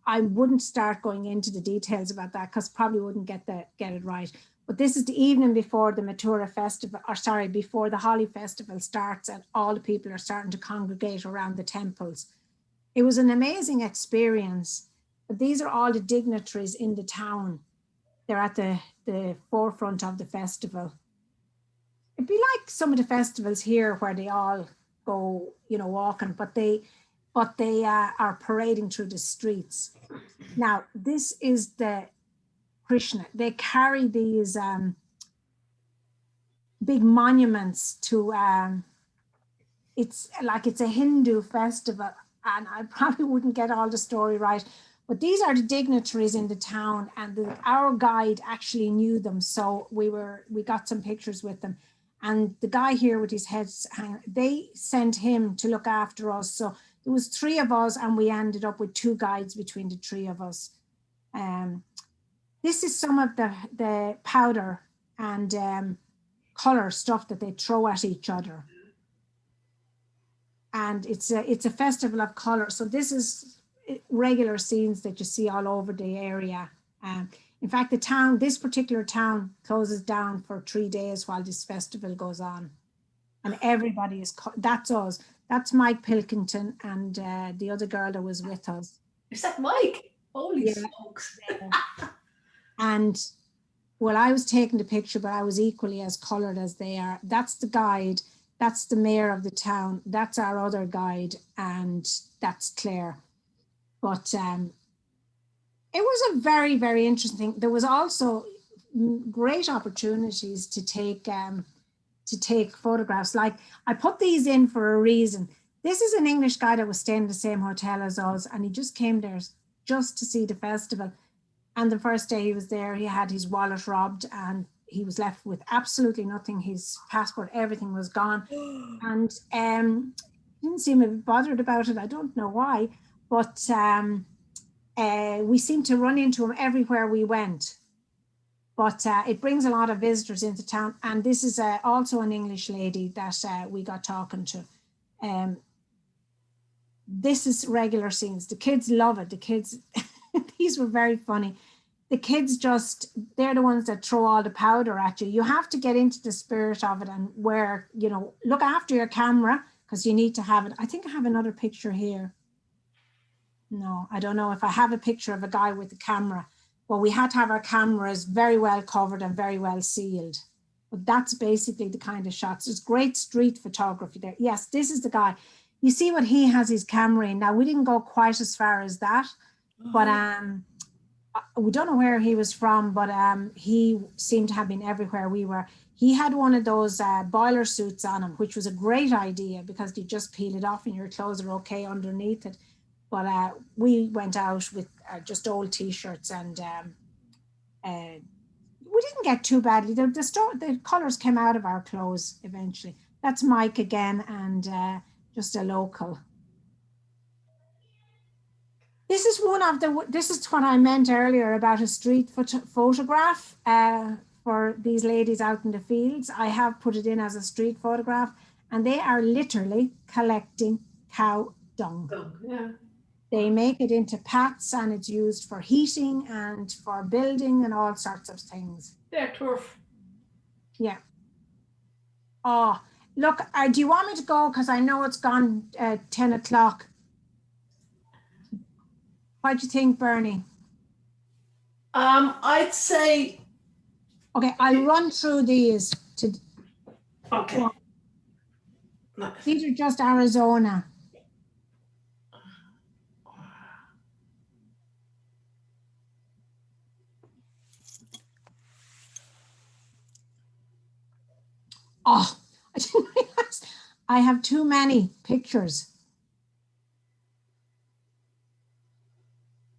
I wouldn't start going into the details about that, because probably wouldn't get it right. But this is the evening before the Mathura festival, before the Holly festival starts, and all the people are starting to congregate around the temples. It was an amazing experience. But these are all the dignitaries in the town. They're at the forefront of the festival. It'd be like some of the festivals here where they all go, walking, but they are parading through the streets. Now, this is the Krishna. They carry these big monuments to, it's a Hindu festival, and I probably wouldn't get all the story right, but these are the dignitaries in the town, and our guide actually knew them. So we got some pictures with them. And the guy here with his head hanging, they sent him to look after us. So there was 3 of us, and we ended up with 2 guides between the 3 of us. This is some of the powder and color stuff that they throw at each other. And it's a festival of color. So this is regular scenes that you see all over the area. In fact, this particular town closes down for 3 days while this festival goes on. And everybody that's us. That's Mike Pilkington and the other girl that was with us. Is that Mike? Holy smokes. And well, I was taking the picture, but I was equally as colored as they are. That's the guide. That's the mayor of the town. That's our other guide. And that's Claire. But it was a very, very interesting thing. There was also great opportunities to take photographs. Like, I put these in for a reason. This is an English guy that was staying in the same hotel as us, and he just came there just to see the festival. And the first day he was there, he had his wallet robbed, and he was left with absolutely nothing. His passport, everything was gone. And didn't seem a bit bothered about it. I don't know why, but we seemed to run into him everywhere we went. But it brings a lot of visitors into town. And this is also an English lady that we got talking to. This is regular scenes. The kids love it. The kids, these were very funny. The kids they're the ones that throw all the powder at you. You have to get into the spirit of it and look after your camera, because you need to have it. I think I have another picture here. No, I don't know if I have a picture of a guy with a camera. Well, we had to have our cameras very well covered and very well sealed. But that's basically the kind of shots. There's great street photography there. Yes, this is the guy. You see what he has his camera in. Now, we didn't go quite as far as that, but we don't know where he was from, but he seemed to have been everywhere we were. He had one of those boiler suits on him, which was a great idea because you just peel it off and your clothes are okay underneath it. But we went out with just old T-shirts, and we didn't get too badly. The colours came out of our clothes eventually. That's Mike again, and just a local. This is this is what I meant earlier about a street photograph for these ladies out in the fields. I have put it in as a street photograph, and they are literally collecting cow dung. Yeah. They make it into pats, and it's used for heating and for building and all sorts of things. They're turf. Yeah. Oh, look, do you want me to go? Because I know it's gone 10 o'clock. What do you think, Bernie? I'd say. Okay, I'll run through these. Okay. These are just Arizona. Oh, I didn't realize I have too many pictures.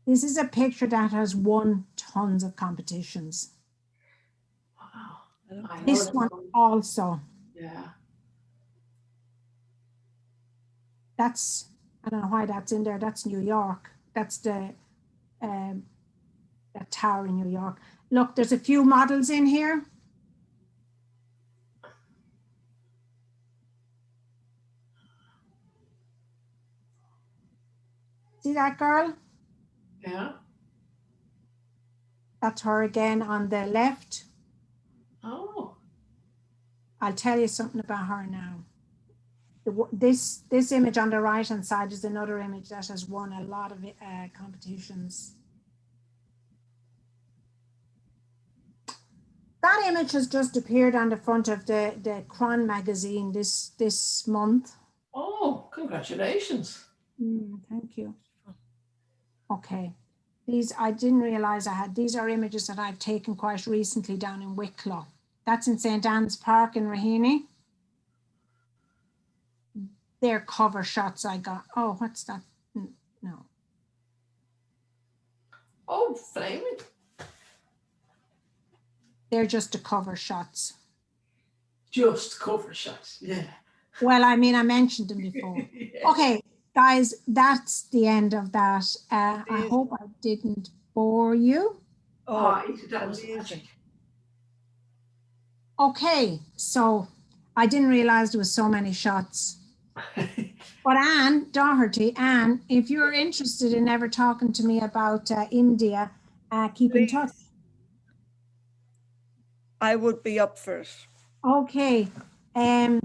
This is a picture that has won tons of competitions. Wow. This one also. Yeah. That's, I don't know why that's in there. That's New York. That's the that tower in New York. Look, there's a few models in here. See that girl? Yeah. That's her again on the left. Oh. I'll tell you something about her now. This image on the right hand side is another image that has won a lot of competitions. That image has just appeared on the front of the Cron magazine this month. Oh, congratulations. Thank you. Okay. These, I didn't realize I had, these are images that I've taken quite recently down in Wicklow. That's in St. Anne's Park in Raheny. They're cover shots I got. Oh, what's that? No. Oh, flaming. They're just the cover shots. Just cover shots, yeah. Well, I mean, I mentioned them before. Yeah. Okay, guys, that's the end of that. I hope I didn't bore you. Oh, that was magic. Okay, so I didn't realize there was so many shots. But Anne Doherty, Anne, if you're interested in ever talking to me about India, keep in touch. I would be up for it. Okay. Right.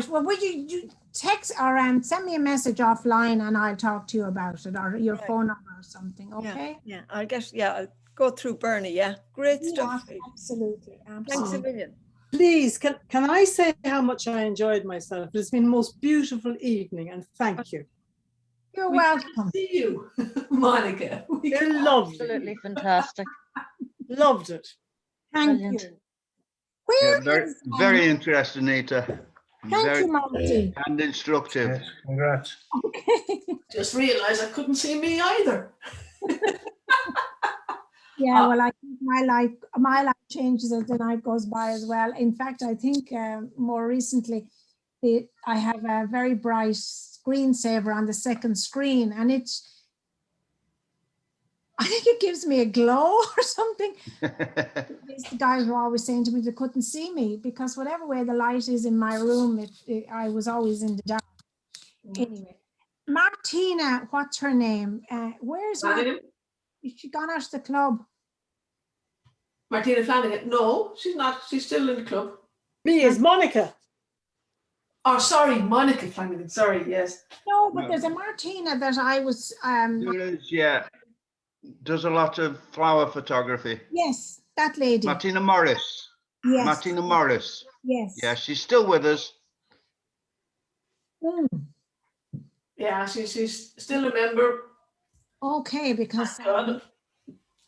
Well, would you text or send me a message offline, and I'll talk to you about it, or your phone number or something. Okay. Yeah. I'll go through Bernie. Yeah. Great stuff. Absolutely. Thanks a million. Please, can I say how much I enjoyed myself? It's been the most beautiful evening, and thank you. You're welcome. See you, Monica. You're lovely. Absolutely fantastic. Loved it. Thank Brilliant. you. Yeah, very interesting, Nita. Thank you, Marty. And instructive. Yes, congrats. Okay. Just realized I couldn't see me either. Yeah, well, I think my life changes as the night goes by as well. In fact, I think more recently, I have a very bright screensaver on the second screen, and I think it gives me a glow or something. The guys were always saying to me they couldn't see me because whatever way the light is in my room, I was always in the dark. Anyway, Martina, what's her name? Where's Martina? Is she gone out of the club? Martina Flanagan. No, she's not. She's still in the club. Me is Monica. Oh, sorry, Monica Flanagan. Sorry, yes. No, but there's a Martina that I was. There is, yeah. Does a lot of flower photography. Yes, that lady. Martina Morris. Yes. Martina Morris. Yes. Yeah, she's still with us. Yeah, she's still a member. Okay, because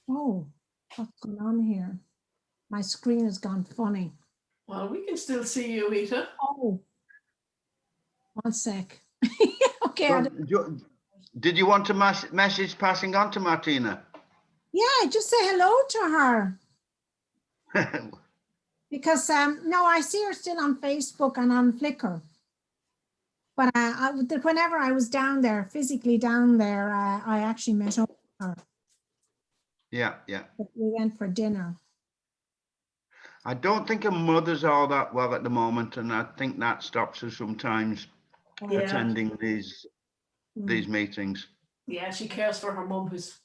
oh, what's going on here? My screen has gone funny. Well, we can still see you, Rita. Oh, one sec. Okay. So, Did you want a message passing on to Martina? Yeah, just say hello to her. Because no, I see her still on Facebook and on Flickr. But whenever I was down there, physically down there, I actually met up with her. Yeah, yeah. We went for dinner. I don't think her mother's all that well at the moment, and I think that stops her sometimes attending these meetings. Yeah, she cares for her mum, who's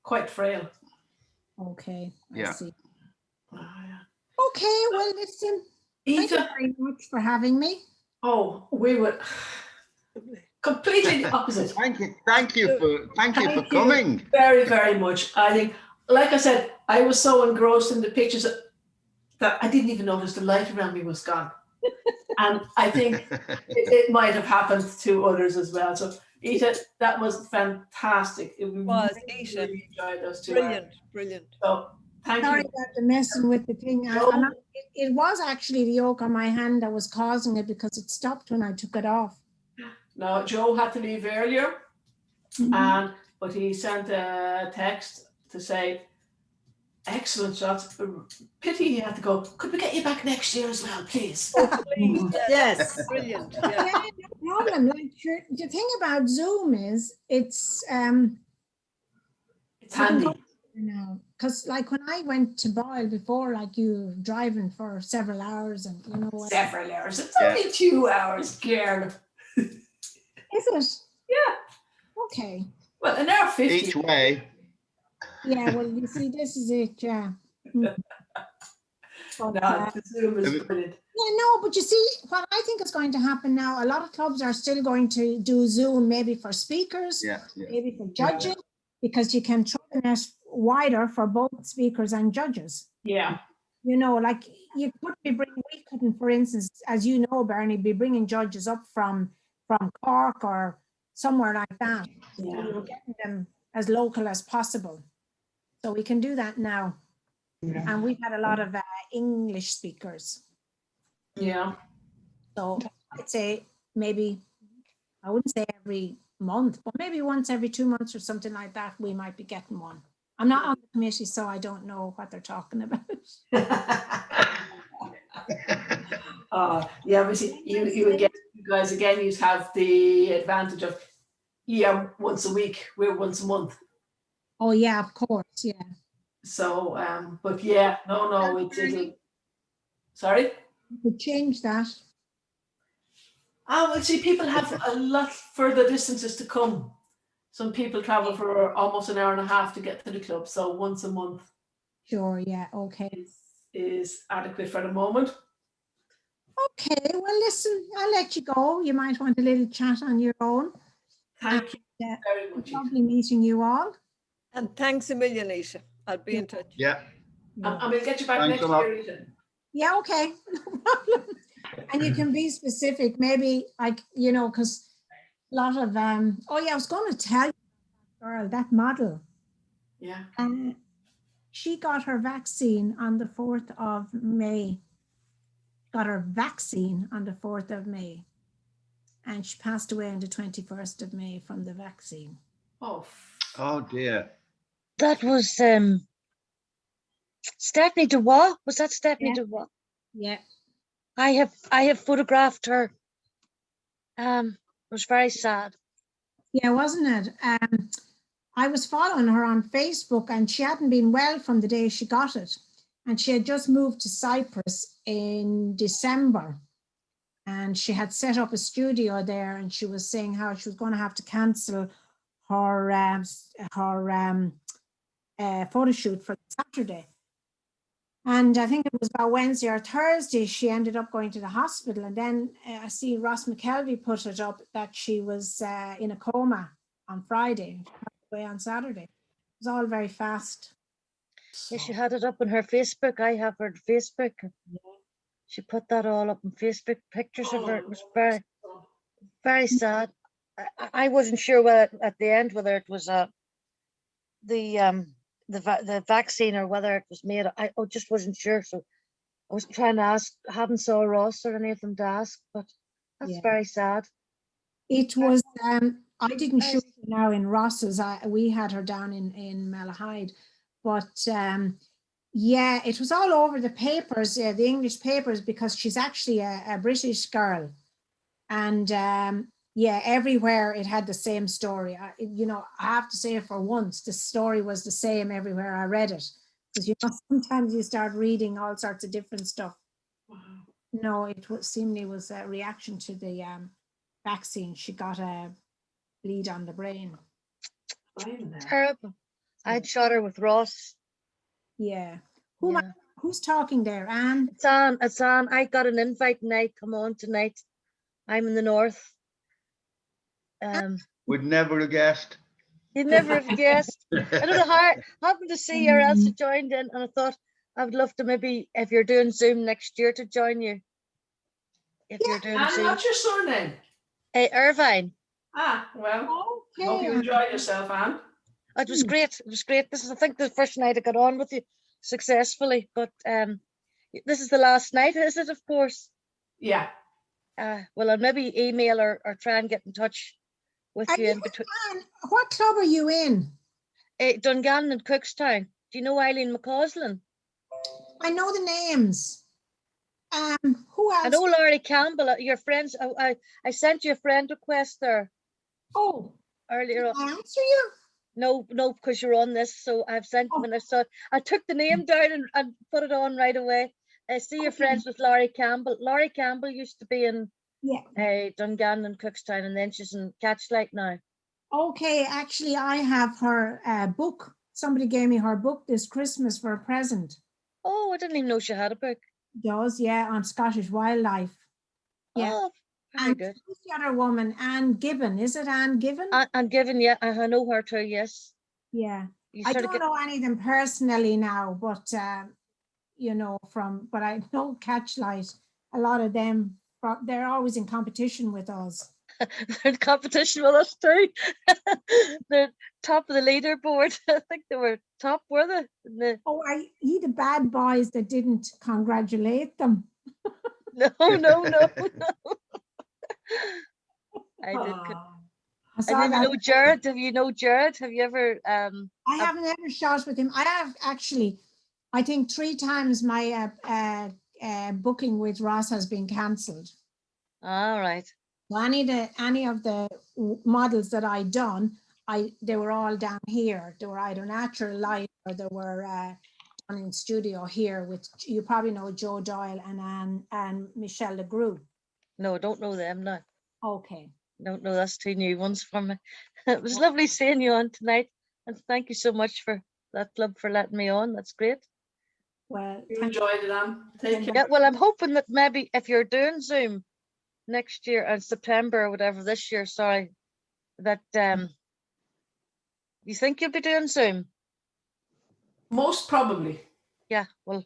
quite frail. Okay, I Yeah. see. Oh, yeah. Okay, well, listen, thank you very much for having me. Oh, we would completely the opposite. Thank you for coming. Very, very much. I think, like I said, I was so engrossed in the pictures that I didn't even notice the light around me was gone. And I think it might have happened to others as well. So, Ita, that was fantastic. It was, really, Ita. really enjoyed those 2 Brilliant, hours. brilliant. So, thank Sorry you. about the messing with the thing. It was actually the yolk on my hand that was causing it because it stopped when I took it off. Now, Joe had to leave earlier, but he sent a text to say, excellent shots. Pity he had to go. Could we get you back next year as well, please? Please, Yes. brilliant. Yeah, Yeah. no problem. Like the thing about Zoom is it's handy. Now, because like when I went to Boyle before, like you were driving for several hours and you know what. Several hours. It's only 2 hours, girl. Is it? Yeah. Okay. Well, an hour 50. Each way. Yeah, well, you see, this is it, yeah. But, the Zoom is brilliant. Yeah, no, but you see, what I think is going to happen now, a lot of clubs are still going to do Zoom, maybe for speakers, maybe for judging, because you can throw the net wider for both speakers and judges. Yeah. You know, like we couldn't, for instance, as you know, Bernie, be bringing judges up from Cork or somewhere like that. Yeah. So we were getting them as local as possible. So we can do that now. Yeah. And we've had a lot of English speakers. Yeah. So I'd say maybe, I wouldn't say every month, but maybe once every 2 months or something like that, we might be getting one. I'm not on the committee, so I don't know what they're talking about. Yeah, but see, you guys again, you have the advantage of once a week, we're once a month. Oh yeah, of course, yeah. So, but yeah, no, it'll. Sorry. You could change that. Well, see, people have a lot further distances to come. Some people travel for almost an hour and a half to get to the club. So once a month. Sure, yeah, okay. Is adequate for the moment. Okay, well, listen, I'll let you go. You might want a little chat on your own. Thank you very much. Lovely meeting you all. And thanks a million, Isha. I'll be in touch. Yeah. I'm going to get you back next year, Isha. Yeah, okay, no problem. And you can be specific, maybe like, you know, because a lot of, oh yeah, I was going to tell you, girl, that model. Yeah. She got her vaccine on the 4th of May. Got her vaccine on the 4th of May. And she passed away on the 21st of May from the vaccine. Oh dear. That was Stephanie DeWatt. Was that Stephanie DeWatt? Yeah. I have photographed her. It was very sad. Yeah, wasn't it? I was following her on Facebook and she hadn't been well from the day she got it. And she had just moved to Cyprus in December. And she had set up a studio there and she was saying how she was going to have to cancel her photo shoot for Saturday. And I think it was about Wednesday or Thursday, she ended up going to the hospital. And then I see Ross McKelvey put it up that she was in a coma on Friday, away on Saturday. It was all very fast. Yeah, she had it up on her Facebook. I have her Facebook. She put that all up on Facebook, pictures of her. It was very, very sad. I wasn't sure whether at the end whether it was the vaccine or whether it was made. I just wasn't sure, so I was trying to ask. I haven't saw Ross or any of them to ask, but that's very sad. It was I didn't shoot her now in Ross's. We had her down in Malahide, but yeah, it was all over the papers, the English papers, because she's actually a British girl, and yeah, everywhere it had the same story. You know, I have to say, for once, the story was the same everywhere I read it, because you know sometimes you start reading all sorts of different stuff. No, it was seemingly was a reaction to the vaccine. She got a bleed on the brain. Terrible. I'd shot her with Ross. Yeah. Yeah. Who's talking there, Anne? It's on. It's on. I got an invite tonight. Come on tonight. I'm in the north. Would never have guessed. You'd never have guessed. I don't know how I happened to see you or else you joined in, and I thought I would love to maybe, if you're doing Zoom next year, to join you. If you're doing And Zoom. what's your surname? Irvine. Ah, well, okay. Hope you enjoy yourself, Anne. It was great. It was great. This is, I think, the first night I got on with you successfully, but this is the last night, is it? Of course. Yeah. Well, I'll maybe email or try and get in touch with you in between. Anne, what club are you in? Dungannon and Cookstown. Do you know Eileen McCausland? I know the names. Who else? I know Laurie Campbell. Your friends. I sent you a friend request there. Oh, earlier. Did I answer you? No, because you're on this. So I've sent when I saw. I took the name down and put it on right away. I see you're friends with Laurie Campbell. Laurie Campbell used to be in Dungannon and Cookstown, and then she's in Catchlight now. Okay, actually, I have her book. Somebody gave me her book this Christmas for a present. Oh, I didn't even know she had a book. Does, yeah, on Scottish wildlife. Yeah. Oh, very good. Who's the other woman? Anne Gibbon. Is it Anne Gibbon? Anne Gibbon, yeah, I know her too, yes. Yeah. I don't know any of them personally now, but you know, but I know Catchlight, a lot of them, they're always in competition with us. They're in competition with us too. They're top of the leaderboard. I think they were top, were they? Oh, the bad boys that didn't congratulate them. No. I did. I didn't know Jared. Have you know Jared? Have you ever? I haven't ever shot with him. I have actually. I think 3 times my booking with Ross has been cancelled. All right. Well, any of the models that I done, they were all down here. They were either natural light or they were done in studio here with, you probably know Joe Doyle and Michelle LeGroux. No, I don't know them now. Okay. Don't know, that's 2 new ones from me. It was lovely seeing you on tonight, and thank you so much for that club for letting me on. That's great. Well, you enjoyed it, Anne. Take care. Yeah, well, I'm hoping that maybe if you're doing Zoom next year in September or whatever, this year, sorry, that you think you'll be doing Zoom? Most probably. Yeah, well,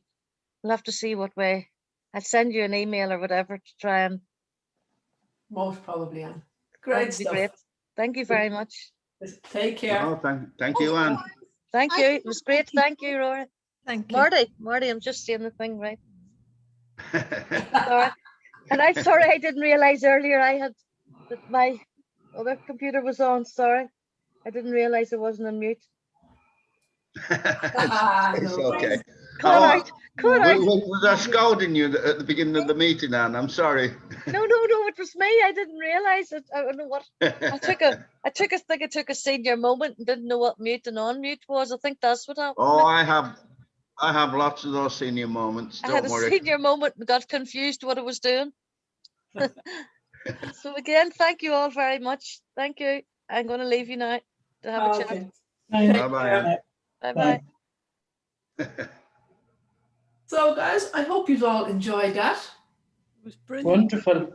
we'll have to see what way. I'll send you an email or whatever to try and. Most probably, Anne. Great stuff. Great. Thank you very much. Take care. Oh, thank you, Anne. Thank you. It was great. Thank you, Rory. Thank you. Marty, I'm just seeing the thing right. Sorry. And I'm sorry, I didn't realize earlier that my other computer was on. Sorry. I didn't realize it wasn't on mute. It's okay. Was I scolding you at the beginning of the meeting, Anne? I'm sorry. No, it was me. I didn't realize it. I don't know what. I took a senior moment and didn't know what mute and on mute was. I think that's what happened. Oh, I have lots of those senior moments. I had a senior moment and got confused what I was doing. So again, thank you all very much. Thank you. I'm going to leave you now to have a chat. Bye-bye. Bye-bye. So, guys, I hope you've all enjoyed that. It was brilliant. Wonderful.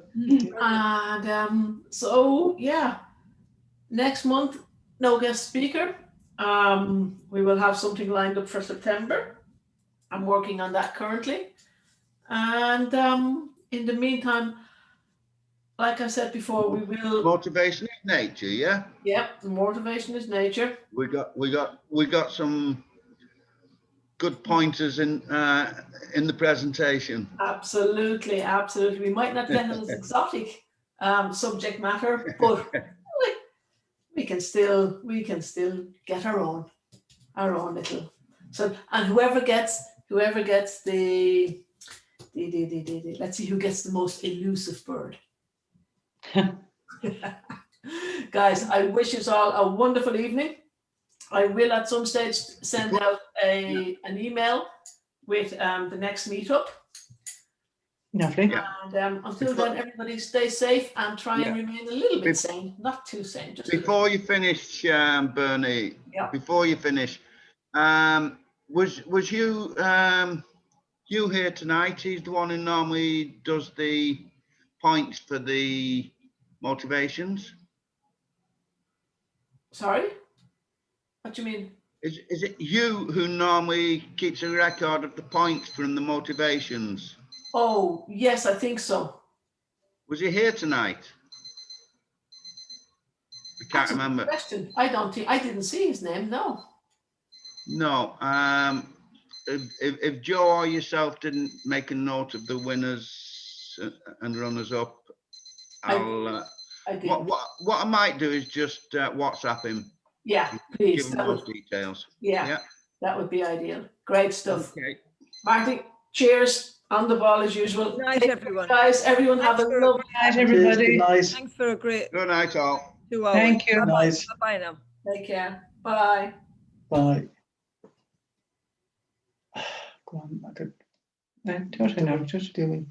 And so, yeah, next month, no guest speaker. We will have something lined up for September. I'm working on that currently. And in the meantime, like I said before, we will. Motivation is nature, yeah. Yep, motivation is nature. We got some good pointers in the presentation. Absolutely. We might not get it as exotic subject matter, but we can still get our own little. So, and whoever gets the let's see who gets the most elusive bird. Guys, I wish you all a wonderful evening. I will at some stage send out an email with the next meetup. Lovely. And until then, everybody stay safe and try and remain a little bit sane, not too sane. Just Before you finish, Bernie, before you finish, was you you here tonight? He's the one who normally does the points for the motivations. Sorry? What do you mean? Is it you who normally keeps a record of the points from the motivations? Oh, yes, I think so. Was he here tonight? I can't That's a good remember. question. I didn't see his name, no. No. If Joe or yourself didn't make a note of the winners and runners up, I'll. I didn't. What I might do is just WhatsApp him. Yeah, please. Give him those details. Yeah, that would be ideal. Great stuff. Okay. Marty, cheers. On the ball as usual. Good night, everyone. Guys, everyone have a lovely night, everybody. Thanks for a great Good night, all. 2 hours. Thank you. Bye-bye. Nice. Bye-bye now. Take care. Bye. Bye. Go on, I could. Don't I know? Just doing.